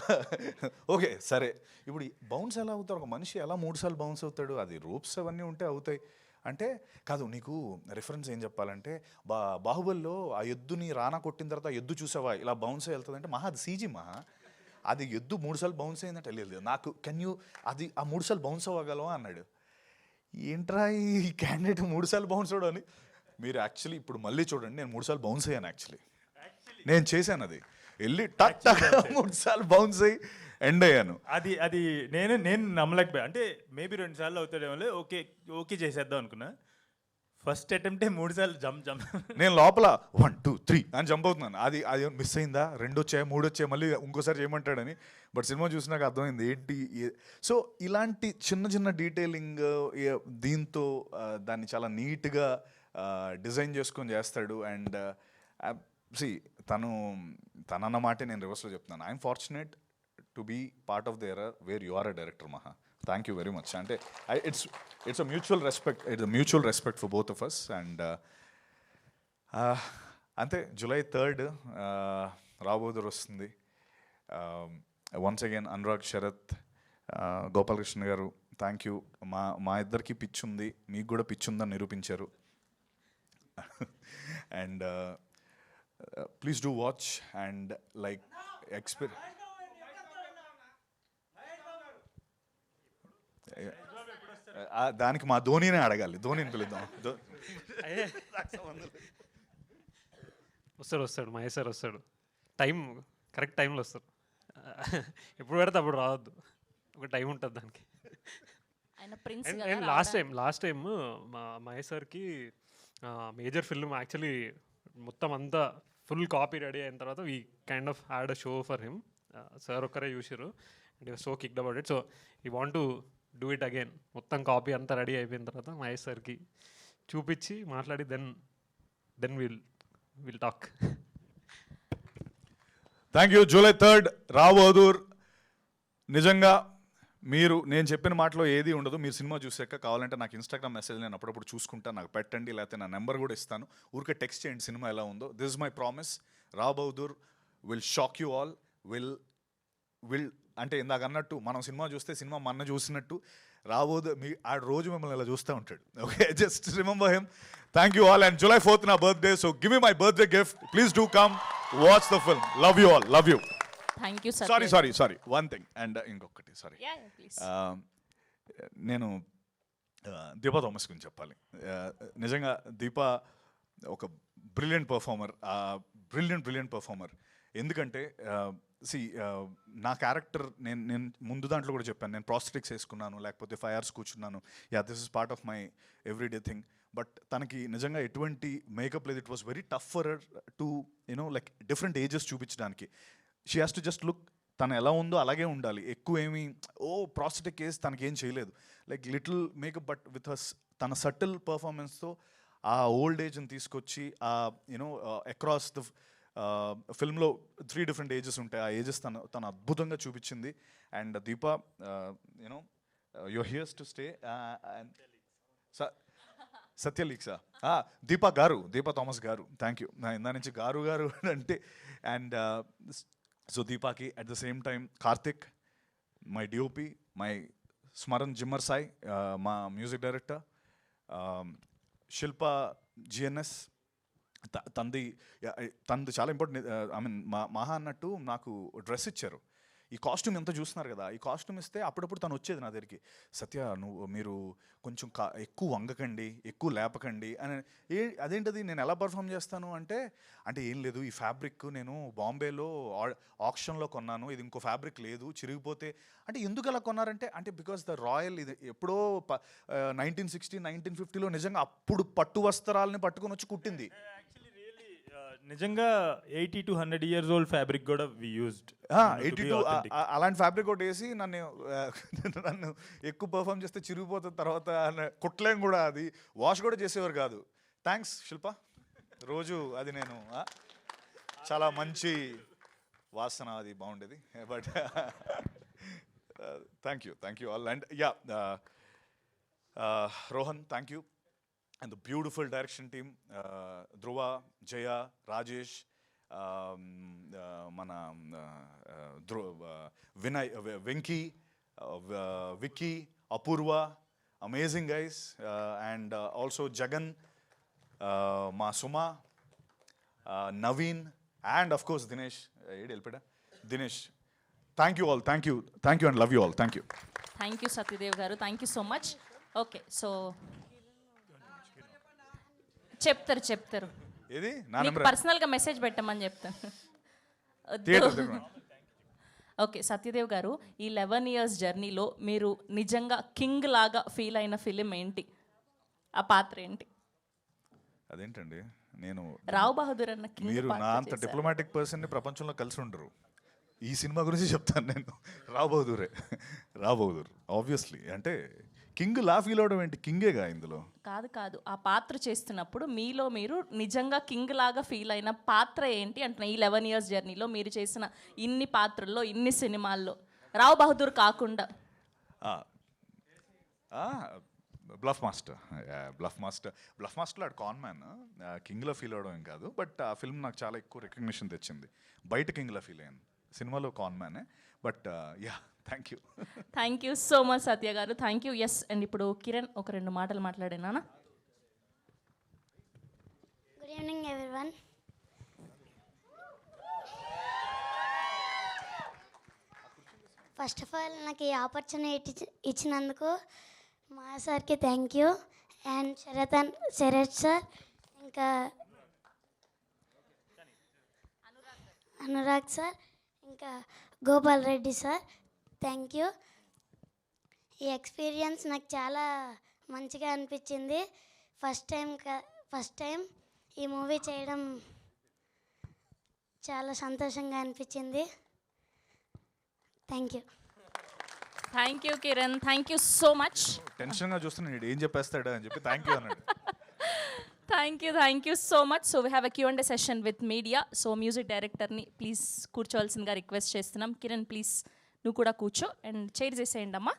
B: ఓకే సరే, ఇప్పుడు బౌన్స్ ఎలా అవుతారు, ఒక మనిషి ఎలా 3 సార్లు బౌన్స్ అవుతాడు, అది రోప్స్ అవన్నీ ఉంటే అవుతాయి అంటే కాదు. నీకు రిఫరెన్స్ ఏం చెప్పాలంటే బాహుబలిలో ఆ ఎద్దుని రానా కొట్టిన తర్వాత ఆ ఎద్దు చూసావా ఇలా బౌన్స్ వెళ్తుంది అంటే మహా అది సీజీ మహా, అది ఎద్దు 3 సార్లు బౌన్స్ అయిందంటే లేదు నాకు అది ఆ 3 సార్లు బౌన్స్ అవ్వగలవా అన్నాడు. ఏంట్రా ఈ క్యాండిడేట్ 3 సార్లు బౌన్స్ అవడం అని. మీరు యాక్చువల్లీ ఇప్పుడు మళ్ళీ చూడండి, నేను 3 సార్లు బౌన్స్ అయ్యాను. యాక్చువల్లీ నేను చేశాను, అది వెళ్ళి టక్ టక్ 3 సార్లు బౌన్స్ అయ్యి ఎండ్ అయ్యాను.
J: అది నేను నమ్మలేకపోయా. అంటే మేబీ 2 సార్లు అవుతాడేమో, ఓకే చేసేద్దాం అనుకున్నా. ఫస్ట్ అటెంప్టే 3 సార్లు జంప్
B: నేను లోపల 1 2 3 అని జంప్ అవుతున్నాను. అది మిస్ అయిందా, 2 వచ్చాయి 3 వచ్చాయి, మళ్ళీ ఇంకోసారి చేయమంటాడని. బట్ సినిమా చూసినాక అర్థమైంది ఏంటి. సో ఇలాంటి చిన్న చిన్న డీటెయిలింగ్ దీంతో దాన్ని చాలా నీట్గా డిజైన్ చేసుకొని చేస్తాడు. అండ్ తనన్న మాటే నేను రివర్స్లో చెప్తున్నాను. I'm fortunate to be part of the era where you are a director Maha. Thank you very much. అంటే it's a mutual respect for both of us. And అంతే, July 3rd రాబోదర్ వస్తుంది. Once again Anurag, Sarath, Gopalakrishna garu thank you. మా ఇద్దరికి pitch ఉంది, మీకు కూడా pitch ఉందని నిరూపించారు. And please do watch and like దానికి మా ధోనినే అడగాలి, ధోనిని పిలుద్దాం.
C: వస్తాడు మహేష్ సార్ వస్తాడు, కరెక్ట్ టైంలో వస్తారు. ఎప్పుడు పెడితే అప్పుడు రావద్దు, ఒక టైం ఉంటుంది దానికి. లాస్ట్ టైం మా మహేష్ సార్కి మేజర్ ఫిల్మ్ యాక్చువల్లీ మొత్తం అంతా ఫుల్ కాపీ రెడీ అయిన తర్వాత we kind of had a show for him. Sir ఒక్కరే చూసారు and you so kicked about it. So you want to do it again. మొత్తం కాపీ అంతా రెడీ అయిపోయిన తర్వాత మహేష్ సార్కి చూపించి మాట్లాడి then will talk.
B: Thank you. July 3rd రాబోదూర్. నిజంగా నేను చెప్పిన మాటలో ఏది ఉండదు. మీరు సినిమా చూసాక కావాలంటే నాకు ఇన్స్టాగ్రామ్ మెసేజ్ నేను అప్పుడప్పుడు చూసుకుంటాను, నాకు పెట్టండి, లేకపోతే నా నెంబర్ కూడా ఇస్తాను. ఊరికే టెక్స్ట్ చేయండి సినిమా ఎలా ఉందో. This is my promise. Rao Bahadur will shock you all. Will అంటే ఇందాక అన్నట్టు మనం సినిమా చూస్తే సినిమా మన చూసినట్టు రాబోదు ఆ రోజు మిమ్మల్ని ఇలా చూస్తూ ఉంటాడు. Okay, just remember him. Thank you all. And July 4th నా birthday, so give me my birthday gift. Please do come watch the film. Love you all. Love you.
A: Thank you.
B: Sorry one thing and ఇంకొకటి sorry, నేను Deepa Thomas గురించి చెప్పాలి. నిజంగా దీపా ఒక brilliant performer. ఎందుకంటే నా character నేను ముందు దాంట్లో కూడా చెప్పాను, నేను ప్రాస్థెటిక్స్ వేసుకున్నాను, లేకపోతే 5 hours కూర్చున్నాను. This is part of my everyday thing. But తనకి నిజంగా ఎటువంటి మేకప్ లేదు. It was very tough for her to like different ages చూపించడానికి. She has to just look, తను ఎలా ఉందో అలాగే ఉండాలి. ఎక్కువ ఏమి ప్రాస్థెటిక్ వేసి తనకేం చేయలేదు, like little makeup. But with తన సటిల్ పర్ఫార్మెన్స్తో ఆ ఓల్డ్ ఏజ్ని తీసుకొచ్చి అక్రాస్ ద ఫిల్మ్లో 3 different ఏజెస్ ఉంటాయి. ఆ ఏజెస్ తను అద్భుతంగా చూపించింది. And Deepa your here's to stay. సత్యలీక్సా దీపా థామస్ గారు, థ్యాంక్ యూ. ఇందా నుంచి గారు అంటే. అండ్ సో దీపాకి at the same time Karthik, my DOP, my Smaran Zimmer Sai, మా మ్యూజిక్ డైరెక్టర్, శిల్ప జిఎన్ఎస్, తనది చాలా ఇంపార్టెంట్. ఐ మీన్ మహా అన్నట్టు నాకు డ్రెస్ ఇచ్చారు. ఈ కాస్ట్యూమ్ ఎంత చూస్తున్నారు కదా, ఈ కాస్ట్యూమ్ ఇస్తే అప్పుడప్పుడు తను వచ్చేది నా దగ్గరికి, సత్య మీరు కొంచెం ఎక్కువ వంగకండి, ఎక్కువ లేపకండి అని. అదేంటది నేను ఎలా పర్ఫామ్ చేస్తాను అంటే ఏం లేదు, ఈ ఫ్యాబ్రిక్ నేను బాంబేలో ఆక్షన్లో కొన్నాను, ఇది ఇంకో ఫ్యాబ్రిక్ లేదు, చిరిగిపోతే. అంటే ఎందుకు అలా కొన్నారంటే బికాస్ ద రాయల్, ఇది ఎప్పుడో 1960 1950లో నిజంగా అప్పుడు పట్టు వస్త్రాలని పట్టుకొని వచ్చి కుట్టింది.
J: నిజంగా 80 to 100 years old ఫ్యాబ్రిక్ కూడా వి యూజ్డ్.
B: 82 అలాంటి ఫ్యాబ్రిక్ ఒకటి వేసి నన్ను ఎక్కువ పర్ఫామ్ చేస్తే చిరిగిపోతుంది, తర్వాత కుట్టలేం కూడా, అది వాష్ కూడా చేసేవారు కాదు. థ్యాంక్స్ శిల్ప. రోజు అది నేను చాలా మంచి వాసన, అది బాగుండేది. But Thank you all. And yeah, Rohan, thank you. And the beautiful direction team, Dhruva, Jaya, Rajesh, mana Vinay, Venki, Vicky, Apurva, amazing guys, and also Jagan, Ma Suma, Naveen, and of course Dinesh. Dinesh, thank you all, thank you, and love you all, thank you.
A: Thank you Satyadev garu, thank you so much. Okay, so చెప్తారు
B: ఏది నా
A: మీకు
B: number
A: పర్సనల్గా message పెట్టమని చెప్తాను.
B: Theatre
A: okay, Satyadev గారు, ఈ 11 years జర్నీలో మీరు నిజంగా కింగ్ లాగా ఫీల్ అయిన ఫిలిం ఏంటి? ఆ పాత్ర ఏంటి?
B: అదేంటండి, నేను
A: రావ్ బహదూర్ అన్న కింగ్
B: మీరు నా అంత డిప్లొమాటిక్ పర్సన్ని ప్రపంచంలో కలిసి ఉండరు. ఈ సినిమా గురించి చెప్తాను నేను. రావ్ బహదూర్ ఆబ్వియస్లీ. అంటే కింగ్ లా ఫీల్ అవడం ఏంటి, కింగేగా ఇందులో.
A: కాదు, ఆ పాత్ర చేస్తున్నప్పుడు మీలో మీరు నిజంగా కింగ్ లాగా ఫీల్ అయిన పాత్ర ఏంటి అంటున్నా. ఈ 11 years జర్నీలో మీరు చేసిన ఇన్ని పాత్రల్లో, ఇన్ని సినిమాల్లో రావ్ బహదూర్ కాకుండా
B: బ్లఫ్ మాస్టర్లో ఆడు కాన్ మ్యాన్. కింగ్లో ఫీల్ అవడం ఏం కాదు, బట్ ఆ ఫిల్మ్ నాకు చాలా ఎక్కువ రికగ్నిషన్ తెచ్చింది. బయట కింగ్లో ఫీల్ అయ్యాను, సినిమాలో కాన్ మ్యానే. But yeah, thank you
A: so much Satya garu, thank you. Yes, and ఇప్పుడు కిరణ్ ఒక 2 మాటలు మాట్లాడేనా?
K: Good evening everyone. First of all నాకు ఈ ఆపర్చునిటీ ఇచ్చినందుకు మా సార్కి thank you, and Sarath sir, ఇంకా అనురాగ్ సార్, ఇంకా Gopal Reddy sir, thank you. ఈ ఎక్స్పీరియన్స్ నాకు చాలా మంచిగా అనిపించింది. ఫస్ట్ టైం ఈ మూవీ చేయడం చాలా సంతోషంగా అనిపించింది. Thank
A: you Kiran, thank you so much.
B: టెన్షన్గా చూస్తున్నాడు, ఏం చెప్పేస్తాడా అని చెప్పి థ్యాంక్ యూ అన్నాడు.
A: Thank you so much. So we have a Q&A session with media. So music డైరెక్టర్ని ప్లీజ్ కూర్చోవలసిందిగా రిక్వెస్ట్ చేస్తున్నాం. కిరణ్ ప్లీజ్ నువ్వు కూడా కూర్చో అండ్ చైర్ చేసేయండి అమ్మా.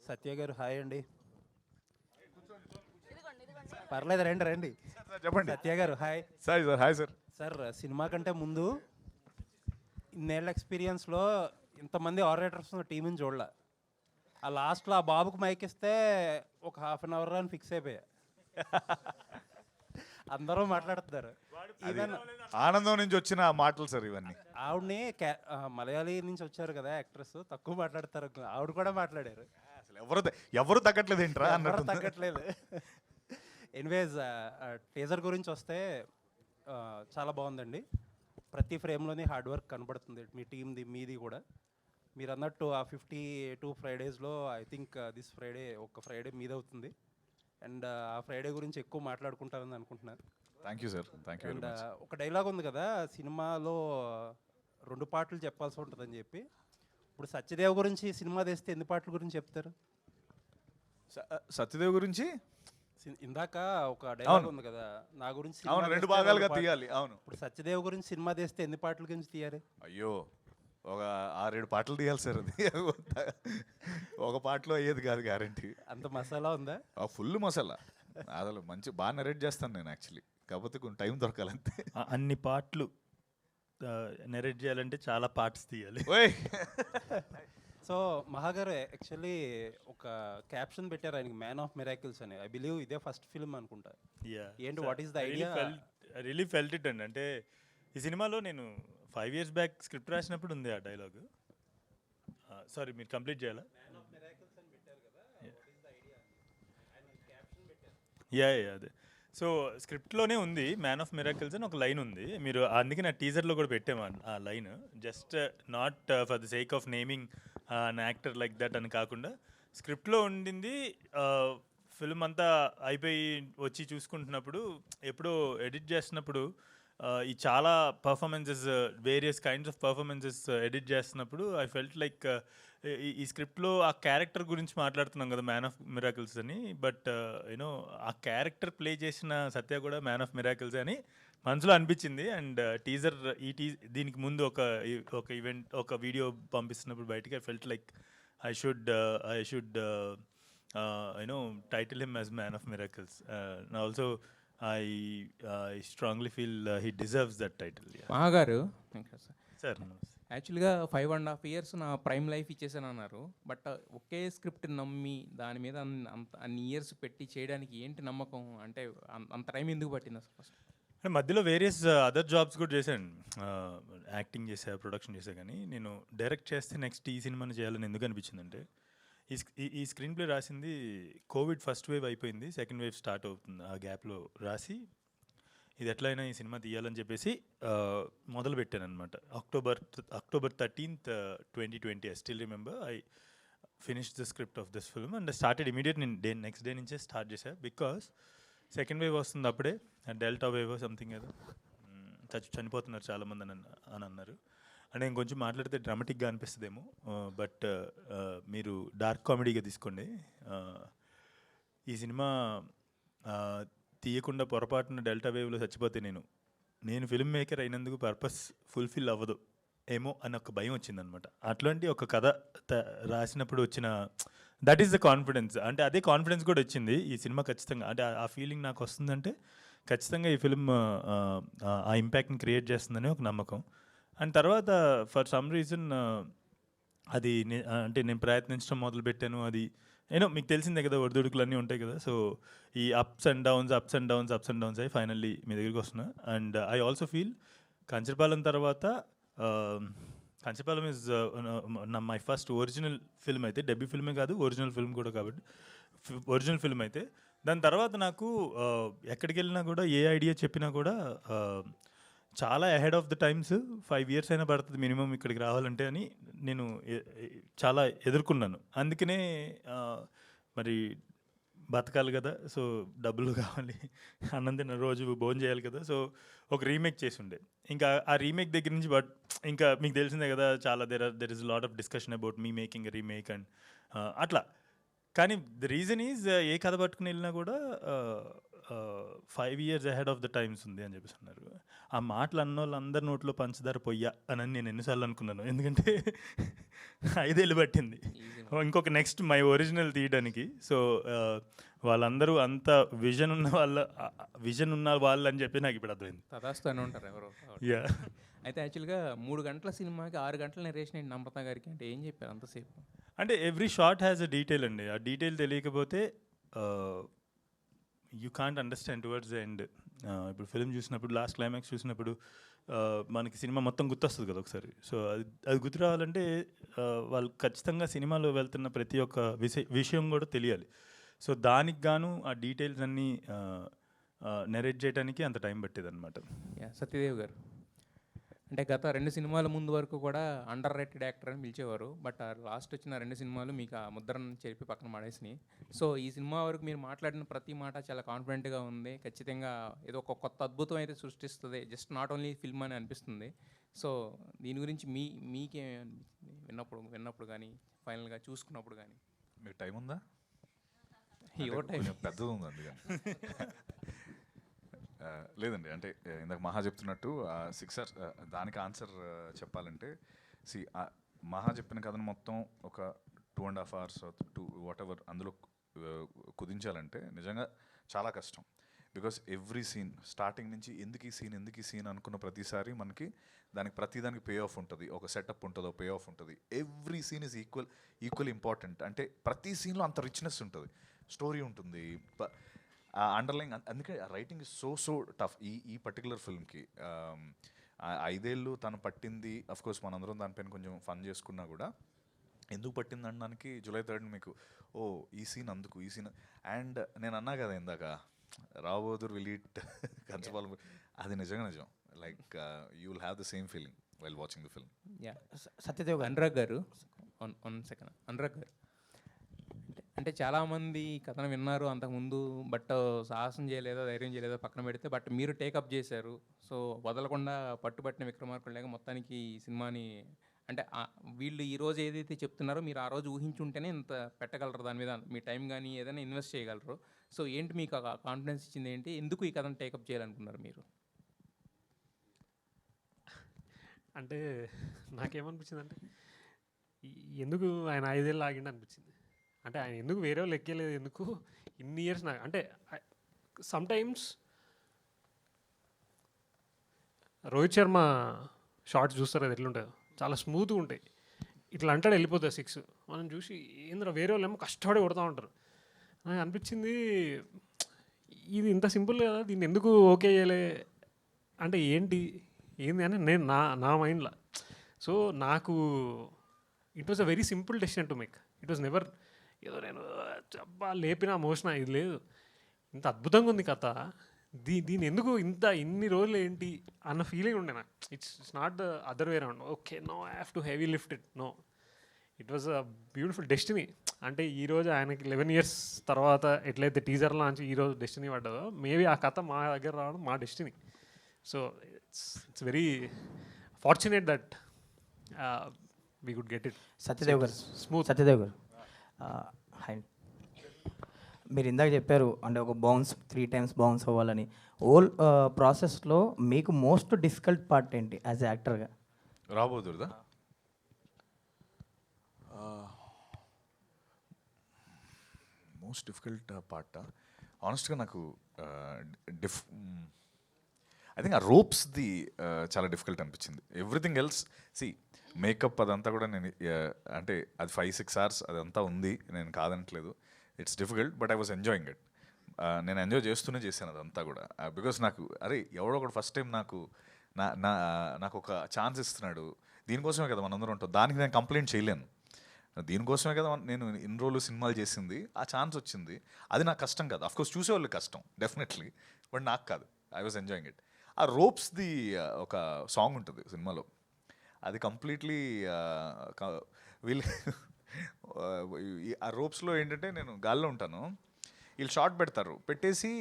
E: సత్య గారు హాయ్ అండి. పర్లేదు, రండి.
B: చెప్పండి.
E: సత్య గారు hi.
B: Hi sir.
E: Sir, cinema కంటే ముందు ఇన్నేళ్ళ ఎక్స్పీరియన్స్లో ఇంతమంది ఆపరేటర్స్ టీంని చూడలే. ఆ లాస్ట్లో ఆ బాబుకు మైక్ ఇస్తే ఒక ½ an hour అని ఫిక్స్ అయిపోయా. అందరూ మాట్లాడుతున్నారు. ఈవెన్
B: ఆనందం నుంచి వచ్చిన మాటలు సార్ ఇవన్నీ.
E: ఆవిడని మలయాళీ నుంచి వచ్చారు కదా యాక్ట్రెస్, తక్కువ మాట్లాడతారు. ఆవిడ కూడా మాట్లాడారు.
B: అసలు ఎవరు తగ్గట్లేదు ఏంట్రా అన్నట్టు.
E: తగ్గట్లేదు. ఎనీవేస్, టీజర్ గురించి వస్తే చాలా బాగుందండి. ప్రతి ఫ్రేమ్లోని హార్డ్ వర్క్ కనబడుతుంది, మీ టీంది మీది కూడా. మీరు అన్నట్టు ఆ 52 Fridaysలో ఐ థింక్ దిస్ ఫ్రైడే ఒక ఫ్రైడే మీద అవుతుంది. అండ్ ఆ ఫ్రైడే గురించి ఎక్కువ మాట్లాడుకుంటారని అనుకుంటున్నాను.
B: Thank you sir, thank you.
E: And ఒక డైలాగ్ ఉంది కదా సినిమాలో, 2 పాటలు చెప్పాల్సి ఉంటుందని చెప్పి.
L: ఇప్పుడు సత్యదేవ్ గురించి సినిమా తీస్తే ఎన్ని పాటల గురించి చెప్తారు?
B: సత్యదేవ్ గురించి
L: ఇందాక ఒక డైలాగ్
B: అవును.
L: ఉంది కదా, నా గురించి
B: అవును,
L: సినిమా
B: 2
L: తీస్తే
B: భాగాలుగా
L: 2 పాటలు.
B: తీయాలి. అవును.
L: ఇప్పుడు సత్యదేవ్ గురించి సినిమా తీస్తే ఎన్ని పాటల గురించి తీయాలి?
B: అయ్యో, ఒక 6-7 పాటలు తీయాలి సార్. అది ఒక పాటలో అయ్యేది కాదు గ్యారంటీ.
L: అంత మసాలా ఉందా?
B: ఫుల్ మసాలా. అసలు మంచి బాగా నరేట్ చేస్తాను నేను యాక్చువల్లీ, కాకపోతే కొంచెం టైం దొరకాలంతే.
J: అన్ని పాటలు నెరేట్ చేయాలంటే చాలా పార్ట్స్ తీయాలి.
B: ఓయ్
L: సో మహాగారు యాక్చువల్లీ ఒక క్యాప్షన్ పెట్టారు ఆయనకి, మ్యాన్ ఆఫ్ మిరాకిల్స్ అని. ఐ బిలీవ్ ఇదే ఫస్ట్ ఫిల్మ్ అనుకుంటా. ఏంటి, what is the idea?
J: Really felt it అండి. అంటే ఈ సినిమాలో నేను 5 years బ్యాక్ స్క్రిప్ట్ రాసినప్పుడు ఉంది ఆ డైలాగ్. సారీ, మీరు కంప్లీట్ చేయాలా? యా అదే. సో స్క్రిప్ట్లోనే ఉంది, మ్యాన్ ఆఫ్ మిరాకిల్స్ అని ఒక లైన్ ఉంది. మీరు అందుకే నా టీజర్లో కూడా పెట్టాము ఆ line. Just not for the sake of naming an actor like that అని కాకుండా స్క్రిప్ట్లో ఉండింది. ఫిల్మ్ అంతా అయిపోయి వచ్చి చూసుకుంటున్నప్పుడు, ఎప్పుడో ఎడిట్ చేస్తున్నప్పుడు ఈ చాలా performances, various kinds of performances edit చేస్తున్నప్పుడు ఐ ఫెల్ట్ లైక్ ఈ స్క్రిప్ట్లో ఆ క్యారెక్టర్ గురించి మాట్లాడుతున్నాం కదా, మ్యాన్ ఆఫ్ మిరాకిల్స్ అని. బట్ యూనో ఆ క్యారెక్టర్ ప్లే చేసిన సత్య కూడా మ్యాన్ ఆఫ్ మిరాకిల్స్ అని మనసులో అనిపించింది. అండ్ టీజర్ దీనికి ముందు ఒక ఈవెంట్, ఒక వీడియో పంపిస్తున్నప్పుడు బయటికి I felt like I should you know title him as man of miracles. Also I strongly feel he deserves that title.
M: మహాగారు
J: సార్,
M: యాక్చువల్గా 5.5 years నా ప్రైమ్ లైఫ్ ఇచ్చేసాను అన్నారు. బట్ ఒకే స్క్రిప్ట్ నమ్మి దాని మీద అన్ని ఇయర్స్ పెట్టి చేయడానికి ఏంటి నమ్మకం? అంటే అంత టైం ఎందుకు పట్టింది అసలు? ఫస్ట్
J: అంటే మధ్యలో వేరియస్ అదర్ జాబ్స్ కూడా చేశాను. యాక్టింగ్ చేసా, ప్రొడక్షన్ చేసా. కానీ నేను డైరెక్ట్ చేస్తే నెక్స్ట్ ఈ సినిమాని చేయాలని ఎందుకు అనిపించిందంటే, ఈ స్క్రీన్ ప్లే రాసింది కోవిడ్ ఫస్ట్ వేవ్ అయిపోయింది, సెకండ్ వేవ్ స్టార్ట్ అవుతుంది. ఆ గ్యాప్లో రాసి ఇది ఎట్లయినా ఈ సినిమా తీయాలని చెప్పేసి మొదలు పెట్టాను అనమాట. October 13th, 2020. I still remember I finish the script of this film and started immediate. నేను నెక్స్ట్ డే నుంచే స్టార్ట్ చేశాను. బికాస్ సెకండ్ వేవ్ వస్తుంది అప్పుడే, డెల్టా వేవ్ సంథింగ్ ఏదో, చనిపోతున్నారు చాలామంది అని అన్నారు. అంటే నేను కొంచెం మాట్లాడితే డ్రామాటిక్గా అనిపిస్తుందేమో, బట్ మీరు డార్క్ కామెడీగా తీసుకోండి. ఈ సినిమా తీయకుండా పొరపాటున డెల్టా వేవ్లో చచ్చిపోతే నేను ఫిల్మ్ మేకర్ అయినందుకు పర్పస్ ఫుల్ఫిల్ అవ్వదు ఏమో అని ఒక భయం వచ్చిందనమాట. అట్లాంటి ఒక కథ రాసినప్పుడు వచ్చిన దట్ ఈస్ ద కాన్ఫిడెన్స్. అంటే అదే కాన్ఫిడెన్స్ కూడా వచ్చింది ఈ సినిమా ఖచ్చితంగా. అంటే ఆ ఫీలింగ్ నాకు వస్తుందంటే ఖచ్చితంగా ఈ ఫిల్మ్ ఆ ఇంపాక్ట్ని క్రియేట్ చేస్తుందని ఒక నమ్మకం. అండ్ తర్వాత ఫర్ సమ్ రీజన్ అది అంటే నేను ప్రయత్నించడం మొదలుపెట్టాను. అది మీకు తెలిసిందే కదా, ఒడిదుడుకులు అన్నీ ఉంటాయి కదా. సో ఈ అప్స్ అండ్ డౌన్స్ అయ్యి ఫైనల్లీ మీ దగ్గరికి వస్తున్నా. And I also feel Kancharapalem తర్వాత Kancharapalem is my first original film అయితే, డెబ్యూ ఫిల్మే కాదు, ఒరిజినల్ ఫిల్మ్ కూడా. కాబట్టి ఒరిజినల్ ఫిల్మ్ అయితే దాని తర్వాత నాకు ఎక్కడికి వెళ్ళినా కూడా, ఏ ఐడియా చెప్పినా కూడా చాలా ahead of the times, 5 years అయినా పడుతుంది మినిమం ఇక్కడికి రావాలంటే అని నేను చాలా ఎదుర్కొన్నాను. అందుకనే మరి బతకాలి కదా, సో డబ్బులు కావాలి, అన్నం తిన్న రోజు భోజనం చేయాలి కదా. సో ఒక రీమేక్ చేసి ఉండే. ఇంకా ఆ రీమేక్ దగ్గర నుంచి బట్ ఇంకా మీకు తెలిసిందే కదా, చాలా there is lot of discussion about me making remake and అట్లా. కానీ ద రీజన్ ఈజ్ ఏ కథ పట్టుకుని వెళ్ళినా కూడా 5 years ahead of the times ఉంది అని చెప్పేసి అన్నారు. ఆ మాటలు అన్న వాళ్ళందరి నోట్లో పంచదార పొయ్యా అని నేను ఎన్నిసార్లు అనుకున్నాను. ఎందుకంటే 5 ఏళ్ళు పట్టింది ఇంకొక నెక్స్ట్ మై ఒరిజినల్ తీయడానికి. సో వాళ్ళందరూ అంత విజన్ ఉన్న వాళ్ళు అని చెప్పి నాకు ఇప్పుడు అర్థమైంది.
M: తదాస్తు అని ఉంటారు ఎవరో.
J: యా.
M: అయితే యాక్చువల్గా 3 గంటల సినిమాకి 6 గంటల నరేషన్ ఏంటి నమ్రత గారికి? అంటే ఏం చెప్పారు అంతసేపు?
J: అంటే every shot has a detail అండి. ఆ డీటెయిల్ తెలియకపోతే you can't understand towards the end. ఇప్పుడు ఫిల్మ్ చూసినప్పుడు, లాస్ట్ క్లైమాక్స్ చూసినప్పుడు మనకి సినిమా మొత్తం గుర్తొస్తుంది కదా ఒకసారి. సో అది గుర్తు రావాలంటే వాళ్ళు ఖచ్చితంగా సినిమాలో వెళ్తున్న ప్రతి ఒక్క విషయం కూడా తెలియాలి. సో దానికి గాను ఆ డీటెయిల్స్ అన్నీ నెరేట్ చేయడానికి అంత టైం పట్టేది అనమాట.
M: సత్యదేవ్ గారు, అంటే గత 2 సినిమాల ముందు వరకు కూడా అండర్ రేటెడ్ యాక్టర్ అని పిలిచేవారు. బట్ లాస్ట్ వచ్చిన 2 సినిమాలు మీకు ఆ ముద్రను చెరిపి పక్కన పడేసినాయి. సో ఈ సినిమా వరకు మీరు మాట్లాడిన ప్రతి మాట చాలా కాన్ఫిడెంట్గా ఉంది. ఖచ్చితంగా ఏదో ఒక కొత్త అద్భుతం అయితే సృష్టిస్తుంది. జస్ట్ నాట్ ఓన్లీ ఫిల్మ్ అని అనిపిస్తుంది. సో దీని గురించి మీకేమి అనిపిస్తుంది విన్నప్పుడు కానీ ఫైనల్గా చూసుకున్నప్పుడు కానీ?
B: మీకు టైం ఉందా?
M: ఏవో టైం
B: పెద్దది ఉంది అందుకని. లేదండి, అంటే ఇందాక మహా చెప్తున్నట్టు 6 hours దానికి ఆన్సర్ చెప్పాలంటే మహా చెప్పిన కథను మొత్తం ఒక 2.5 hours 2 వాటెవర్ అందులో కుదించాలంటే నిజంగా చాలా కష్టం. బికాస్ ఎవ్రీ సీన్ స్టార్టింగ్ నుంచి ఎందుకు ఈ సీన్ అనుకున్న ప్రతిసారి మనకి ప్రతిదానికి పే ఆఫ్ ఉంటుంది, ఒక సెటప్ ఉంటుంది, పే ఆఫ్ ఉంటుంది. Every scene is equal important. అంటే ప్రతి సీన్లో అంత రిచ్నెస్ ఉంటుంది, స్టోరీ ఉంటుంది, అండర్లైన్. అందుకే రైటింగ్ ఇస్ సో టఫ్ ఈ పర్టికులర్ ఫిల్మ్కి. 5 ఏళ్ళు తను పట్టింది. అఫ్కోర్స్ మనందరం దానిపైన కొంచెం ఫన్ చేసుకున్నా కూడా ఎందుకు పట్టింది అనడానికి July 3rd మీకు ఈ సీన్ అందుకు ఈ సీన్. అండ్ నేను అన్నా కదా ఇందాక రాబోదుర్ విల్ ఈట్ కంచపాలం, అది నిజంగా నిజం. Like you will have the same feeling while watching the film.
M: Satyadev Anurag గారు, వన్ సెకండ్. అనురాగ్ గారు అంటే చాలామంది కథను విన్నారు అంతకుముందు, బట్ సాహసం చేయలేదో ధైర్యం చేయలేదో పక్కన పెడితే, బట్ మీరు టేకప్ చేశారు. సో వదలకుండా పట్టుబట్టిన విక్రమార్కుడు మొత్తానికి ఈ సినిమాని అంటే వీళ్ళు ఈరోజు ఏదైతే చెప్తున్నారో మీరు ఆ రోజు ఊహించుంటేనే ఇంత పెట్టగలరు, దాని మీద మీ టైం కానీ ఏదైనా ఇన్వెస్ట్ చేయగలరు. సో ఏంటి మీకు ఆ కాన్ఫిడెన్స్ ఇచ్చింది ఏంటి? ఎందుకు ఈ కథను టేకప్ చేయాలనుకున్నారు మీరు?
C: అంటే నాకేమనిపించింది అంటే ఎందుకు ఆయన 5 ఏళ్ళు ఆగిండి అనిపించింది. అంటే ఆయన ఎందుకు వేరే వాళ్ళు ఎక్కేలేదు, ఎందుకు ఇన్ని ఇయర్స్ నాకు అంటే సమ్టైమ్స్ రోహిత్ శర్మ షార్ట్స్ చూస్తారు అది ఎట్లుంటుందో, చాలా స్మూత్గా ఉంటాయి. ఇట్లా అంటాడు వెళ్ళిపోతుంది 6. మనం చూసి ఏంద్ర వేరే వాళ్ళు ఏమో కష్టపడి కొడతా ఉంటారు. నాకు అనిపించింది ఇది ఇంత సింపుల్ కదా, దీన్ని ఎందుకు ఓకే చేయలే అంటే ఏంటి అని నేను నా మైండ్లో. సో నాకు it was a very simple decision to make. It was never ఏదో నేను చబ్బా లేపినా మోసిన, ఇది లేదు. ఇంత అద్భుతంగా ఉంది కథ, దీని ఎందుకు ఇన్ని రోజులు ఏంటి అన్న ఫీలింగ్ ఉండే నాకు. It's not the other way around. Okay no I have to heavy lift it, no, it was a beautiful destiny. అంటే ఈరోజు ఆయనకి 11 years తర్వాత ఎట్లయితే టీజర్ లాంచ్ ఈరోజు డెస్టినీ పడ్డదో, మేబీ ఆ కథ మా దగ్గర రావడం మా destiny. So it's very fortunate that we could get it.
N: Satyadev గారు,
C: స్మూత్.
N: సత్యదేవ్ గారు హాయ్. మీరు ఇందాక చెప్పారు అంటే ఒక బౌన్స్ 3 times బౌన్స్ అవ్వాలని. ఓల్ ప్రాసెస్లో మీకు మోస్ట్ డిఫికల్ట్ పార్ట్ ఏంటి యాజ్ యాక్టర్గా?
B: రాబోదుర్దా మోస్ట్ డిఫికల్ట్ పార్ట్ ఆనెస్ట్గా నాకు ఐ థింక్ ఆ రోప్స్ది చాలా డిఫికల్ట్ అనిపించింది. ఎవ్రీథింగ్ ఎల్స్ మేకప్ అదంతా కూడా నేను అంటే అది 5-6 hours అదంతా ఉంది, నేను కాదనట్లేదు. It's difficult but I was enjoying it. నేను ఎంజాయ్ చేస్తూనే చేశాను అదంతా కూడా. బికాస్ నాకు ఎవడో ఒకటి ఫస్ట్ టైం నాకు ఒక ఛాన్స్ ఇస్తున్నాడు, దీనికోసమే కదా మనందరం ఉంటాం, దానికి నేను కంప్లైంట్ చేయలేను. దీనికోసమే కదా నేను ఇన్ని రోజులు సినిమాలు చేసింది, ఆ ఛాన్స్ వచ్చింది, అది నాకు కష్టం కాదు. అఫ్కోర్స్ చూసేవాళ్ళు కష్టం డెఫినెట్లీ, బట్ నాకు కాదు. I was enjoying it. ఆ రోప్స్ది ఒక సాంగ్ ఉంటుంది సినిమాలో, అది కంప్లీట్లీ వీళ్ళు ఆ రోప్స్లో ఏంటంటే నేను గాల్లో ఉంటాను, వీళ్ళు షార్ట్ పెడతారు, పెట్టేసి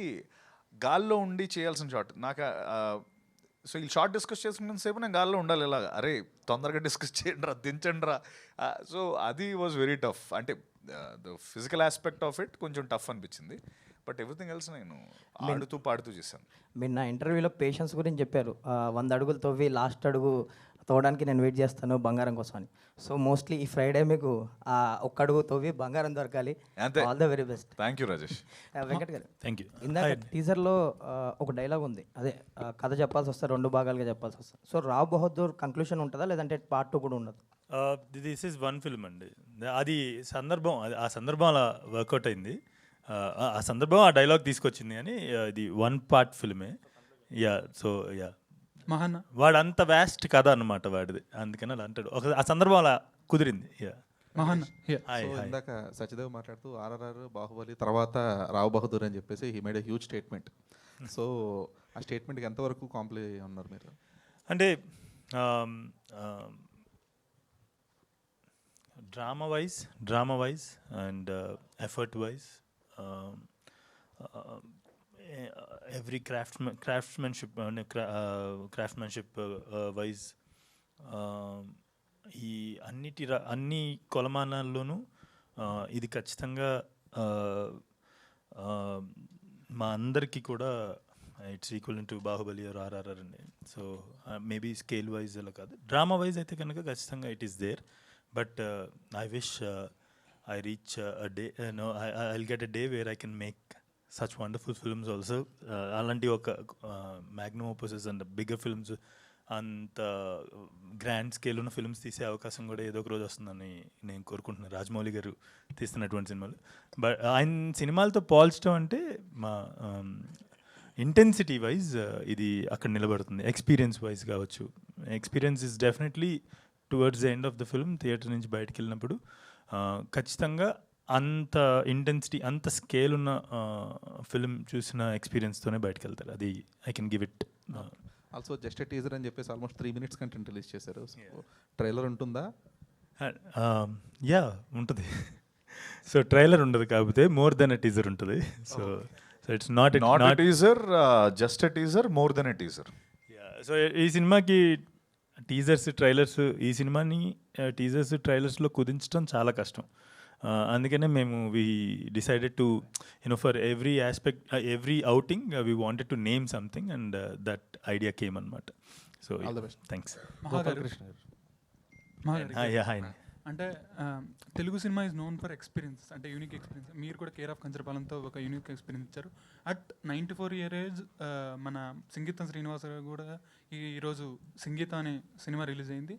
B: గాల్లో ఉండి చేయాల్సిన షార్ట్ నాకు. సో వీళ్ళు షార్ట్ డిస్కస్ చేసుకున్న సేపు నేను గాల్లో ఉండాలి, ఇలాగా అరే తొందరగా డిస్కస్ చేయండి రా, దించండి రా. సో అది వాజ్ వెరీ టఫ్. అంటే the physical aspect of it కొంచెం టఫ్ అనిపించింది, బట్ ఎవ్రీథింగ్ ఎల్స్ నేను ఆడుతూ పాడుతూ చేశాను.
N: మీరు నా ఇంటర్వ్యూలో పేషెన్స్ గురించి చెప్పారు. 100 అడుగులు తవ్వి లాస్ట్ అడుగు తవ్వడానికి నేను వెయిట్ చేస్తాను బంగారం కోసం అని. సో మోస్ట్లీ ఈ ఫ్రైడే మీకు ఒక్క అడుగు తవ్వి బంగారం దొరకాలి. All the very best.
B: Thank you Rajesh.
N: Venkat గారు,
J: థ్యాంక్ యూ.
N: ఇందాక టీజర్లో ఒక డైలాగ్ ఉంది, అదే కథ చెప్పాల్సి వస్తే 2 భాగాలుగా చెప్పాల్సి వస్తుంది. సో రావ్ బహదూర్ కంక్లూషన్ ఉంటుందా లేదంటే part 2 కూడా ఉండదు?
J: దిస్ ఈజ్ 1 film అండి. అది సందర్భం, ఆ సందర్భం అలా వర్కౌట్ అయింది. ఆ సందర్భం ఆ డైలాగ్ తీసుకొచ్చింది అని ఇది 1 part ఫిల్మే. యా సో యా
O: మహాన్న
J: వాడు అంత వ్యాస్ట్ కథ అనమాట వాడిది, అందుకని అలా అంటాడు. ఆ సందర్భం అలా కుదిరింది. యా
O: మహాన్న
F: ఇందాక సత్యదేవ్ మాట్లాడుతూ RRR, బాహుబలి తర్వాత రావ్ బహదూర్ అని చెప్పేసి he made a huge statement. So ఆ స్టేట్మెంట్కి ఎంతవరకు కాంప్లై ఉన్నారు మీరు?
J: అంటే drama wise and effort wise, every craftsmanship wise, ఈ అన్ని కొలమానాల్లోనూ ఇది ఖచ్చితంగా మా అందరికీ కూడా it's equal to Baahubali or RRR అండి. సో మేబీ స్కేల్ వైజ్ అలా కాదు, డ్రామా వైజ్ అయితే కనుక ఖచ్చితంగా it is there. But I wish I reach a day, no I get a day where I can make such wonderful films also. అలాంటి ఒక magnum opuses and bigger films, అంత grand scale ఉన్న films తీసే అవకాశం కూడా ఏదో ఒక రోజు వస్తుందని నేను కోరుకుంటున్నాను, రాజమౌళి గారు తీస్తున్నటువంటి సినిమాలు. బట్ ఆయన సినిమాలతో పోల్చడం అంటే మా ఇంటెన్సిటీ వైజ్ ఇది అక్కడ నిలబడుతుంది. ఎక్స్పీరియన్స్ వైజ్ కావచ్చు, experience is definitely towards the end of the film theatre నుంచి బయటకు వెళ్ళినప్పుడు ఖచ్చితంగా అంత ఇంటెన్సిటీ, అంత స్కేల్ ఉన్న ఫిల్మ్ చూసిన ఎక్స్పీరియన్స్తోనే బయటకు వెళ్తారు. అది I can give it.
F: Also just teaser అని చెప్పేసి ఆల్మోస్ట్ 3 minutes కంటెంట్ రిలీజ్ చేశారు. ట్రైలర్ ఉంటుందా?
J: యా ఉంటుంది. సో ట్రైలర్ ఉండదు, కాకపోతే మోర్ దెన్ ఎ టీజర్ ఉంటుంది. So it's not
B: a teaser, just a teaser, more than a teaser.
J: So ఈ సినిమాకి టీజర్స్, ట్రైలర్స్, ఈ సినిమాని టీజర్స్, ట్రైలర్స్లో కుదించడం చాలా కష్టం. అందుకనే మేము we decided to for every aspect, every outing we wanted to name something and that idea came అనమాట. So thanks.
O: అంటే Telugu cinema is known for experience, అంటే యూనిక్ ఎక్స్పీరియన్స్. మీరు కూడా కేర్ ఆఫ్ కంచరపాలెంతో ఒక యూనిక్ ఎక్స్పీరియన్స్ ఇచ్చారు. అట్ 94 year ఏజ్ మన సంగీతం శ్రీనివాస గారు కూడా ఈరోజు సంగీత అనే సినిమా రిలీజ్ అయింది.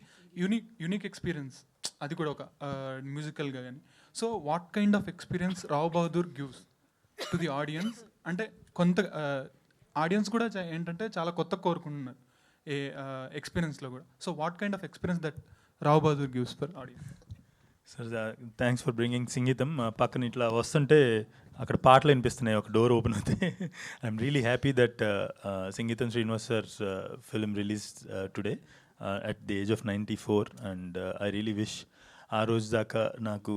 O: యూనిక్ ఎక్స్పీరియన్స్, అది కూడా ఒక మ్యూజికల్గా కానీ. So what kind of experience Rao Bahadur gives to the audience? అంటే కొంత ఆడియన్స్ కూడా ఏంటంటే చాలా కొత్త కోరుకుంటున్నారు ఏ ఎక్స్పీరియన్స్లో కూడా. So what kind of experience that Rao Bahadur gives for audience?
J: Sir thanks for bringing Sangeetham. పక్కన ఇట్లా వస్తుంటే అక్కడ పాటలు వినిపిస్తున్నాయి, ఒక డోర్ ఓపెన్ అవుతాయి. I'm really happy that Sangeetham Srinivas sir's film release today at the age of 94. And I really wish ఆ రోజు దాకా నాకు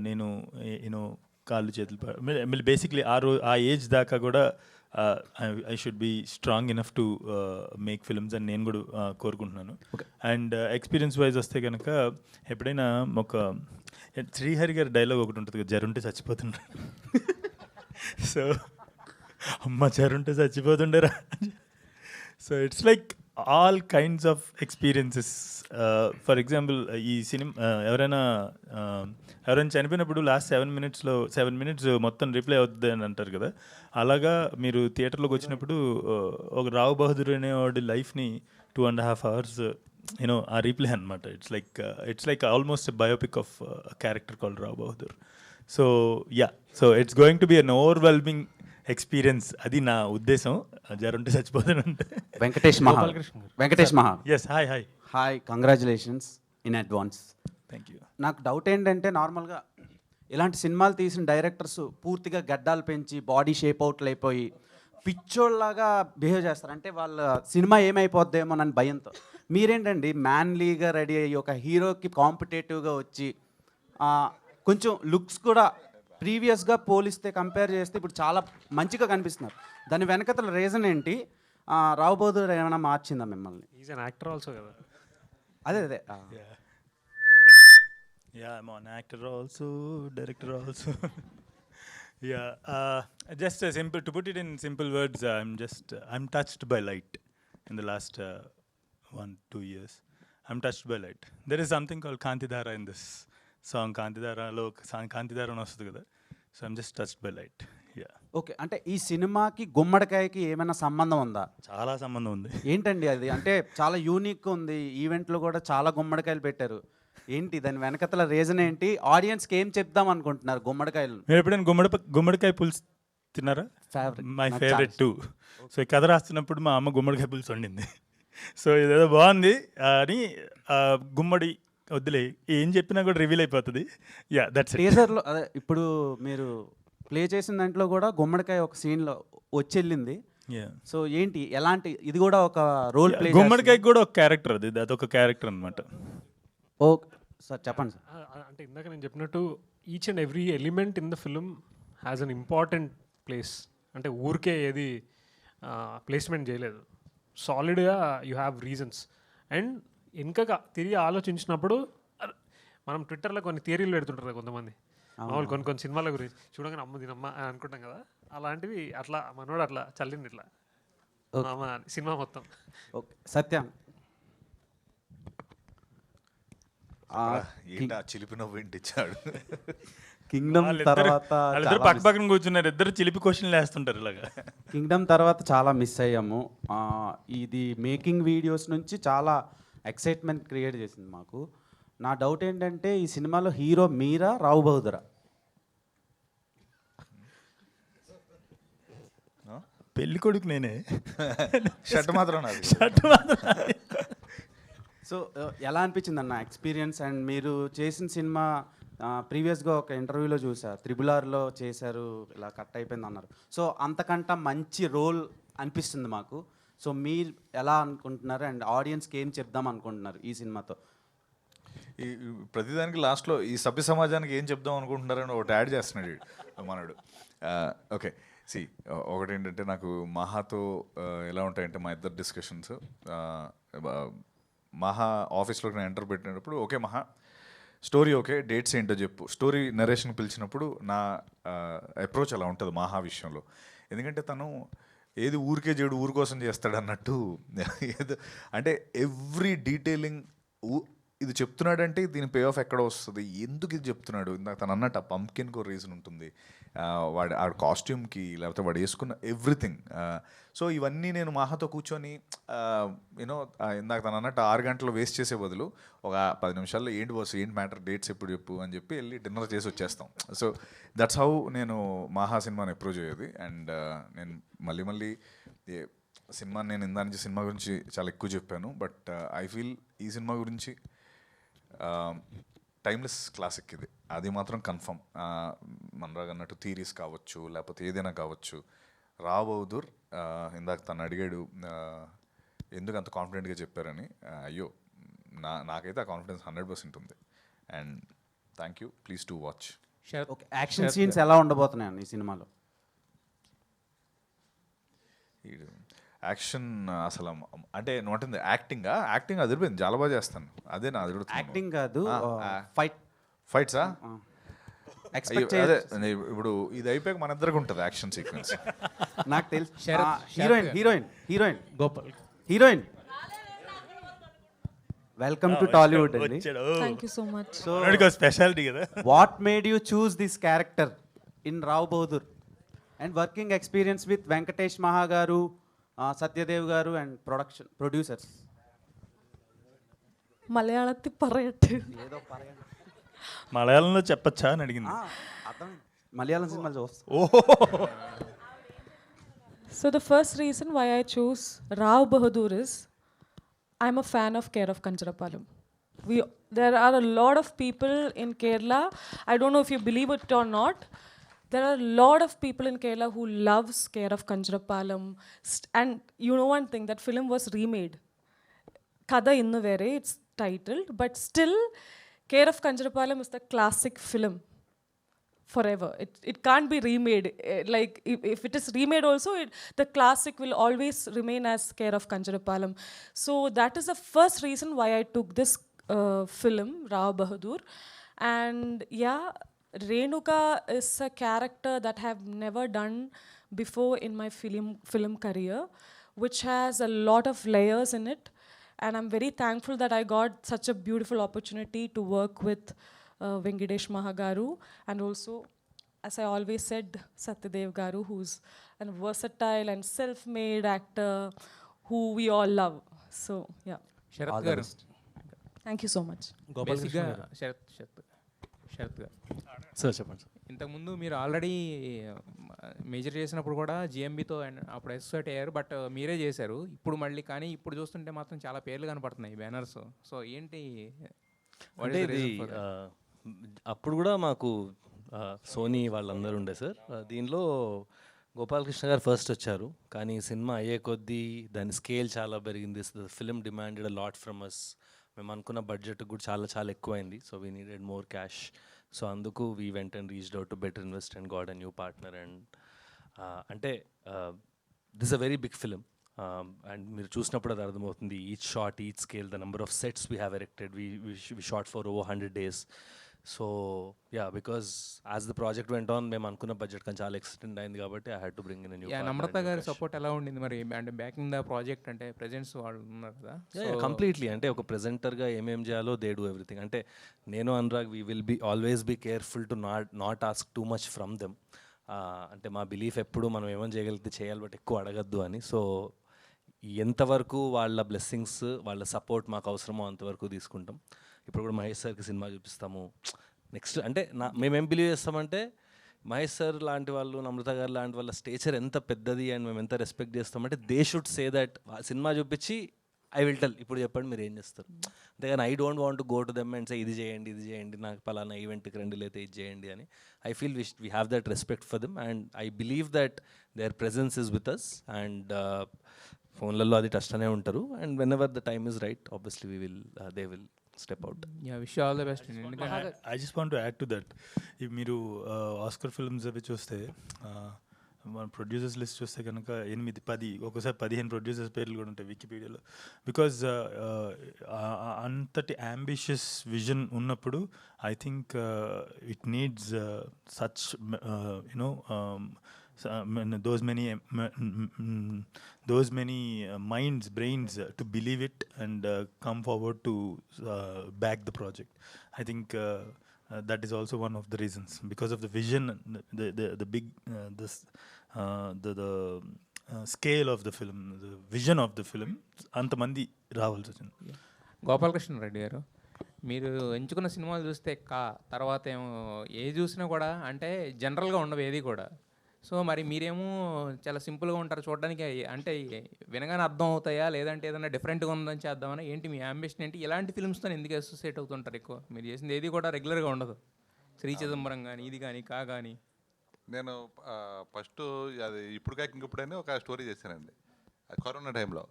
J: నేను కాళ్ళు చేతులు బేసిక్లీ ఆ ఏజ్ దాకా కూడా I should be strong enough to make films అని నేను కూడా కోరుకుంటున్నాను. అండ్ ఎక్స్పీరియన్స్ వైజ్ వస్తే కనుక ఎప్పుడైనా ఒక శ్రీహరి గారి డైలాగ్ ఒకటి ఉంటుంది కదా, జరుంటే చచ్చిపోతుండ్రా. సో అమ్మ జరుంటే చచ్చిపోతుండేరా. So it's like all kinds of experiences. For example ఈ సినిమా ఎవరైనా చనిపోయినప్పుడు లాస్ట్ 7 minutes మొత్తం రిప్లై అవుతుంది అని అంటారు కదా, అలాగా మీరు థియేటర్లోకి వచ్చినప్పుడు ఒక రావ్ బహదూర్ అనేవాడి లైఫ్ని 2.5 hours ఆ రీప్లే అనమాట. It's like almost biopic of character called Rao Bahadur. So so it's going to be an overwhelming experience, అది నా ఉద్దేశం. జరుంటే చచ్చిపోతానంటే.
P: Venkatesh Maha.
J: Yes, hi,
P: congratulations in advance.
J: Thank you.
P: నాకు డౌట్ ఏంటంటే, నార్మల్గా ఇలాంటి సినిమాలు తీసిన డైరెక్టర్స్ పూర్తిగా గడ్డాలు పెంచి బాడీ షేప్ అవుట్లు అయిపోయి పిచ్చోళ్ళలాగా బిహేవ్ చేస్తారు. అంటే వాళ్ళ సినిమా ఏమైపోద్దేమోనని భయంతో. మీరేంటండి మ్యాన్లీగా రెడీ అయ్యి ఒక హీరోకి కాంపిటేటివ్గా వచ్చి కొంచెం లుక్స్ కూడా ప్రీవియస్గా పోలిస్తే కంపేర్ చేస్తే ఇప్పుడు చాలా మంచిగా కనిపిస్తున్నారు. దాని వెనకతల రీజన్ ఏంటి? రావ్ బహదూర్ ఏమైనా మార్చిందా మిమ్మల్ని?
C: ఈజ్ అన్ యాక్టర్ ఆల్సో కదా.
P: అదే
J: I'm an actor also, director also. Just simple, to put it in simple words, I'm touched by light in the last 1-2 years. I'm touched by light. There is something called Kantidhara in this song. Kantidharalo Kantidhara అని వస్తుంది కదా. So I'm just touched by light.
P: Okay, అంటే ఈ సినిమాకి గుమ్మడికాయకి ఏమైనా సంబంధం ఉందా?
J: చాలా సంబంధం ఉంది.
P: ఏంటండి అది? అంటే చాలా యూనిక్ ఉంది. ఈవెంట్లో కూడా చాలా గుమ్మడికాయలు పెట్టారు. ఏంటి దాని వెనకతల రీజన్ ఏంటి? ఆడియన్స్కి ఏం చెప్దాం అనుకుంటున్నారు గుమ్మడికాయలు?
J: మీరు ఎప్పుడైనా గుమ్మడికాయ పులుసు తిన్నారా? My favourite two. సో ఈ కథ రాస్తున్నప్పుడు మా అమ్మ గుమ్మడికాయ పులుసు వండింది. సో ఇదేదో బాగుంది అని గుమ్మడి వద్దులే, ఏం చెప్పినా కూడా రివీల్ అయిపోతుంది. దట్స్
P: టీజర్లో అదే ఇప్పుడు మీరు ప్లే చేసిన దాంట్లో కూడా గుమ్మడికాయ ఒక సీన్లో వచ్చి వెళ్ళింది.
J: Yeah.
P: సో ఏంటి ఎలాంటి ఇది కూడా ఒక రోల్ ప్లే
J: గుమ్మడికాయ కూడా ఒక క్యారెక్టర్, అదొక క్యారెక్టర్ అనమాట.
P: ఓ సార్ చెప్పండి సార్.
C: అంటే ఇందాక నేను చెప్పినట్టు each and every element in the film has an important place. అంటే ఊరికే ఏది ప్లేస్మెంట్ చేయలేదు, సాలిడ్గా యూ హ్యావ్ రీజన్స్. అండ్ ఇంకా తిరిగి ఆలోచించినప్పుడు మనం ట్విట్టర్లో కొన్ని థియరీలు పెడుతుంటారు కదా కొంతమంది, మామూలు కొన్ని సినిమాల గురించి చూడగానే అమ్మ దీనమ్మ అని అనుకుంటాం కదా, అలాంటివి అట్లా మనోడు అట్లా చల్లింది ఇట్లా సినిమా మొత్తం.
P: ఓకే సత్యం.
B: చిలిపి నవ్వు ఇంటిచ్చాడు.
P: కింగ్డమ్ తర్వాత
J: పక్క పక్కన కూర్చున్నారు, ఇద్దరు చిలిపి క్వశ్చన్లు వేస్తుంటారు ఇలాగా.
P: కింగ్డమ్ తర్వాత చాలా మిస్ అయ్యాము. ఇది మేకింగ్ వీడియోస్ నుంచి చాలా ఎక్సైట్మెంట్ క్రియేట్ చేసింది మాకు. నా డౌట్ ఏంటంటే ఈ సినిమాలో హీరో మీరా, రావు బహదూరా?
J: పెళ్లి కొడుకు నేనే,
B: షర్ట్ మాత్రం నాది.
P: సో ఎలా అనిపించింది అన్న ఎక్స్పీరియన్స్? అండ్ మీరు చేసిన సినిమా ప్రీవియస్గా ఒక ఇంటర్వ్యూలో చూసారు, త్రిబుల్-ఆర్లో చేశారు, ఇలా కట్ అయిపోయింది అన్నారు. సో అంతకంట మంచి రోల్ అనిపిస్తుంది మాకు. సో మీరు ఎలా అనుకుంటున్నారు అండ్ ఆడియన్స్కి ఏం చెప్దాం అనుకుంటున్నారు ఈ సినిమాతో?
B: ఈ ప్రతిదానికి లాస్ట్లో ఈ సభ్య సమాజానికి ఏం చెప్దాం అనుకుంటున్నారని ఒకటి యాడ్ చేస్తున్నాడు మనడు. ఓకే సి, ఒకటి ఏంటంటే నాకు మహాతో ఎలా ఉంటాయంటే మా ఇద్దరు డిస్కషన్స్, మహా ఆఫీస్లోకి నేను ఎంటర్ పెట్టినప్పుడు ఓకే మహా స్టోరీ ఓకే, డేట్స్ ఏంటో చెప్పు, స్టోరీ నరేషన్ పిలిచినప్పుడు నా అప్రోచ్ అలా ఉంటుంది మహా విషయంలో. ఎందుకంటే తను ఏది ఊరికే చేయడు ఊరి కోసం చేస్తాడు అన్నట్టు, ఏదో అంటే ఎవ్రీ డీటెయిలింగ్ ఇది చెప్తున్నాడంటే దీని పే ఆఫ్ ఎక్కడ వస్తుంది, ఎందుకు ఇది చెప్తున్నాడు, ఇందాక తను అన్నట్టు ఆ పంప్కిన్కి ఒక రీజన్ ఉంటుంది, ఆడ కాస్ట్యూమ్కి, లేకపోతే వాడు వేసుకున్న ఎవ్రీథింగ్. సో ఇవన్నీ నేను మాహతో కూర్చొని యూనో ఇందాక తను అన్నట్టు 6 గంటలు వేస్ట్ చేసే బదులు ఒక 10 నిమిషాల్లో ఏంటి బాస్ ఏంటి మ్యాటర్, డేట్స్ ఎప్పుడు చెప్పు అని చెప్పి వెళ్ళి డిన్నర్ చేసి వచ్చేస్తాం. సో దట్స్ హౌ నేను మాహా సినిమాని అప్రోచ్ అయ్యేది. అండ్ నేను మళ్ళీ సినిమా నేను ఇందా నుంచి సినిమా గురించి చాలా ఎక్కువ చెప్పాను, బట్ ఐ ఫీల్ ఈ సినిమా గురించి టైమ్లెస్ క్లాసిక్ ఇది, అది మాత్రం కన్ఫర్మ్. మనరాగ్ అన్నట్టు థీరీస్ కావచ్చు, లేకపోతే ఏదైనా కావచ్చు. రావ్ బహదూర్ ఇందాక తను అడిగాడు ఎందుకు అంత కాన్ఫిడెంట్గా చెప్పారని. అయ్యో నాకైతే ఆ కాన్ఫిడెన్స్ 100% ఉంది. And thank you, please to watch.
P: Okay, action scenes ఎలా ఉండబోతున్నాయండి ఈ సినిమాలో?
B: యాక్షన్ అసలు అంటే నోటింది యాక్టింగ్ అదిరిపోయింది, చాలా బాగా చేస్తాను. అదే నా అదురుతుంది.
P: యాక్టింగ్ కాదు,
B: ఫైట్సా అదే ఇప్పుడు ఇది అయిపోయాక మన ఇద్దరికి ఉంటుంది యాక్షన్ సీక్వెన్స్.
P: నాకు తెలుసు. Heroine Gopal, heroine welcome to Tollywood అండి.
I: Thank you so much.
P: So
J: speciality కదా.
P: What made you choose this character in Rao Bahadur and working experience with Venkatesh Maha garu, Satyadev గారు అండ్ ప్రొడ్యూసర్స్?
I: మలయాళത്തിൽ പറയട്ടെ?
P: ఏదో പറയണം.
J: మలయాళంలో చెప్పచ్చా అని అడిగింది.
P: మలయాళం సినిమాలు చూస్తాం.
I: So the first reason why I chose Rao Bahadur is I'm a fan of Care of Kancharapalam. There are a lot of people in Kerala, I don't know if you believe it or not, there are a lot of people in Kerala who loves Care of Kancharapalam. And you know one thing, that film was remade. Kada Innu Vere, it's titled, but still Care of Kancharapalam is the classic film forever. It can't be remade. Like if it is remade also, the classic will always remain as Care of Kancharapalam. So that is the first reason why I took this film, Rao Bahadur. And yeah, Renuka is a character that I have never done before in my film career, which has a lot of layers in it. And I'm very thankful that I got such a beautiful opportunity to work with Venkatesh Mahagaru, and also, as I always said, Satyadev Garu, who's a versatile and self-made actor who we all love. So, yeah.
M: Sharath Garu.
I: Thank you so much.
M: బేసిక్గా శరత్ గారు
J: sir చెప్పండి.
M: ఇంతకుముందు మీరు already major చేసినప్పుడు కూడా జిఎంబితో అప్పుడు associate అయ్యారు, but మీరే చేశారు ఇప్పుడు మళ్ళీ. కానీ ఇప్పుడు చూస్తుంటే మాత్రం చాలా పేర్లు కనపడుతున్నాయి బ్యానర్స్. సో ఏంటి
H: అంటే ఇది అప్పుడు కూడా మాకు సోనీ వాళ్ళందరూ ఉండే సార్. దీనిలో గోపాలకృష్ణ గారు ఫస్ట్ వచ్చారు, కానీ సినిమా అయ్యే కొద్దీ దాని స్కేల్ చాలా పెరిగింది. Film demanded a lot from us. మేము అనుకున్న బడ్జెట్ కూడా చాలా చాలా ఎక్కువైంది. So we needed more cash. So అందుకు we went and reached out to Better Invest and got a new partner. And అంటే this a very big film. And మీరు చూసినప్పుడు అది అర్థమవుతుంది. Each shot, each scale, the number of sets we have erected. We shot for over 100 days. So yeah, because as the project went on మేము అనుకున్న budget కానీ చాలా extend అయింది కాబట్టి I had to bring in new.
M: Namrata గారి support ఎలా ఉండింది మరి? అంటే బ్యాకింగ్ ద ప్రాజెక్ట్ అంటే ప్రెజెంట్స్ వాళ్ళు ఉన్నారు కదా.
H: కంప్లీట్లీ. అంటే ఒక ప్రెజెంటర్గా ఏమేం చేయాలో దే డూ ఎవ్రీథింగ్. అంటే నేను Anurag we will be always be careful to not ask too much from them. అంటే మా బిలీఫ్ ఎప్పుడు మనం ఏమని చేయగలిగితే చేయాలి, బట్ ఎక్కువ అడగద్దు అని. సో ఎంతవరకు వాళ్ళ బ్లెస్సింగ్స్, వాళ్ళ సపోర్ట్ మాకు అవసరమో అంతవరకు తీసుకుంటాం. ఇప్పుడు కూడా మహేష్ సార్కి సినిమా చూపిస్తాము నెక్స్ట్. అంటే మేమేం బిలీవ్ చేస్తామంటే మహేష్ సార్ లాంటి వాళ్ళు, నమ్రత గారు లాంటి వాళ్ళ స్టేచర్ ఎంత పెద్దది అండ్ మేము ఎంత రెస్పెక్ట్ చేస్తామంటే they should say that. Cinema చూపించి ఐ విల్ టెల్, ఇప్పుడు చెప్పండి మీరు ఏం చేస్తారు. అంతేగాని I don't want to go to them and say ఇది చేయండి, నాకు పలానా ఈవెంట్కి రండి, లేతే ఇది చేయండి అని. I feel we have that respect for them and I believe that their presence is with us. And ఫోన్లలో అది టచ్ అనే ఉంటారు. And whenever the time is right, obviously they will step out.
M: Yeah, wish you all the best.
J: I just want to add to that. If మీరు Oscar films అవి చూస్తే మన producers list చూస్తే కనుక 8-10 ఒక్కోసారి 15 producers పేర్లు కూడా ఉంటాయి వికీపీడియాలో. బికాజ్ అంతటి అంబిషియస్ విజన్ ఉన్నప్పుడు I think it needs such you know those many minds, brains to believe it and come forward to back the project. I think that is also one of the reasons, because of the vision, the big the scale of the film, the vision of the film. అంతమంది రావాల్సి వచ్చింది.
M: గోపాలకృష్ణ రెడ్డి గారు, మీరు ఎంచుకున్న సినిమాలు చూస్తే తర్వాత ఏమో ఏది చూసినా కూడా అంటే జనరల్గా ఉండవు ఏది కూడా. సో మరి మీరేమో చాలా సింపుల్గా ఉంటారు చూడడానికి. అంటే వినగానే అర్థం అవుతాయా, లేదంటే ఏదైనా డిఫరెంట్గా ఉందని చేద్దామని? ఏంటి మీ అంబిషన్ ఏంటి? ఎలాంటి ఫిల్మ్స్తో ఎందుకు అసోసియేట్ అవుతుంటారు ఎక్కువ? మీరు చేసింది ఏది కూడా రెగ్యులర్గా ఉండదు. శ్రీ చిదంబరం కానీ, ఇది కానీ, కానీ.
F: నేను ఫస్ట్ అది ఇప్పుడు కాక ఇంకప్పుడైనా ఒక స్టోరీ చేశానండి, కరోనా టైంలో.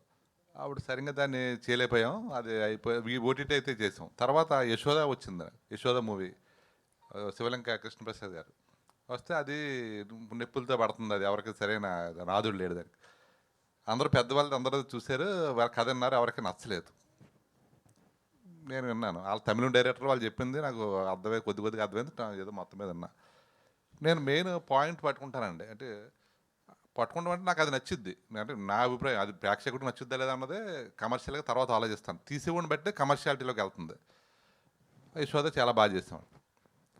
F: అప్పుడు సరిగ్గా దాన్ని చేయలేకపోయాం, అది అయిపోయి ఓటీటీ అయితే చేసాం. తర్వాత యశోద వచ్చింది, యశోద మూవీ, శివలంక కృష్ణప్రసాద్ గారు వస్తే అది నిప్పులతో పడుతుంది, అది ఎవరికి సరైన నాదుడు లేడు దానికి. అందరూ పెద్దవాళ్ళు అందరూ చూశారు, వాళ్ళ కథ విన్నారు, ఎవరికి నచ్చలేదు. నేను విన్నాను, వాళ్ళ తమిళ డైరెక్టర్ వాళ్ళు చెప్పింది నాకు కొద్దిగా అర్థమైంది, ఏదో మొత్తం మీద విన్నా. నేను మెయిన్ పాయింట్ పట్టుకుంటానండి. అంటే పట్టుకుంటాం అంటే నాకు అది నచ్చుద్ది. అంటే నా అభిప్రాయం, అది ప్రేక్షకుడికి నచ్చుద్దా లేదా అన్నదే కమర్షియల్గా తర్వాత ఆలోచిస్తాను. తీసేవాడిని బట్టి కమర్షియాలిటీలోకి వెళ్తుంది. యశోద చాలా బాగా చేస్తాం.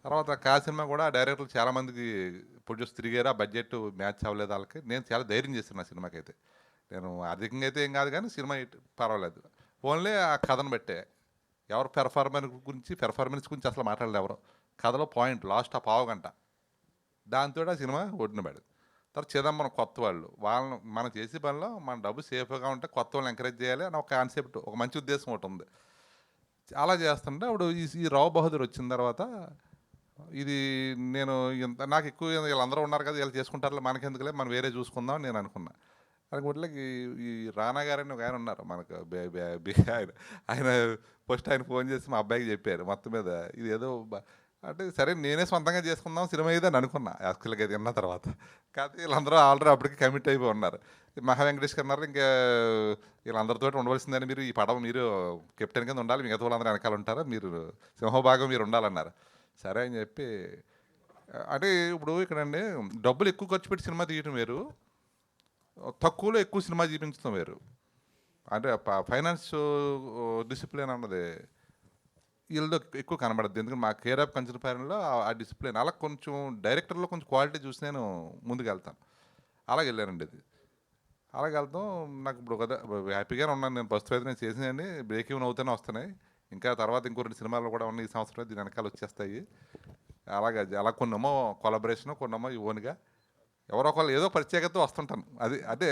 F: తర్వాత సినిమా కూడా డైరెక్టర్లు చాలామందికి ప్రొడ్యూస్ తిరిగారు, ఆ బడ్జెట్ మ్యాచ్ అవ్వలేదు వాళ్ళకి. నేను చాలా ధైర్యం చేస్తాను ఆ సినిమాకి అయితే. నేను ఆర్థికంగా అయితే ఏం కాదు, కానీ సినిమా పర్వాలేదు. ఓన్లీ ఆ కథను బట్టే, ఎవరు పెర్ఫార్మెన్స్ గురించి అసలు మాట్లాడలేదు ఎవరు. కథలో పాయింట్ లాస్ట్ ఆ పావు గంట, దాంతో ఆ సినిమా ఒడ్డున పడదు. తర్వాత చిదంబరం కొత్త వాళ్ళని మనం చేసే పనిలో మన డబ్బు సేఫ్గా ఉంటే కొత్త వాళ్ళని ఎంకరేజ్ చేయాలి అని ఒక కాన్సెప్ట్, ఒక మంచి ఉద్దేశం ఒకటి ఉంది. అలా చేస్తుంటే అప్పుడు ఈ రావు బహదూర్ వచ్చిన తర్వాత ఇది నేను నాకు ఎక్కువ వీళ్ళందరూ ఉన్నారు కదా, వీళ్ళు చేసుకుంటారు, మనకెందుకులే, మనం వేరే చూసుకుందాం అని నేను అనుకున్నా. అనుకుంటే ఈ రానా గారని ఒక ఆయన ఉన్నారు మనకు, ఆయన ఫస్ట్ ఆయన ఫోన్ చేసి మా అబ్బాయికి చెప్పారు మొత్తం మీద ఇది ఏదో అంటే సరే నేనే సొంతంగా చేసుకుందాం సినిమా ఇది అని అనుకున్నా యాక్చువల్గా అది విన్న తర్వాత. కాకపోతే వీళ్ళందరూ ఆల్రెడీ అప్పటికి కమిట్ అయిపోయి ఉన్నారు. మహా వెంకటేష్ గారు అన్నారు, ఇంకా వీళ్ళందరితో ఉండవలసిందని, మీరు ఈ పడవ మీరు కెప్టెన్ కింద ఉండాలి, మిగతా వాళ్ళందరూ వెనకాల ఉంటారు, మీరు సింహభాగం మీరు ఉండాలన్నారు. సరే అని చెప్పి, అంటే ఇప్పుడు ఇక్కడండి డబ్బులు ఎక్కువ ఖర్చు పెట్టి సినిమా తీయటం వేరు, తక్కువలో ఎక్కువ సినిమా చూపించడం వేరు. అంటే ఫైనాన్స్ డిసిప్లిన్ అన్నది వీళ్ళతో ఎక్కువ కనబడద్దు. ఎందుకంటే మా కేర్ ఆఫ్ కంచరపాలెంలో ఆ డిసిప్లిన్, అలా కొంచెం డైరెక్టర్లో కొంచెం క్వాలిటీ చూసి నేను ముందుకు వెళ్తాను. అలాగే వెళ్ళానండి అది. అలాగే వెళ్తాం. నాకు ఇప్పుడు కదా హ్యాపీగానే ఉన్నాను నేను. ప్రస్తుతం అయితే నేను చేసినవి బ్రేక్ ఈవెన్ అవుతూనే వస్తున్నాయి. ఇంకా తర్వాత ఇంకో 2 సినిమాలు కూడా ఉన్నాయి ఈ సంవత్సరం, దీని వెనకాల వచ్చేస్తాయి. అలా కొన్నేమో కొలాబరేషన్, కొన్నేమో ఓన్గా ఎవరో ఒకళ్ళు ఏదో ప్రత్యేకత వస్తుంటాను. అది అదే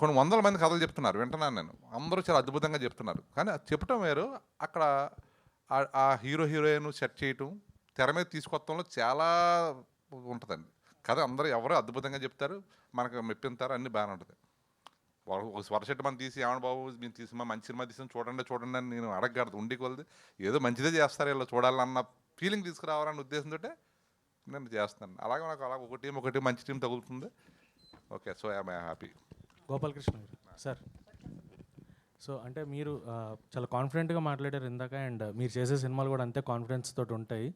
F: కొన్ని 100 మంది కథలు చెప్తున్నారు, వింటున్నాను నేను, అందరూ చాలా అద్భుతంగా చెప్తున్నారు. కానీ అది చెప్పటం వేరు, అక్కడ ఆ హీరోయిన్ సెట్ చేయటం, తెర మీద తీసుకొత్తంలో చాలా ఉంటుందండి. కథ అందరూ ఎవరో అద్భుతంగా చెప్తారు, మనకు మెప్పింతారు, అన్నీ బాగానే ఉంటుంది. ఒక స్వరశెట్టి మనం తీసి ఏమన్నా బాబు మేము తీసి మంచి సినిమా తీసాం చూడండి అని నేను అడగకూడదు. ఉండి కొలది ఏదో మంచిదే చేస్తారు ఇలా చూడాలన్న ఫీలింగ్ తీసుకురావాలన్న ఉద్దేశంతో నేను చేస్తాను. అలాగే నాకు అలా ఒకటి మంచి టీం తగులుతుంది. Okay, so I'm happy.
E: Gopalakrishna గారు సార్, సో అంటే మీరు చాలా కాన్ఫిడెంట్గా మాట్లాడారు ఇందాక, అండ్ మీరు చేసే సినిమాలు కూడా అంతే కాన్ఫిడెన్స్ తోటి ఉంటాయి.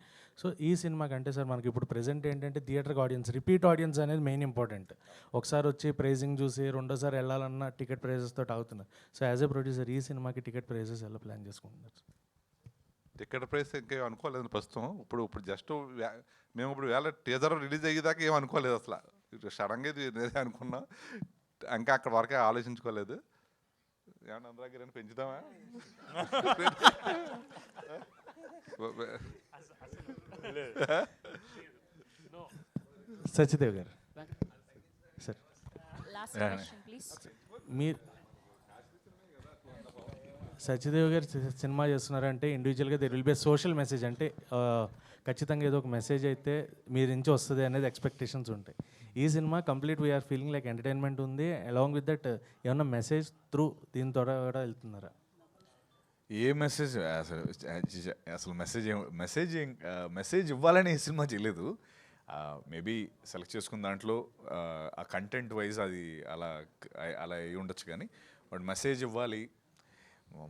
E: సో ఈ సినిమాకి అంటే సార్ మనకి ఇప్పుడు ప్రెజెంట్ ఏంటంటే థియేటర్కి ఆడియన్స్, రిపీట్ ఆడియన్స్ అనేది మెయిన్ ఇంపార్టెంట్. ఒకసారి వచ్చి ప్రైజింగ్ చూసి రెండోసారి వెళ్ళాలన్న టికెట్ ప్రైజెస్ తోటి అవుతున్నారు. సో యాజ్ ఎ ప్రొడ్యూసర్ ఈ సినిమాకి టికెట్ ప్రైజెస్ ఎలా ప్లాన్ చేసుకుంటున్నారు?
F: టికెట్ ప్రైస్ ఇంకేం అనుకోలేదు ప్రస్తుతం. ఇప్పుడు జస్ట్ మేము ఇప్పుడు వేళ టీజర్ రిలీజ్ అయ్యేదాకా ఏం అనుకోలేదు అసలు. సడన్గా ఇది నేనే అనుకున్నాం, ఇంకా అక్కడ వరకే ఆలోచించుకోలేదు. ఏమన్నా అందరూ పెంచుదామా?
E: సత్యదేవ్ గారు సార్, మీరు సత్యదేవ్ గారు సినిమా చేస్తున్నారంటే ఇండివిజువల్గా there will be social message, అంటే ఖచ్చితంగా ఏదో ఒక మెసేజ్ అయితే మీరు నుంచి వస్తుంది అనేది ఎక్స్పెక్టేషన్స్ ఉంటాయి. ఈ సినిమా complete we're feeling like entertainment ఉంది, అలాంగ్ విత్ దట్ ఏమన్నా మెసేజ్ త్రూ దీని ద్వారా కూడా వెళ్తున్నారా?
B: ఏ మెసేజ్ అసలు మెసేజ్ ఇవ్వాలని ఈ సినిమా చేయలేదు. మేబీ సెలెక్ట్ చేసుకున్న దాంట్లో ఆ కంటెంట్ వైజ్ అది అలా అయి ఉండొచ్చు, కానీ బట్ మెసేజ్ ఇవ్వాలి.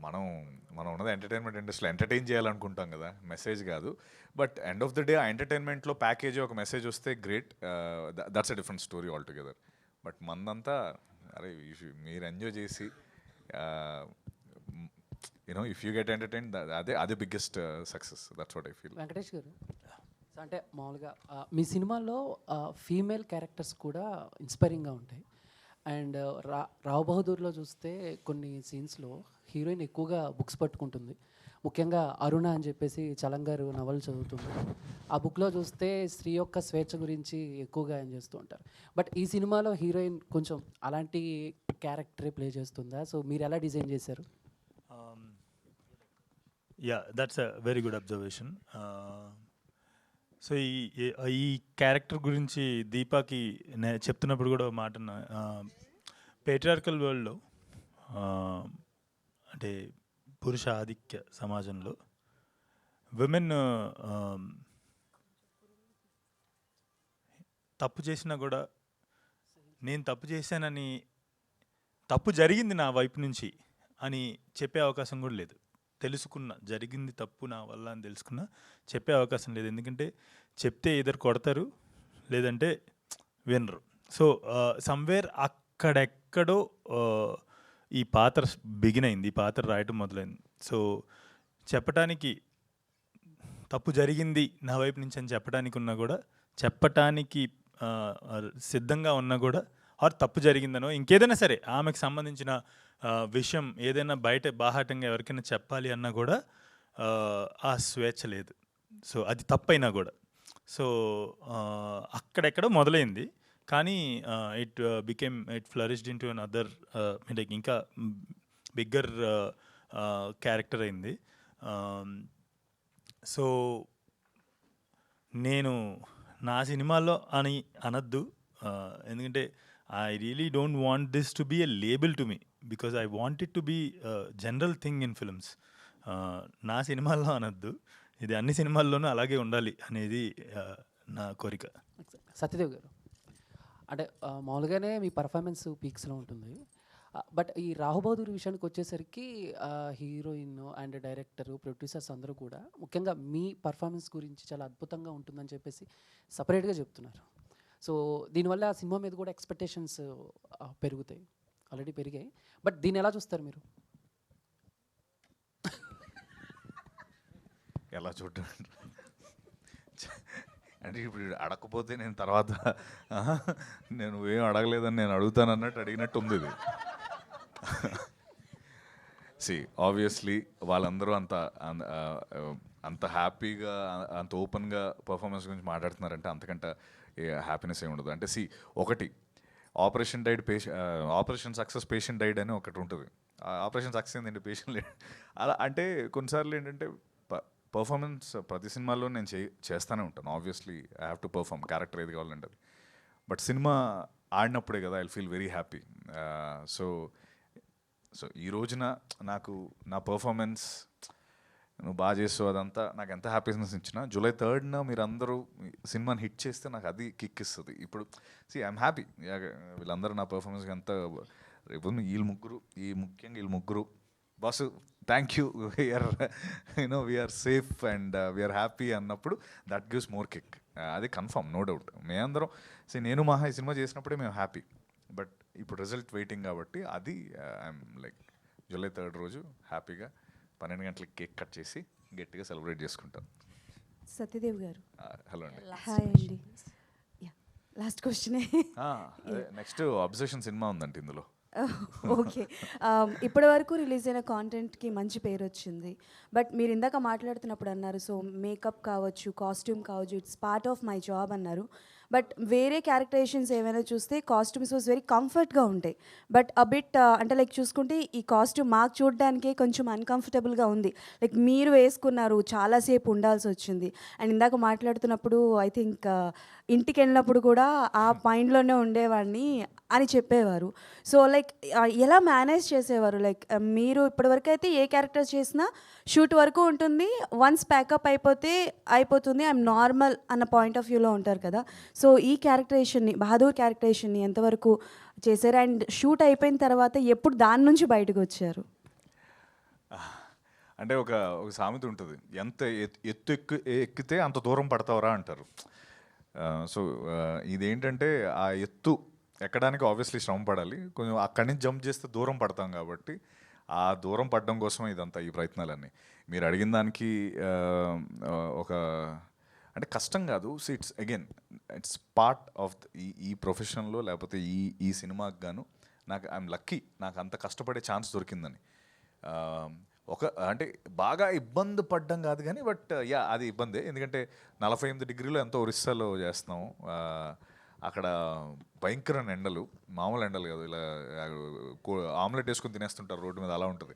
B: మనం ఉన్నది ఎంటర్టైన్మెంట్ ఇండస్ట్రీలో ఎంటర్టైన్ చేయాలనుకుంటాం కదా, మెసేజ్ కాదు. But end of the day ఆ ఎంటర్టైన్మెంట్లో ప్యాకేజ్ ఒక మెసేజ్ వస్తే great, that's a different story all together. But మందంతా అరే మీరు ఎంజాయ్ చేసి you know if you get entertain, అదే biggest success. That's what I feel.
Q: Venkatesh garu, అంటే మామూలుగా మీ సినిమాల్లో ఫీమేల్ క్యారెక్టర్స్ కూడా ఇన్స్పైరింగ్గా ఉంటాయి. అండ్ రావ్ బహదూర్లో చూస్తే కొన్ని సీన్స్లో హీరోయిన్ ఎక్కువగా బుక్స్ పట్టుకుంటుంది. ముఖ్యంగా అరుణ అని చెప్పేసి చలంగారు నవలు చదువుతుంది. ఆ బుక్లో చూస్తే స్త్రీ యొక్క స్వేచ్ఛ గురించి ఎక్కువగా ఆయన చేస్తూ ఉంటారు. బట్ ఈ సినిమాలో హీరోయిన్ కొంచెం అలాంటి క్యారెక్టరే ప్లే చేస్తుందా? సో మీరు ఎలా డిజైన్ చేశారు?
J: Yeah, that's a very good observation. So ఈ క్యారెక్టర్ గురించి దీపాకి చెప్తున్నప్పుడు కూడా ఒక మాట, పేట్రియార్కల్ వరల్డ్లో అంటే పురుష ఆధిక్య సమాజంలో విమెన్ తప్పు చేసినా కూడా నేను తప్పు చేశానని, తప్పు జరిగింది నా వైపు నుంచి అని చెప్పే అవకాశం కూడా లేదు. జరిగింది తప్పు నా వల్ల అని తెలుసుకున్నా చెప్పే అవకాశం లేదు. ఎందుకంటే చెప్తే ఇద్దరు కొడతారు, లేదంటే వినరు. సో సమ్వేర్ అక్కడెక్కడో ఈ పాత్ర బిగిన్ అయింది, ఈ పాత్ర రాయటం మొదలైంది. సో చెప్పటానికి తప్పు జరిగింది నా వైపు నుంచి అని చెప్పటానికి సిద్ధంగా ఉన్నా కూడా, ఆర్ తప్పు జరిగిందనో ఇంకేదైనా సరే ఆమెకు సంబంధించిన విషయం ఏదైనా బయట బాహాటంగా ఎవరికైనా చెప్పాలి అన్నా కూడా ఆ స్వేచ్ఛ లేదు. సో అది తప్పైనా కూడా. సో అక్కడెక్కడ మొదలైంది, కానీ it flourished in to an other, ఇంకా బిగ్గర్ క్యారెక్టర్ అయింది. సో నేను నా సినిమాల్లో అని అనద్దు, ఎందుకంటే I really don't want this to be a label to me, because I want it to be a general thing in films. నా సినిమాల్లో అనద్దు, ఇది అన్ని సినిమాల్లోనూ అలాగే ఉండాలి అనేది నా కోరిక.
Q: సత్యదేవ్ గారు, అంటే మామూలుగానే మీ పర్ఫార్మెన్స్ పీక్స్లో ఉంటుంది. బట్ ఈ రాహు బహదూర్ విషయానికి వచ్చేసరికి హీరోయిన్ అండ్ డైరెక్టర్, ప్రొడ్యూసర్స్ అందరూ కూడా ముఖ్యంగా మీ పర్ఫార్మెన్స్ గురించి చాలా అద్భుతంగా ఉంటుందని చెప్పేసి సపరేట్గా చెప్తున్నారు. సో దీనివల్ల ఆ సినిమా మీద కూడా ఎక్స్పెక్టేషన్స్ పెరుగుతాయి, ఆల్రెడీ పెరిగాయి. బట్ దీన్ని ఎలా చూస్తారు మీరు?
B: ఎలా చూడటం అంటే ఇప్పుడు అడగకపోతే నేను తర్వాత నేను ఏం అడగలేదని నేను అడుగుతానన్నట్టు అడిగినట్టు ఉంది ఇది. సి ఆబ్వియస్లీ వాళ్ళందరూ అంత హ్యాపీగా అంత ఓపెన్గా పర్ఫార్మెన్స్ గురించి మాట్లాడుతున్నారంటే అంతకంటే హ్యాపీనెస్ ఏమి ఉండదు. అంటే ఒకటి ఆపరేషన్ సక్సెస్ పేషెంట్ డైడ్ అని ఒకటి ఉంటుంది. ఆపరేషన్ సక్సెస్ ఏంటంటే పేషెంట్ లేడు. అలా అంటే కొన్నిసార్లు ఏంటంటే పర్ఫార్మెన్స్ ప్రతి సినిమాలో నేను చేస్తూనే ఉంటాను. Obviously I have to perform, character ఏది కావాలంటే అది. బట్ సినిమా ఆడినప్పుడే కదా I feel very happy. So ఈ రోజున నాకు నా పర్ఫార్మెన్స్ నువ్వు బాగా చేస్తావు అదంతా నాకు ఎంత హ్యాపీనెస్ ఇచ్చినా, July 3rd మీరు అందరూ సినిమాని హిట్ చేస్తే నాకు అది కిక్ ఇస్తుంది. ఇప్పుడు ఐఎమ్ హ్యాపీ వీళ్ళందరూ నా పర్ఫార్మెన్స్కి ఎంత రేపు ముఖ్యంగా వీళ్ళు ముగ్గురు boss thank you, we're safe and we're happy అన్నప్పుడు దట్ గివ్స్ మోర్ కిక్. అది కన్ఫర్మ్, నో డౌట్. మేమందరం నేను మహా ఈ సినిమా చేసినప్పుడే మేము హ్యాపీ, బట్ ఇప్పుడు రిజల్ట్ వెయిటింగ్ కాబట్టి అది ఐఎమ్ లైక్ July 3rd రోజు హ్యాపీగా 12 గంటలకి కేక్ కట్ చేసి గట్టిగా సెలబ్రేట్ చేసుకుంటాం.
R: సత్యదేవ్ గారు
B: హలో అండి.
R: హాయ్ అండి. లాస్ట్ క్వశ్చనే.
B: నెక్స్ట్ అబ్జెక్షన్ సినిమా ఉందండి ఇందులో.
R: ఓకే, ఇప్పటి వరకు రిలీజ్ అయిన కాంటెంట్కి మంచి పేరు వచ్చింది. బట్ మీరు ఇందాక మాట్లాడుతున్నప్పుడు అన్నారు, సో మేకప్ కావచ్చు, కాస్ట్యూమ్ కావచ్చు, it's part of my job అన్నారు. బట్ వేరే క్యారెక్టరైజేషన్స్ ఏమైనా చూస్తే కాస్ట్యూమ్స్ వాజ్ వెరీ కంఫర్ట్గా ఉంటాయి. బట్ అబిట్ అంటే లైక్ చూసుకుంటే ఈ కాస్ట్యూమ్ మాకు చూడడానికే కొంచెం అన్కంఫర్టబుల్గా ఉంది. లైక్ మీరు వేసుకున్నారు, చాలాసేపు ఉండాల్సి వచ్చింది. అండ్ ఇందాక మాట్లాడుతున్నప్పుడు ఐ థింక్ ఇంటికి వెళ్ళినప్పుడు కూడా ఆ మైండ్లోనే ఉండేవాడిని అని చెప్పేవారు. సో లైక్ ఎలా మేనేజ్ చేసేవారు? లైక్ మీరు ఇప్పటివరకు అయితే ఏ క్యారెక్టర్ చేసినా షూట్ వరకు ఉంటుంది, వన్స్ ప్యాకప్ అయిపోతుంది, ఐఎమ్ నార్మల్ అన్న పాయింట్ ఆఫ్ వ్యూలో ఉంటారు కదా. సో ఈ క్యారెక్టరేషన్ని, బహదూర్ క్యారెక్టరేషన్ని ఎంతవరకు చేశారు? అండ్ షూట్ అయిపోయిన తర్వాత ఎప్పుడు దాని నుంచి బయటకు వచ్చారు?
B: అంటే ఒక సామెత ఉంటుంది, ఎంత ఎత్తు ఎక్కితే అంత దూరం పడతావరా అంటారు. సో ఇదేంటంటే ఆ ఎత్తు ఎక్కడానికి ఆబ్వియస్లీ శ్రమ పడాలి, కొంచెం అక్కడి నుంచి జంప్ చేస్తే దూరం పడతాం కాబట్టి ఆ దూరం పడడం కోసం ఇదంతా ఈ ప్రయత్నాలన్నీ. మీరు అడిగిన దానికి ఒక అంటే కష్టం కాదు. సో ఇట్స్ పార్ట్ ఆఫ్ ఈ ప్రొఫెషన్లో, లేకపోతే ఈ సినిమాకి గాను నాకు ఐఎమ్ లక్కీ, నాకు అంత కష్టపడే ఛాన్స్ దొరికిందని. అంటే బాగా ఇబ్బంది పడ్డం కాదు కానీ, బట్ అది ఇబ్బందే. ఎందుకంటే 48 డిగ్రీలు ఎంతో ఒరిస్సాలో చేస్తున్నాం. అక్కడ భయంకరమైన ఎండలు, మామూలు ఎండలు కాదు, ఇలా ఆమ్లెట్ వేసుకొని తినేస్తుంటారు రోడ్డు మీద, అలా ఉంటుంది.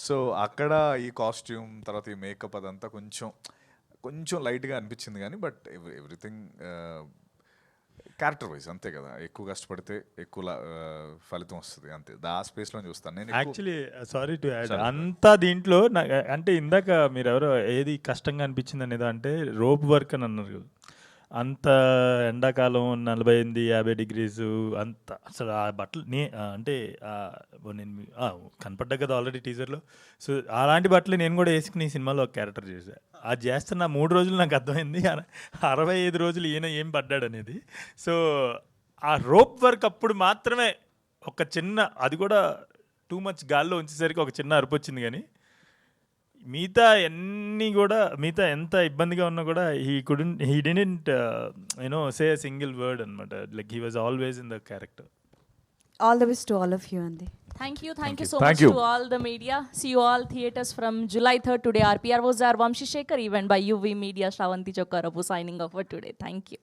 B: సో అక్కడ ఈ కాస్ట్యూమ్ తర్వాత ఈ మేకప్ అదంతా కొంచెం లైట్గా అనిపించింది కానీ, బట్ ఎవ్రీథింగ్ క్యారెక్టర్ వైజ్ అంతే కదా. ఎక్కువ కష్టపడితే ఎక్కువ ఫలితం వస్తుంది, అంతే. ఆ స్పేస్లో చూస్తాను నేను.
J: యాక్చువల్లీ సారీ టు యాడ్, అంతా దీంట్లో అంటే ఇందాక మీరు ఎవరో ఏది కష్టంగా అనిపించింది అనేది, అంటే రోప్ వర్క్ అని అన్నారు కదా. అంత ఎండాకాలం 48-50 డిగ్రీస్ అంత అసలు ఆ బట్టలు అంటే నేను కనపడ్డా కదా ఆల్రెడీ టీజర్లో. సో అలాంటి బట్టలు నేను కూడా వేసుకుని ఈ సినిమాలో ఒక క్యారెక్టర్ చేశాను. అది చేస్తున్న 3 రోజులు నాకు అర్థమైంది 65 రోజులు ఈయన ఏం పడ్డాడు అనేది. సో ఆ రోప్ వర్క్ అప్పుడు మాత్రమే ఒక చిన్న, అది కూడా టూ మచ్ గాల్లో ఉంచేసరికి ఒక చిన్న అరుపు వచ్చింది. కానీ మిగతా ఎంత ఇబ్బందిగా ఉన్నా కూడా he didn't say a single word అనమాట. Like he was always in the character.
R: All the best to all of you, Andy.
A: Thank you so much to all the media. See you all theaters from July 3rd today. RPR was our Vamshi Shekhar, event by UV Media, Shravanti Chokkarapu signing off for today. Thank you.